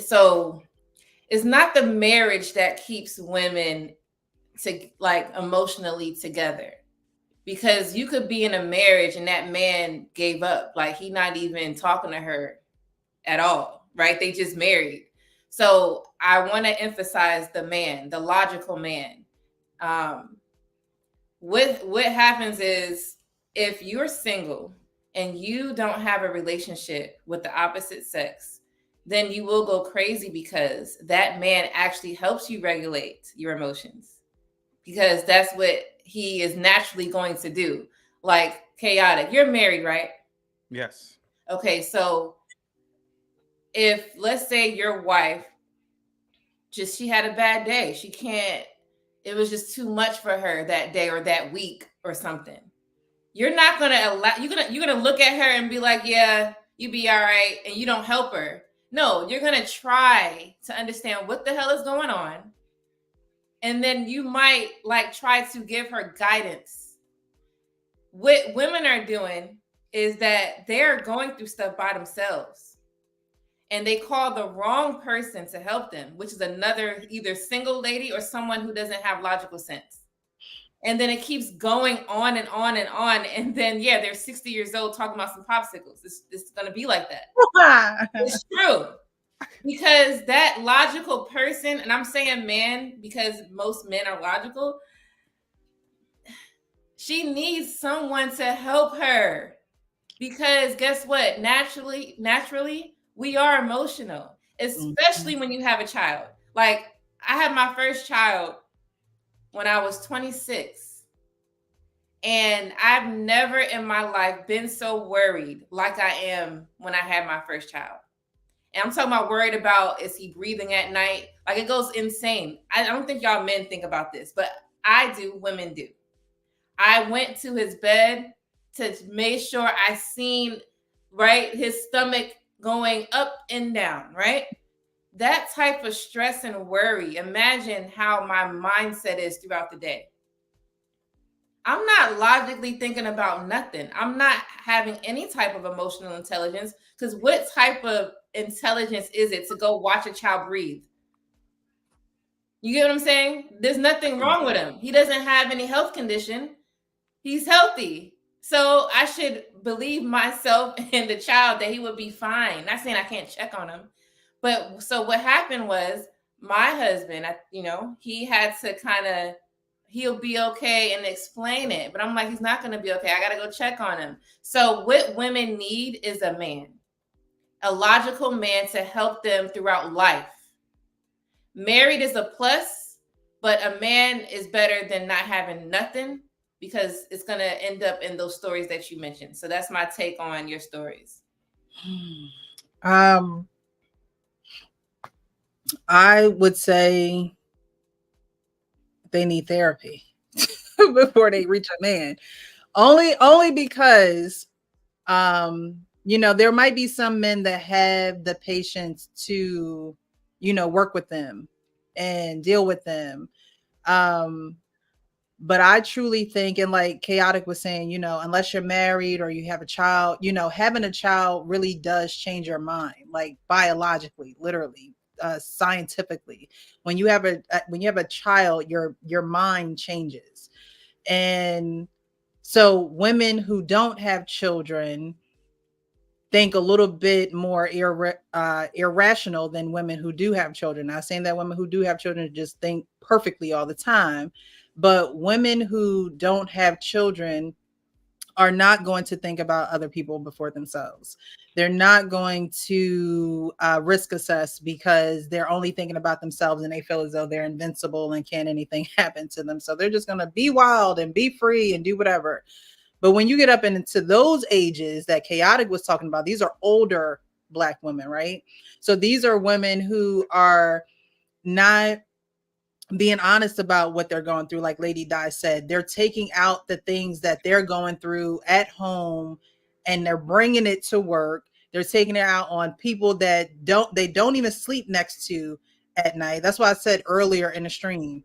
marriage that keeps women to like emotionally together, because you could be in a marriage and that man gave up, like he not even talking to her at all, right? They just married. So I want to emphasize the man, the logical man. What happens is, if you're single and you don't have a relationship with the opposite sex, then you will go crazy, because that man actually helps you regulate your emotions, because that's what he is naturally going to do. Like chaotic, you're married, right? Yes. Okay, so if, let's say, your wife she had a bad day, it was just too much for her that day or that week or something, you're not going to allow, you're going to look at her and be like, yeah, you be all right, and you don't help her. No, you're going to try to understand what the hell is going on, and then you might like try to give her guidance. What women are doing is that they're going through stuff by themselves, and they call the wrong person to help them, which is another either single lady or someone who doesn't have logical sense. And then it keeps going on and on and on. And then, yeah, they're 60 years old talking about some popsicles. It's going to be like that. It's true. Because that logical person, and I'm saying man because most men are logical, she needs someone to help her. Because guess what? Naturally, we are emotional, especially when you have a child. Like, I had my first child when I was 26. And I've never in my life been so worried like I am when I had my first child. And I'm talking about worried about, is he breathing at night? Like, it goes insane. I don't think y'all men think about this, but I do, women do. I went to his bed to make sure I seen, right, his stomach going up and down, right? That type of stress and worry, imagine how my mindset is throughout the day. I'm not logically thinking about nothing. I'm not having any type of emotional intelligence, because what type of intelligence is it to go watch a child breathe? You get what I'm saying? There's nothing wrong with him. He doesn't have any health condition. He's healthy. So I should believe myself and the child that he would be fine. Not saying I can't check on him. But so what happened was, my husband, he had to kind of, he'll be okay and explain it. But I'm like, he's not going to be okay. I got to go check on him. So what women need is a man, a logical man to help them throughout life. Married is a plus, but a man is better than not having nothing, because it's going to end up in those stories that you mentioned. So that's my take on your stories. I would say they need therapy before they reach a man. Only because there might be some men that have the patience to, work with them and deal with them. But I truly think, and like Chaotic was saying, unless you're married or you have a child, having a child really does change your mind, like biologically, literally, scientifically. When you have a child, your mind changes. And so women who don't have children think a little bit more irrational than women who do have children. Not saying that women who do have children just think perfectly all the time, but women who don't have children are not going to think about other people before themselves. They're not going to risk assess, because they're only thinking about themselves and they feel as though they're invincible and can't anything happen to them. So they're just going to be wild and be free and do whatever. But when you get up into those ages that Chaotic was talking about, these are older Black women, right? So these are women who are not being honest about what they're going through. Like Lady Di said, they're taking out the things that they're going through at home and they're bringing it to work. They're taking it out on people that they don't even sleep next to at night. That's why I said earlier in the stream,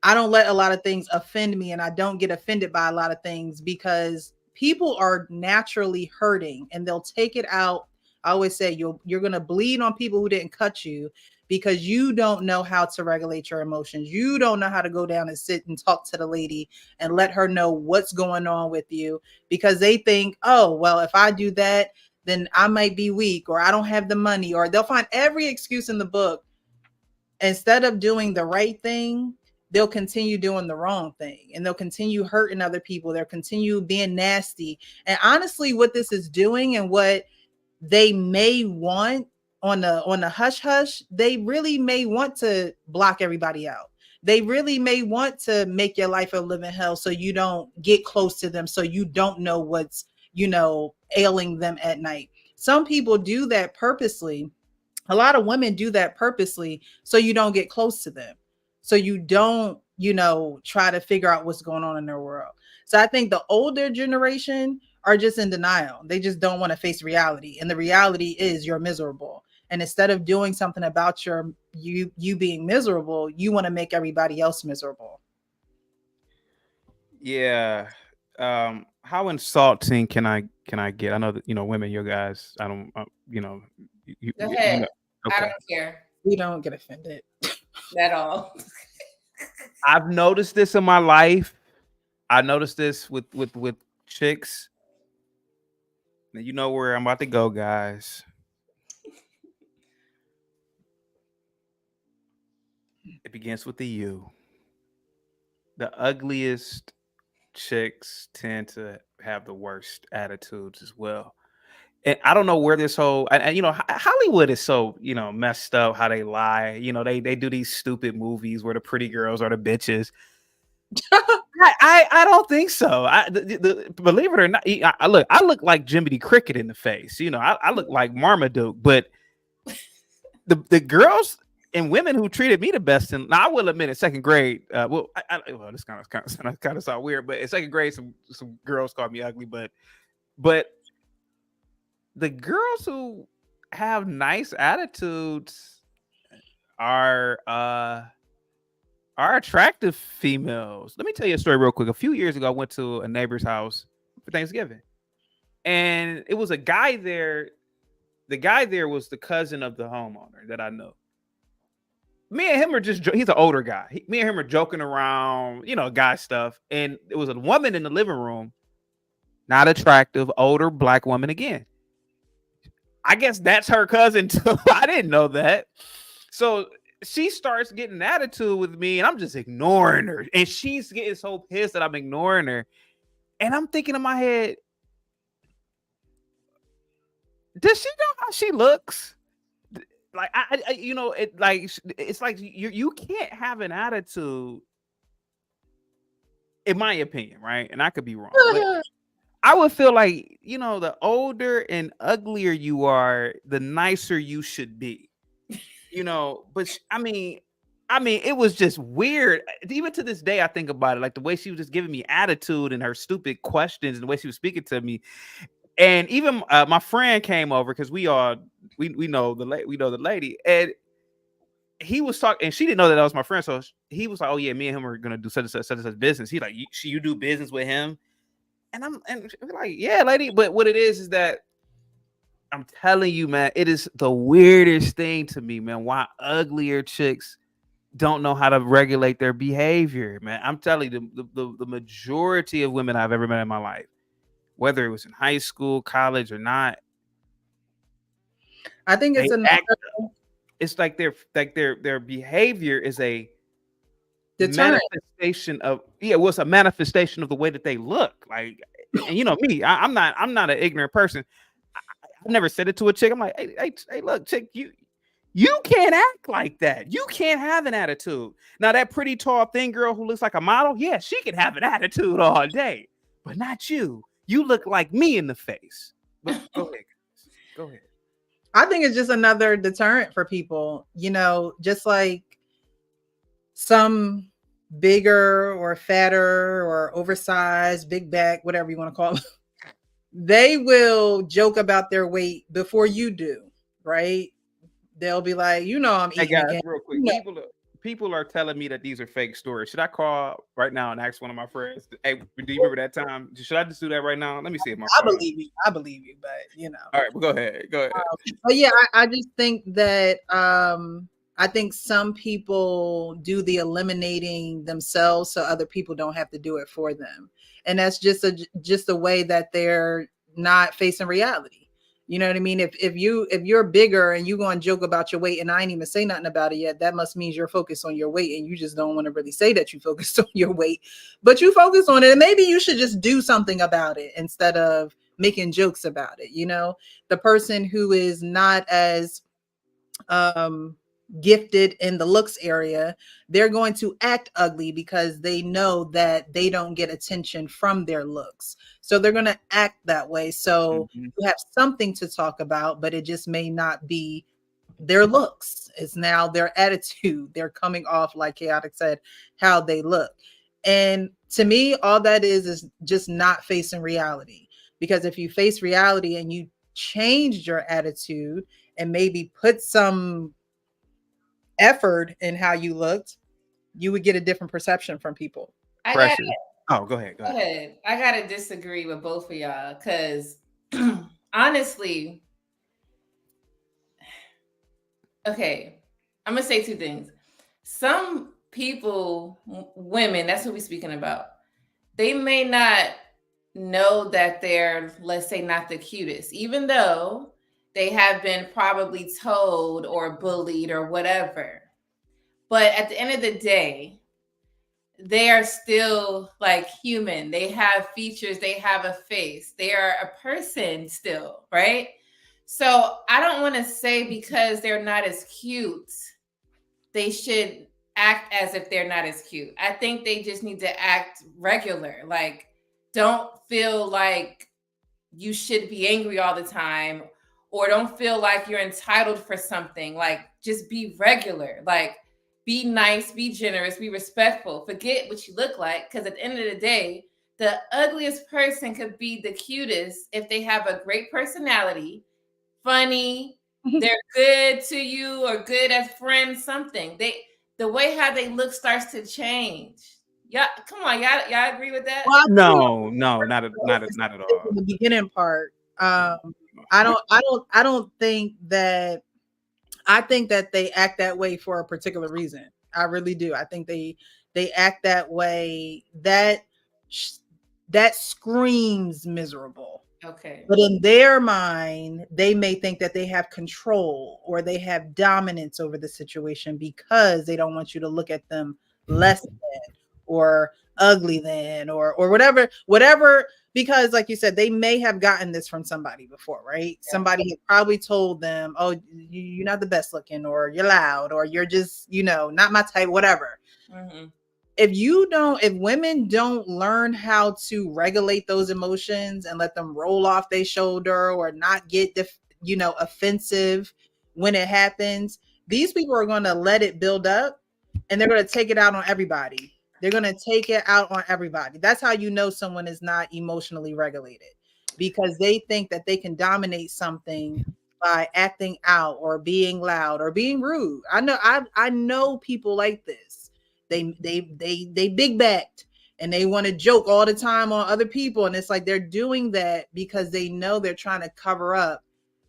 I don't let a lot of things offend me, and I don't get offended by a lot of things, because people are naturally hurting and they'll take it out. I always say you're going to bleed on people who didn't cut you because you don't know how to regulate your emotions. You don't know how to go down and sit and talk to the lady and let her know what's going on with you, because they think, oh, well, if I do that, then I might be weak, or I don't have the money, or they'll find every excuse in the book. Instead of doing the right thing, they'll continue doing the wrong thing, and they'll continue hurting other people. They'll continue being nasty. And honestly, what this is doing and what they may want on the hush hush, they really may want to block everybody out. They really may want to make your life a living hell so you don't get close to them, so you don't know what's, ailing them at night. Some people do that purposely. A lot of women do that purposely so you don't get close to them, so you don't try to figure out what's going on in their world. So I think the older generation are just in denial. They just don't want to face reality, and the reality is you're miserable, and instead of doing something about you being miserable, you want to make everybody else miserable. Yeah. How insulting can I get? I know that women, you guys. I don't. Go ahead. Okay. I don't care. We don't get offended at all. I've noticed this in my life. I noticed this with chicks. Now you know where I'm about to go, guys. It begins with the U. The ugliest chicks tend to have the worst attitudes as well. And I don't know where this whole, and Hollywood is so, messed up how they lie. They do these stupid movies where the pretty girls are the bitches. I don't think so. Believe it or not, I look like Jiminy Cricket in the face. I look like Marmaduke, but the girls and women who treated me the best, and I will admit in second grade, this kind of sound weird, but in second grade, some girls called me ugly, but the girls who have nice attitudes are attractive females. Let me tell you a story real quick. A few years ago, I went to a neighbor's house for Thanksgiving, and it was a guy there. The guy there was the cousin of the homeowner that I know. Me and him are he's an older guy. Me and him are joking around, guy stuff. And it was a woman in the living room, not attractive, older black woman again. I guess that's her cousin too. I didn't know that. So she starts getting an attitude with me, and I'm just ignoring her. And she's getting so pissed that I'm ignoring her. And I'm thinking in my head, does she know how she looks? Like it's like you can't have an attitude, in my opinion, right? And I could be wrong. But I would feel like, the older and uglier you are, the nicer you should be. But I mean, it was just weird. Even to this day, I think about it, like the way she was just giving me attitude and her stupid questions and the way she was speaking to me. And even my friend came over because we know the lady, and he was talking, and she didn't know that was my friend. So he was like, "Oh yeah, me and him are gonna do such and such business." He's like, "You do business with him?" And I'm like, "Yeah, lady." But what it is that I'm telling you, man, it is the weirdest thing to me, man. Why uglier chicks don't know how to regulate their behavior, man. I'm telling you, the majority of women I've ever met in my life, whether it was in high school, college, or not, I think it's like their behavior is a deterrent. manifestation of it's a manifestation of the way that they look. Like, and me, I'm not an ignorant person. I've never said it to a chick. I'm like, hey, look, chick, you can't act like that. You can't have an attitude. Now that pretty tall thin girl who looks like a model, yeah, she can have an attitude all day, but not you. You look like me in the face. But go ahead, guys. Go ahead. I think it's just another deterrent for people, just like some bigger or fatter or oversized, big back, whatever you want to call it. They will joke about their weight before you do, right? They'll be like, I'm eating hey guys, again. real quick. people are telling me that these are fake stories. Should I call right now and ask one of my friends? Hey, do you remember that time? Should I just do that right now? Let me see if my I phone. believe you, but you know. All right, well, go ahead. But yeah, I just think that I think some people do the eliminating themselves so other people don't have to do it for them, and that's just a way that they're not facing reality. You know what I mean? If you're bigger and you go and joke about your weight and I ain't even say nothing about it yet, that must mean you're focused on your weight and you just don't want to really say that you focused on your weight, but you focus on it, and maybe you should just do something about it instead of making jokes about it. You know, the person who is not as gifted in the looks area, they're going to act ugly because they know that they don't get attention from their looks. So they're going to act that way. So you have something to talk about, but it just may not be their looks. It's now their attitude. They're coming off, like Chaotic said, how they look. And to me, all that is just not facing reality. Because if you face reality and you changed your attitude and maybe put some effort in how you looked, you would get a different perception from people. I Pressure. gotta, Oh, go ahead. I gotta disagree with both of y'all because honestly, okay, I'm gonna say two things. Some people, women, that's what we're speaking about. They may not know that they're, let's say, not the cutest, even though they have been probably told or bullied or whatever. But at the end of the day, they are still like human. They have features, they have a face, they are a person still, right? So I don't want to say because they're not as cute, they should act as if they're not as cute. I think they just need to act regular. Like, don't feel like you should be angry all the time, or don't feel like you're entitled for something. Like, just be regular. Like, be nice, be generous, be respectful. Forget what you look like, because at the end of the day, the ugliest person could be the cutest if they have a great personality, funny, they're good to you or good as friends, something. The way how they look starts to change. Yeah, come on, y'all agree with that? Well, No, not at all. the beginning part. I don't think that. I think that they act that way for a particular reason. I really do. I think they act that way. That screams miserable. Okay. But in their mind, they may think that they have control or they have dominance over the situation because they don't want you to look at them less than or ugly than or whatever, because like you said, they may have gotten this from somebody before, right? Yeah. Somebody had probably told them, oh, you're not the best looking, or you're loud, or you're just, not my type, whatever. Mm-hmm. If women don't learn how to regulate those emotions and let them roll off their shoulder or not get offensive when it happens, these people are going to let it build up and they're going to take it out on everybody. They're going to take it out on everybody. That's how you know someone is not emotionally regulated, because they think that they can dominate something by acting out or being loud or being rude. I know people like this. They big backed and they want to joke all the time on other people, and it's like they're doing that because they know they're trying to cover up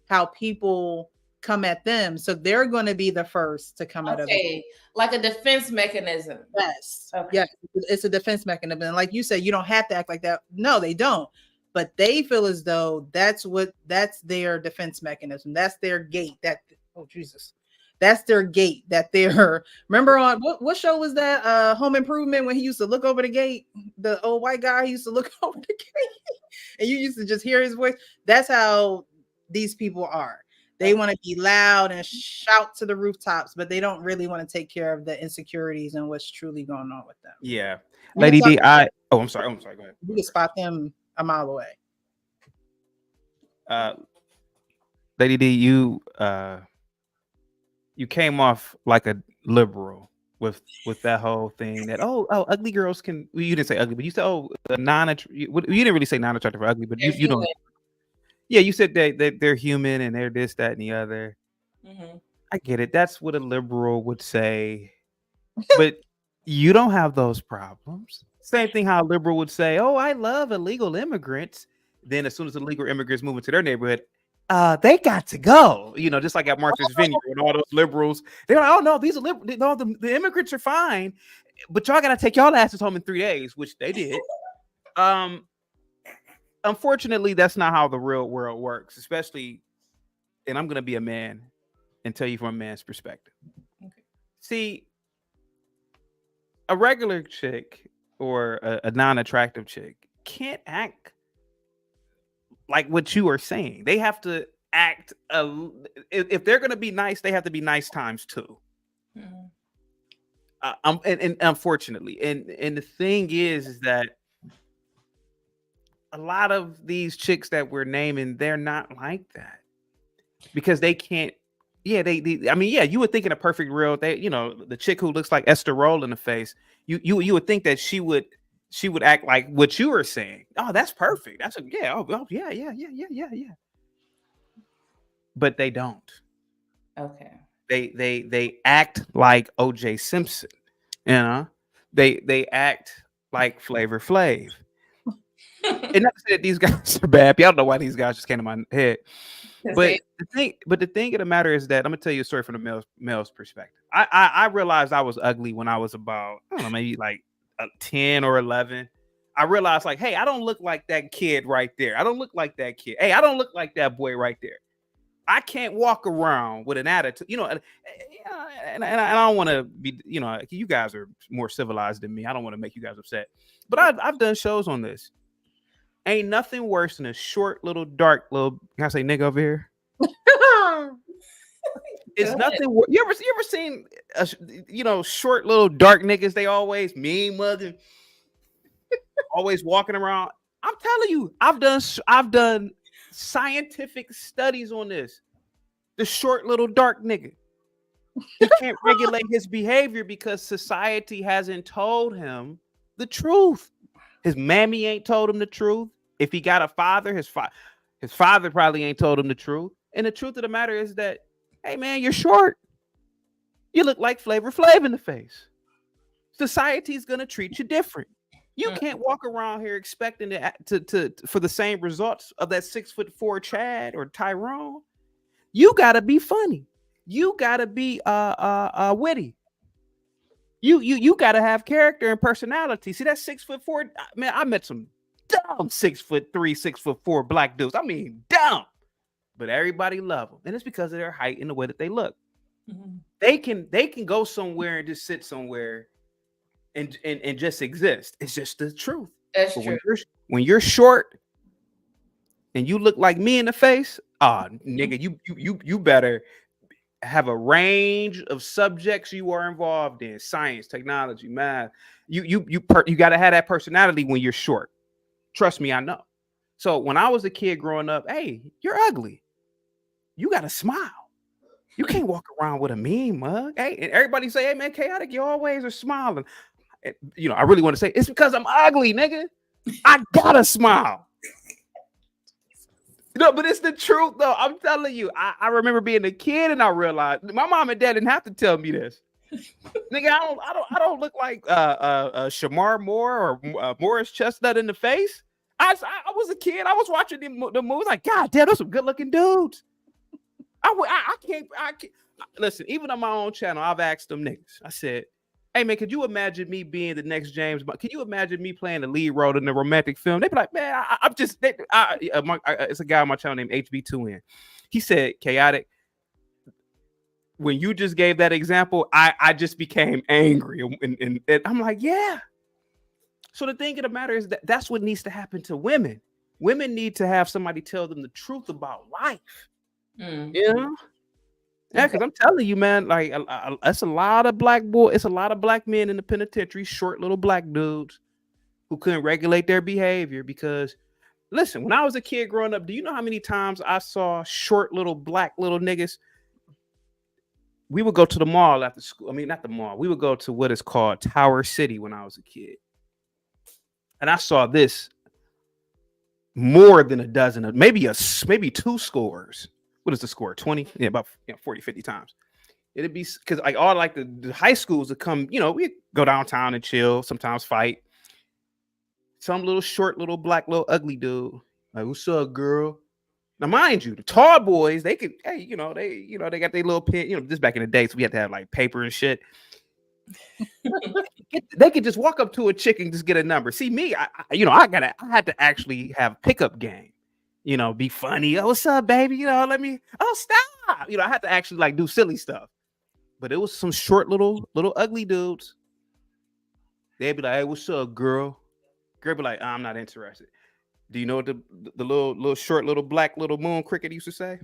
how people come at them, so they're going to be the first to come at other people. Like a defense mechanism. Yes. Okay. Yeah, it's a defense mechanism. And like you said, you don't have to act like that. No, they don't. But they feel as though that's their defense mechanism. That's their gate. That's their gate that they're, remember on what show was that? Home Improvement, when he used to look over the gate, the old white guy used to look over the gate and you used to just hear his voice. That's how these people are. They want to be loud and shout to the rooftops, but they don't really want to take care of the insecurities and what's truly going on with them. Yeah. Lady D, I'm sorry. Go ahead. You can spot them a mile away. Lady D, you came off like a liberal with that whole thing that ugly girls can. Well, you didn't say ugly, but you said you didn't really say non-attractive or ugly, but you don't. Yeah, you said that they're human and they're this, that, and the other. Mm-hmm. I get it. That's what a liberal would say But you don't have those problems. Same thing how a liberal would say, "Oh, I love illegal immigrants." Then as soon as illegal immigrants move into their neighborhood, they got to go. You know, just like at Martha's Vineyard and all those liberals, they're like, "Oh no, these are liberal. No, the immigrants are fine, but y'all got to take y'all asses home in 3 days," which they did. Unfortunately, that's not how the real world works, especially, and I'm going to be a man and tell you from a man's perspective. Okay. See, a regular chick or a non-attractive chick can't act like what you are saying. They have to act, if they're going to be nice, they have to be nice times 2. And unfortunately, and the thing is that a lot of these chicks that we're naming, they're not like that because they can't. Yeah, I mean, yeah, you would think in a perfect real, the chick who looks like Esther Roll in the face, you would think that she would act like what you were saying. Oh, that's perfect. That's yeah. Oh, yeah. But they don't. Okay. They act like O.J. Simpson. You know, they act like Flavor Flav. And not to say that these guys are bad. I don't know why these guys just came to my head. But the thing of the matter is that I'm gonna tell you a story from the male's perspective. I realized I was ugly when I was about, I don't know, maybe like 10 or 11. I realized, like, hey, I don't look like that kid right there. I don't look like that kid. Hey, I don't look like that boy right there. I can't walk around with an attitude, and I don't want to be, you guys are more civilized than me. I don't want to make you guys upset, but I've done shows on this. Ain't nothing worse than a short, little, dark, little. Can I say nigga over here? It's nothing. You ever seen short, little, dark niggas? They always mean mugging, always walking around. I'm telling you, I've done scientific studies on this. The short, little, dark nigga. He can't regulate his behavior because society hasn't told him the truth. His mammy ain't told him the truth. If he got a father, his father probably ain't told him the truth. And the truth of the matter is that, hey man, you're short. You look like Flavor Flav in the face. Society's gonna treat you different. You can't walk around here expecting to for the same results of that 6'4" Chad or Tyrone. You gotta be funny. You gotta be witty. You gotta have character and personality. See that 6'4", man. I met some dumb 6'3", 6'4" black dudes. I mean, dumb, but everybody love them, and it's because of their height and the way that they look. Mm-hmm. They can go somewhere and just sit somewhere and just exist. It's just the truth. That's true. When you're short and you look like me in the face, nigga, you better have a range of subjects you are involved in: science, technology, math. You got to have that personality when you're short. Trust me, I know. So when I was a kid growing up, hey, you're ugly. You got to smile. You can't walk around with a mean mug. Hey, and everybody say, hey man, chaotic, you always are smiling. And, I really want to say it's because I'm ugly, nigga. I gotta smile. But it's the truth, though. I'm telling you. I remember being a kid, and I realized my mom and dad didn't have to tell me this. Nigga, I don't look like Shamar Moore or Morris Chestnut in the face. I was a kid. I was watching the movies like, God damn, those some good looking dudes. I can't. Listen, even on my own channel, I've asked them niggas. I said, hey man, could you imagine me being the next James Bond? Can you imagine me playing the lead role in a romantic film? They'd be like, man, I'm just. It's a guy on my channel named HB2N. He said, chaotic. When you just gave that example, I just became angry, and I'm like, yeah. So the thing of the matter is that's what needs to happen to women. Women need to have somebody tell them the truth about life. Mm. You know? Yeah, because I'm telling you, man, like that's a lot of black boys. It's a lot of black men in the penitentiary, short little black dudes who couldn't regulate their behavior. Because, listen, when I was a kid growing up, do you know how many times I saw short little black little niggas? We would go to the mall after school. I mean, not the mall. We would go to what is called Tower City when I was a kid. And I saw this more than a dozen, maybe 2 scores. What is the score? 20? Yeah, about 40, 50 times. It'd be because like all like the high schools would come, we go downtown and chill, sometimes fight. Some little short, little black, little ugly dude. Like, what's up, girl? Now, mind you, the tall boys, they could, hey, they got their little pen, this back in the day, so we had to have like paper and shit. They could just walk up to a chick and just get a number. See me, I had to actually have pickup game, be funny. Oh, what's up, baby? Oh, stop. I had to actually like do silly stuff. But it was some short, little ugly dudes. They'd be like, hey, what's up, girl? Girl be like, I'm not interested. Do you know what the little short, little black, little moon cricket used to say?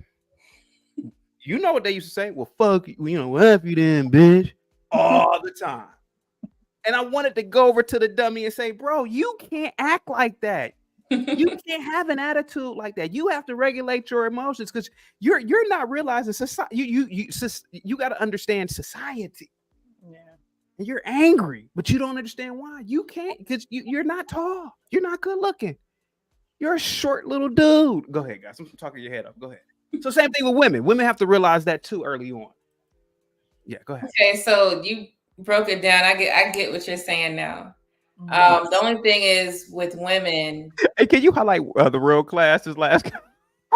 You know what they used to say? Well, fuck you, F you then, bitch. All the time. And I wanted to go over to the dummy and say, bro, you can't act like that. You can't have an attitude like that. You have to regulate your emotions because you're not realizing society. You got to understand society. Yeah. And you're angry, but you don't understand why. You can't because you're not tall. You're not good looking. You're a short little dude. Go ahead, guys. I'm talking your head up. Go ahead. So same thing with women. Women have to realize that too early on. Yeah, go ahead. Okay, so you broke it down. I get what you're saying now. The only thing is with women. Hey, can you highlight the real class? His last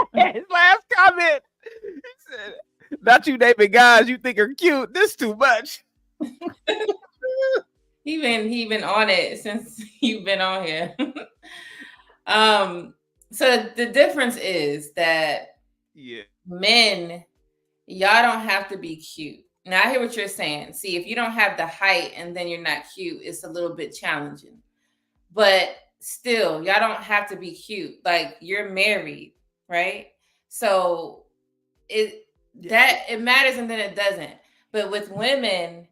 comment. He said, "Not you naming guys you think are cute. This too much." He been on it since you've been on here. So the difference is that men, y'all don't have to be cute. Now I hear what you're saying. See, if you don't have the height and then you're not cute, it's a little bit challenging. But still, y'all don't have to be cute. Like, you're married, right? So it matters and then it doesn't. But with women,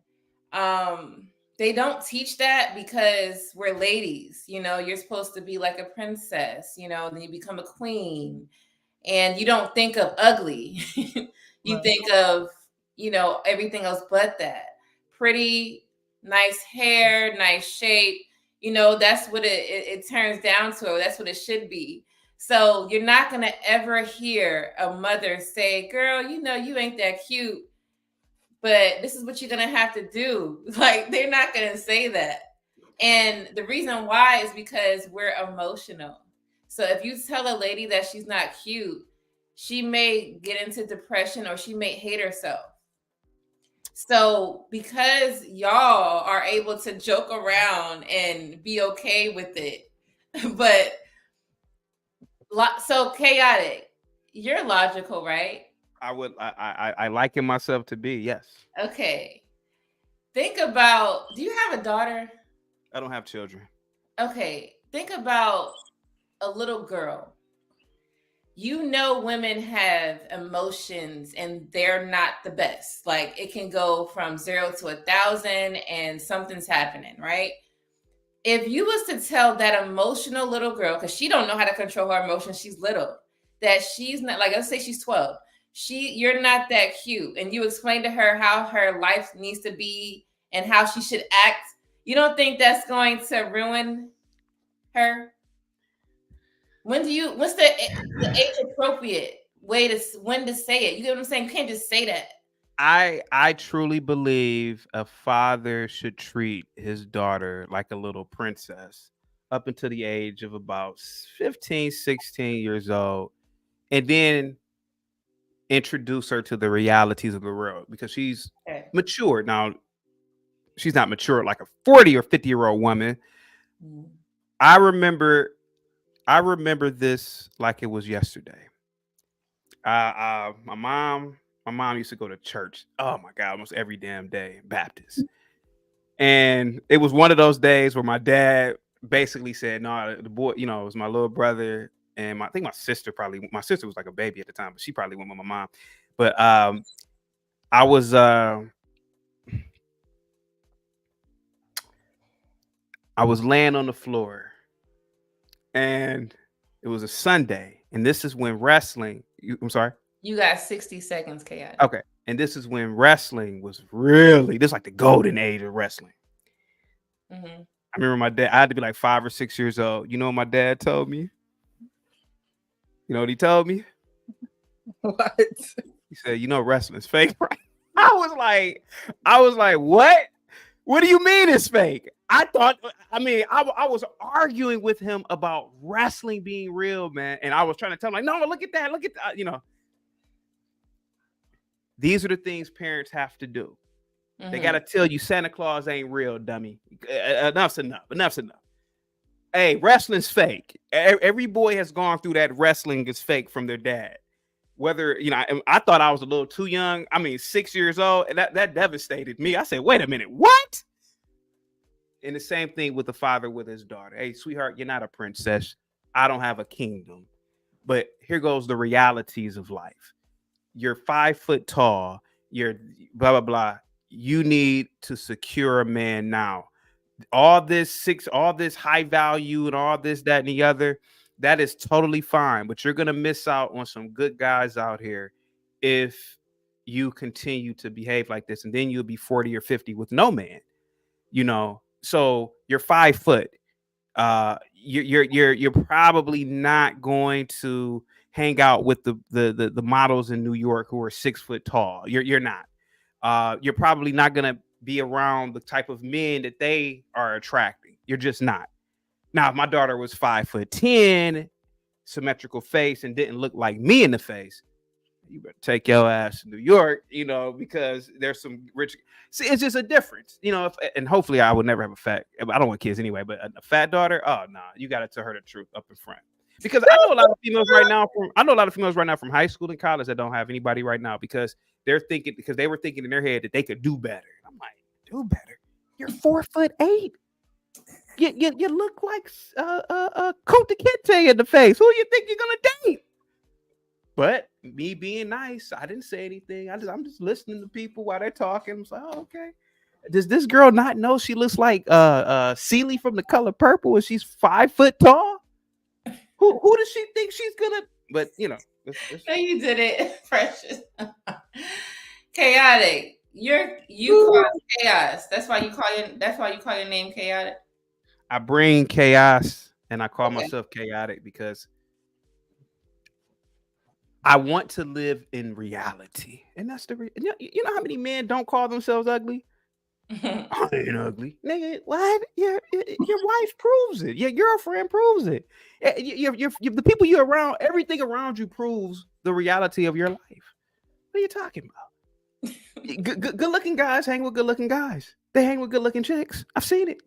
they don't teach that because we're ladies. You're supposed to be like a princess, then you become a queen. And you don't think of ugly. You Right. think of, everything else but that. Pretty, nice hair, nice shape. That's what it turns down to. That's what it should be. So you're not going to ever hear a mother say, girl, you ain't that cute, but this is what you're going to have to do. Like, they're not going to say that. And the reason why is because we're emotional. So if you tell a lady that she's not cute, she may get into depression or she may hate herself. So because y'all are able to joke around and be okay with it, but so chaotic, you're logical, right? I liken myself to be, yes. Okay. Think about, do you have a daughter? I don't have children. Okay. Think about a little girl. Women have emotions and they're not the best. Like, it can go from 0 to 1,000 and something's happening, right? If you was to tell that emotional little girl, because she don't know how to control her emotions, she's little, that she's not, like, let's say she's 12, you're not that cute, and you explain to her how her life needs to be and how she should act, you don't think that's going to ruin her? What's the age appropriate way when to say it? You get what I'm saying? You can't just say that. I truly believe a father should treat his daughter like a little princess up until the age of about 15, 16 years old, and then introduce her to the realities of the world because she's mature. Now, she's not mature like a 40 or 50-year-old woman. Mm. I remember this like it was yesterday. My mom used to go to church. Oh my God, almost every damn day, Baptist. And it was one of those days where my dad basically said, no, the boy, it was my little brother and I think my sister was like a baby at the time, but she probably went with my mom. But I was laying on the floor and it was a Sunday. And this is when wrestling, I'm sorry. You got 60 seconds, Chaotic. Okay. And this is when wrestling was really, this is like the golden age of wrestling. Mm-hmm. I remember my dad, I had to be like 5 or 6 years old. You know what my dad told me? You know what he told me? What? He said, wrestling's fake, right? I was like, what? What do you mean it's fake? I was arguing with him about wrestling being real, man. And I was trying to tell him, like, no, look at that. Look at that. These are the things parents have to do. Mm-hmm. They got to tell you Santa Claus ain't real, dummy. Enough's enough. Enough's enough. Hey, wrestling's fake. Every boy has gone through that wrestling is fake from their dad. Whether, I thought I was a little too young. 6 years old, and that devastated me. I said, wait a minute, what? And the same thing with the father with his daughter. Hey, sweetheart, you're not a princess. I don't have a kingdom. But here goes the realities of life. You're 5 foot tall. You're blah, blah, blah. You need to secure a man now. All this high value and all this, that, and the other, that is totally fine. But you're going to miss out on some good guys out here if you continue to behave like this. And then you'll be 40 or 50 with no man, So you're 5 foot. You're probably not going to hang out with the models in New York who are 6 foot tall. You're not. You're probably not going to be around the type of men that they are attracting. You're just not. Now, if my daughter was 5'10", symmetrical face, and didn't look like me in the face, you better take your ass to New York, because there's some rich. See, it's just a difference, and hopefully I would never have a fat. I don't want kids anyway, but a fat daughter, oh no, you got to tell her the truth up in front. Because I know a lot of females right now from high school and college that don't have anybody right now because they were thinking in their head that they could do better. I'm like, do better? You're 4'8". You look like Kunta Kinte in the face. Who you think you're gonna date? But me being nice, I didn't say anything. I'm just listening to people while they're talking. I'm like, oh, okay. Does this girl not know she looks like Celie from The Color Purple and she's 5 foot tall? Who does she think she's gonna? But no, you did it, Precious. Chaotic. You cause chaos. That's why you call your name Chaotic. I bring chaos, and I call myself chaotic because I want to live in reality, and that's the. You know how many men don't call themselves ugly? I ain't ugly, nigga. What? Your wife proves it. Your girlfriend proves it. The people you're around, everything around you proves the reality of your life. What are you talking about? Good-looking guys hang with good-looking guys. They hang with good-looking chicks. I've seen it.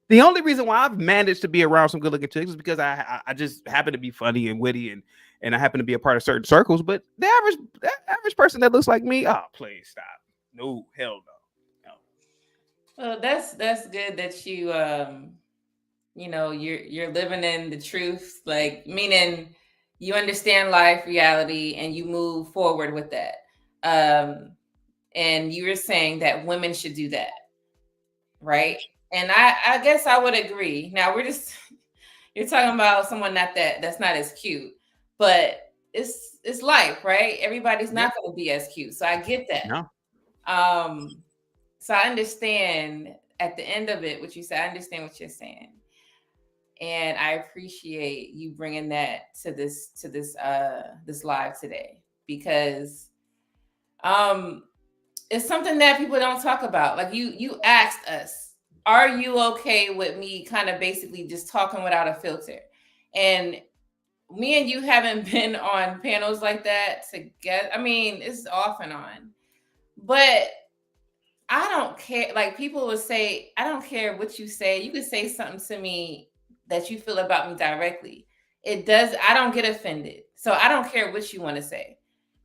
The only reason why I've managed to be around some good-looking chicks is because I just happen to be funny and witty and I happen to be a part of certain circles. But the average person that looks like me, oh, please stop. No, hell no. Well, that's good that you you're living in the truth, like meaning you understand life, reality, and you move forward with that. And you were saying that women should do that, right? And I guess I would agree. Now you're talking about someone that's not as cute, but it's life, right? Everybody's not going to be as cute, so I get that. No. So I understand at the end of it what you said. I understand what you're saying, and I appreciate you bringing that to this live today because it's something that people don't talk about. Like you asked us, are you okay with me kind of basically just talking without a filter? And me and you haven't been on panels like that together. It's off and on, but I don't care. Like people would say, I don't care what you say. You could say something to me that you feel about me directly. I don't get offended. So I don't care what you want to say.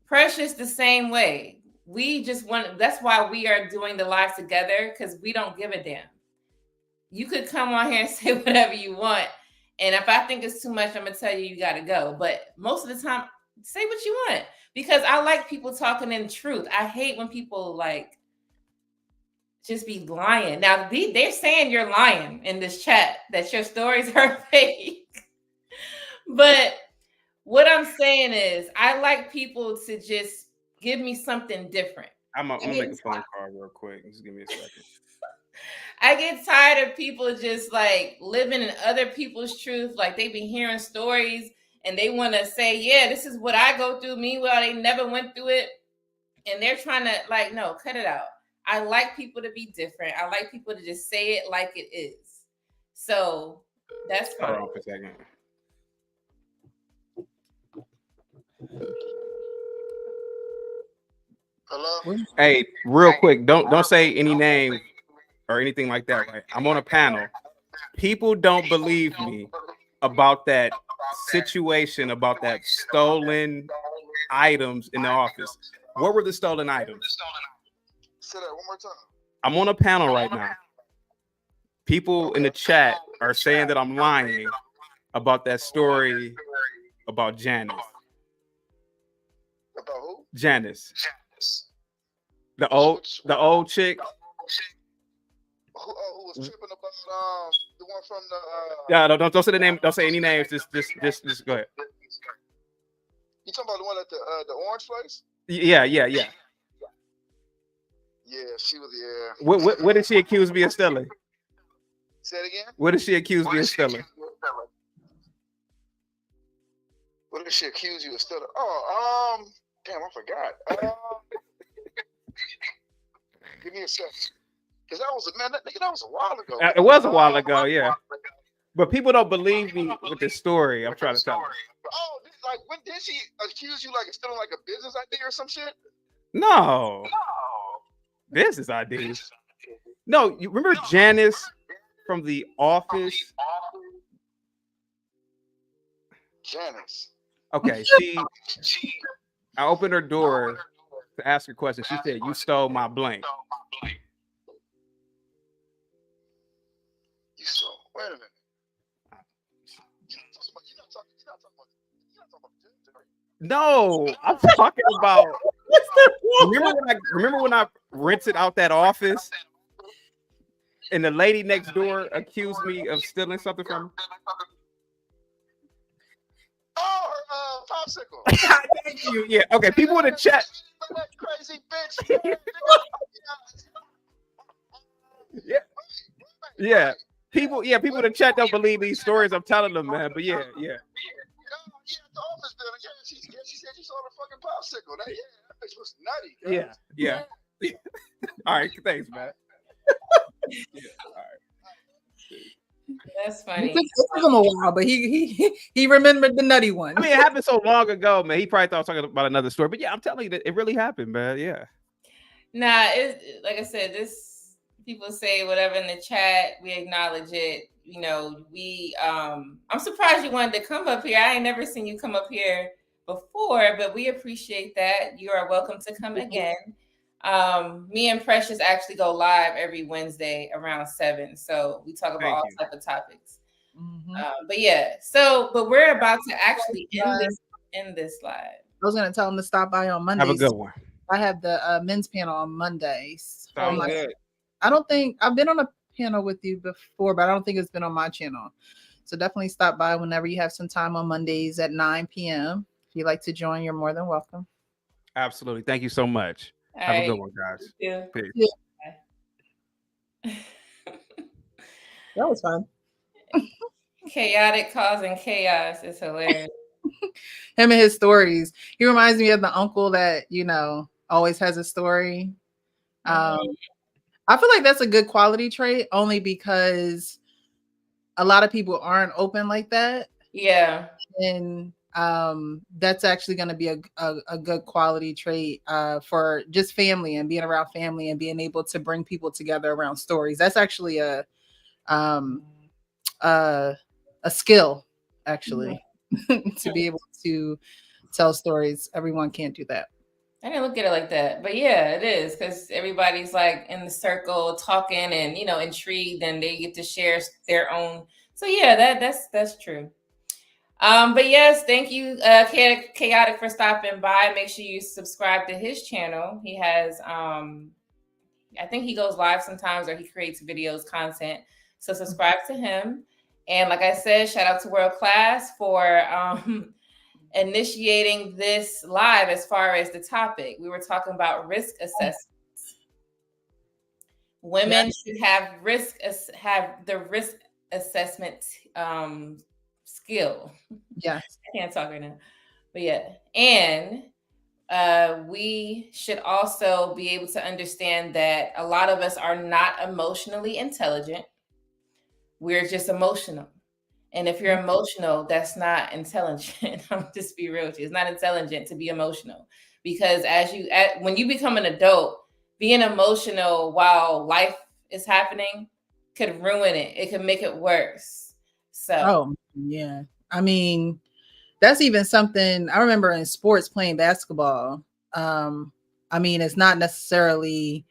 Precious the same way. That's why we are doing the live together, because we don't give a damn. You could come on here and say whatever you want. And if I think it's too much, I'm going to tell you got to go. But most of the time, say what you want, because I like people talking in truth. I hate when people just be lying. Now, they're saying you're lying in this chat, that your stories are fake. But what I'm saying is I like people to just give me something different. I'm going to make a phone call real quick. Just give me a second. I get tired of people just living in other people's truth. Like they be hearing stories and they want to say, yeah, this is what I go through. Meanwhile, they never went through it. and they're trying to like, no, cut it out. I like people to be different. I like people to just say it like it is. So that's fine. Hold on for a second. Hello? Hey, real quick, don't say any name or anything like that, right? I'm on a panel. People don't believe me about that situation, about that stolen items in the office. What were the stolen items? Say that one more time. I'm on a panel right now. People in the chat are saying that I'm lying about that story about Janice. About who? Janice. The old chick. Who was tripping about the one from the Yeah, don't say the name. Don't say any names. Just go ahead. You talking about the one at the orange place? Yeah. Yeah, she was. Yeah. What did she accuse me of stealing? Say it again. What did she accuse me of stealing? What did she accuse you of stealing? Oh, damn, I forgot. Give me a second. Cause that was that was a while ago. It was a while ago, yeah. But people don't believe me with this story. I'm trying to tell them. Oh, like when did she accuse you like of stealing like a business idea or some shit? No. Business ideas. No, you remember Janice from The Office? Janice. Okay, I opened her door to ask her a question. She said, "You stole my blank." You stole. Wait a minute. No, I'm talking about. Remember when I rented out that office, and the lady next door accused me of stealing something from her? Oh, her popsicle. Thank you. Yeah. Okay. People in the chat. That crazy bitch. Yeah. Yeah. People in the chat don't believe these stories I'm telling them, man. But yeah. The office building. Yeah, she said she saw the fucking popsicle. That bitch was nutty. Guys. Yeah. All right. Thanks, man. Yeah. All right. That's funny. It took him a while, but he remembered the nutty one. I mean, it happened so long ago, man. He probably thought I was talking about another story. But yeah, I'm telling you that it really happened, man. Yeah. Nah, like I said, this people say whatever in the chat, we acknowledge it. You know, I'm surprised you wanted to come up here. I ain't never seen you come up here before, but we appreciate that. You are welcome to come again. Me and Precious actually go live every Wednesday around 7. So we talk about all type of topics. Mm-hmm. But we're about to actually end this live. I was going to tell them to stop by on Mondays. Have a good one. I have the men's panel on Mondays. Sounds good. I don't think I've been on a panel with you before, but I don't think it's been on my channel. So definitely stop by whenever you have some time on Mondays at 9 p.m. If you'd like to join, you're more than welcome. Absolutely. Thank you so much. All Have right. a good one, guys. Peace. Yeah. That was fun. Chaotic causing chaos is hilarious. Him and his stories. He reminds me of the uncle that, always has a story. I feel like that's a good quality trait only because a lot of people aren't open like that. Yeah. And that's actually going to be a good quality trait for just family and being around family and being able to bring people together around stories. That's actually a skill, actually, to be able to tell stories. Everyone can't do that. I didn't look at it like that, but yeah, it is because everybody's like in the circle talking and intrigued, and they get to share their own. So yeah, that's true. But yes, thank you, Chaotic, for stopping by. Make sure you subscribe to his channel. He has, I think he goes live sometimes, or he creates videos, content. So subscribe to him. And like I said, shout out to World Class for initiating this live as far as the topic. We were talking about risk assessments. Women should have the risk assessment skill. Yes. I can't talk right now. But yeah. And we should also be able to understand that a lot of us are not emotionally intelligent. We're just emotional. And if you're emotional, that's not intelligent. I'm just be real with you. It's not intelligent to be emotional, because when you become an adult, being emotional while life is happening could ruin it. It could make it worse. So, yeah. I mean, that's even something I remember in sports playing basketball. I mean, it's not necessarily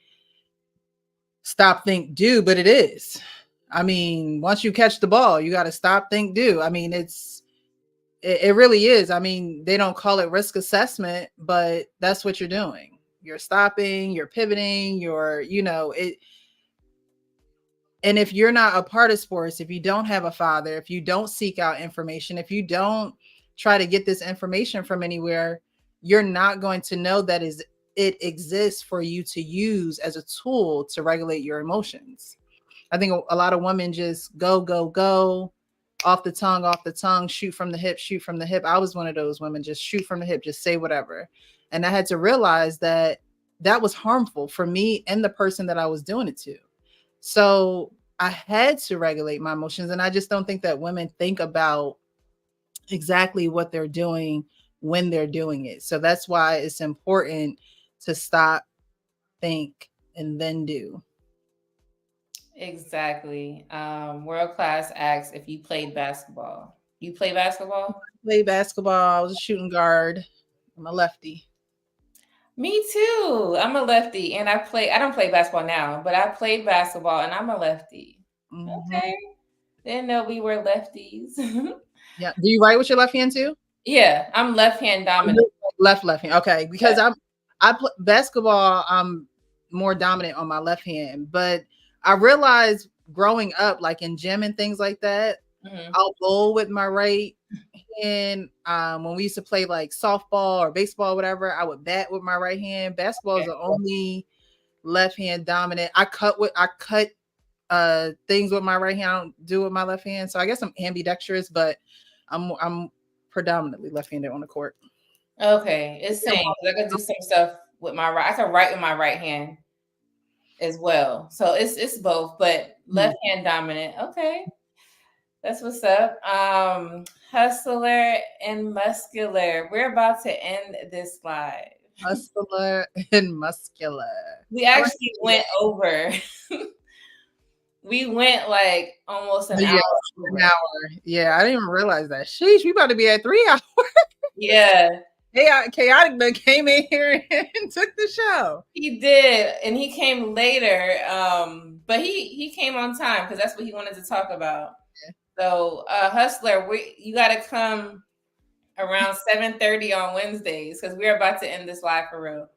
stop, think, do, but it is. I mean, once you catch the ball, you got to stop, think, do. I mean, it really is. I mean, they don't call it risk assessment, but that's what you're doing. You're stopping, you're pivoting, it. And if you're not a part of sports, if you don't have a father, if you don't seek out information, if you don't try to get this information from anywhere, you're not going to know that it exists for you to use as a tool to regulate your emotions. I think a lot of women just go off the tongue, shoot from the hip. I was one of those women, just shoot from the hip, just say whatever. And I had to realize that that was harmful for me and the person that I was doing it to. So I had to regulate my emotions. And I just don't think that women think about exactly what they're doing when they're doing it. So that's why it's important to stop, think, and then do. exactly. World Class asks if you played basketball. You play basketball? Played basketball. I was a shooting guard. I'm a lefty. Me too. I'm a lefty, and I don't play basketball now, but I played basketball and I'm a lefty. Mm-hmm. Okay. Didn't know we were lefties. Yeah. Do you write with your left hand too? Yeah, I'm left hand dominant. Left hand. Okay, because Yeah. I play basketball. I'm more dominant on my left hand, but I realized growing up, like in gym and things like that, I'll bowl with my right hand. When we used to play like softball or baseball, or whatever, I would bat with my right hand. Basketball is the only left hand dominant. I cut things with my right hand. I don't do with my left hand. So I guess I'm ambidextrous, but I'm predominantly left-handed on the court. Okay, it's same. I can do some stuff with my right. I can write with my right hand as well. So it's both, but left hand dominant. Okay. That's what's up. Hustler and muscular. We're about to end this live. Hustler and muscular. We actually went over. We went like almost an hour. An hour. Yeah, I didn't even realize that. Sheesh, we about to be at 3 hours. Yeah. Chaotic man came in here and took the show. He did, and he came later. But he came on time because that's what he wanted to talk about. Yeah. So, Hustler, you got to come around 7:30 on Wednesdays because we're about to end this live for real.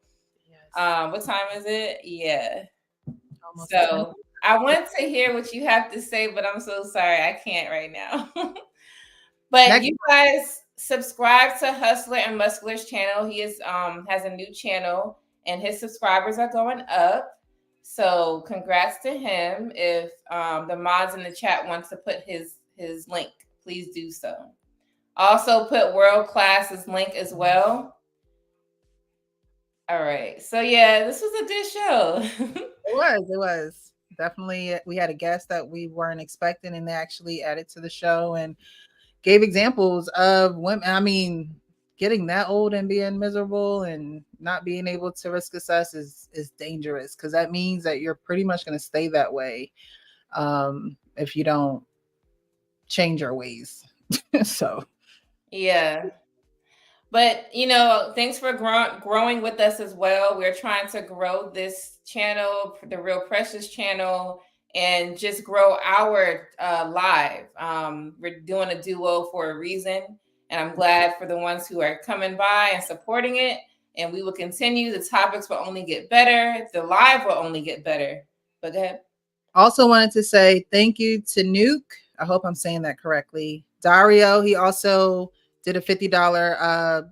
Yes. What time is it? Yeah. Almost so 10. I want to hear what you have to say, but I'm so sorry I can't right now. But you guys subscribe to Hustler and Muscular's channel. He is has a new channel and his subscribers are going up. So congrats to him. If the mods in the chat wants to put his link, please do so. Also put World Class's link as well. All right. So yeah, this was a good show. It was. Definitely we had a guest that we weren't expecting and they actually added to the show and gave examples of women. I mean, getting that old and being miserable and not being able to risk assess is dangerous because that means that you're pretty much going to stay that way if you don't change your ways. So yeah. But thanks for growing with us as well. We're trying to grow this channel, the Real Precious channel, and just grow our live. We're doing a duo for a reason, and I'm glad for the ones who are coming by and supporting it. And we will continue. The topics will only get better. The live will only get better. But go ahead. Also wanted to say thank you to Nuke. I hope I'm saying that correctly. Dario, he also did a $50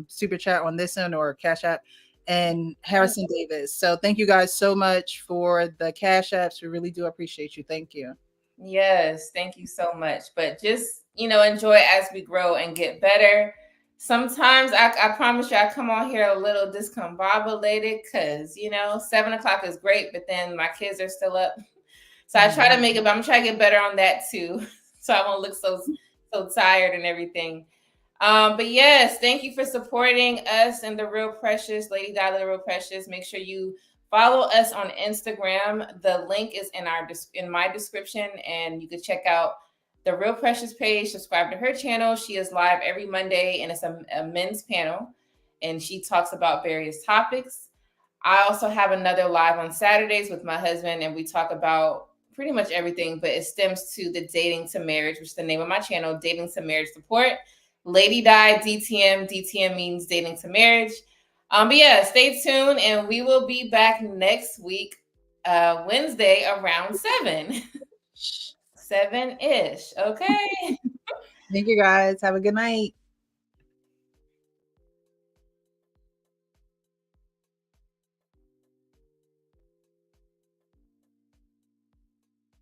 super chat on this one or Cash App, and Harrison Davis. So thank you guys so much for the Cash Apps. We really do appreciate you. Thank you. Yes, thank you so much. But just enjoy as we grow and get better. Sometimes I promise you I come on here a little discombobulated because 7 o'clock is great, but then my kids are still up. So I try to make it, but I'm trying to get better on that too. So I won't look so tired and everything. But yes, thank you for supporting us and the Real Precious, Lady Di the Real Precious. Make sure you follow us on Instagram. The link is in my description, and you can check out the Real Precious page. Subscribe to her channel. She is live every Monday, and it's a men's panel, and she talks about various topics. I also have another live on Saturdays with my husband, and we talk about pretty much everything, but it stems to the Dating to Marriage, which is the name of my channel, Dating to Marriage Support. Lady Di DTM. DTM means dating to marriage. But yeah, stay tuned, and we will be back next week, Wednesday around 7. 7-ish. Okay. Thank you guys. Have a good night.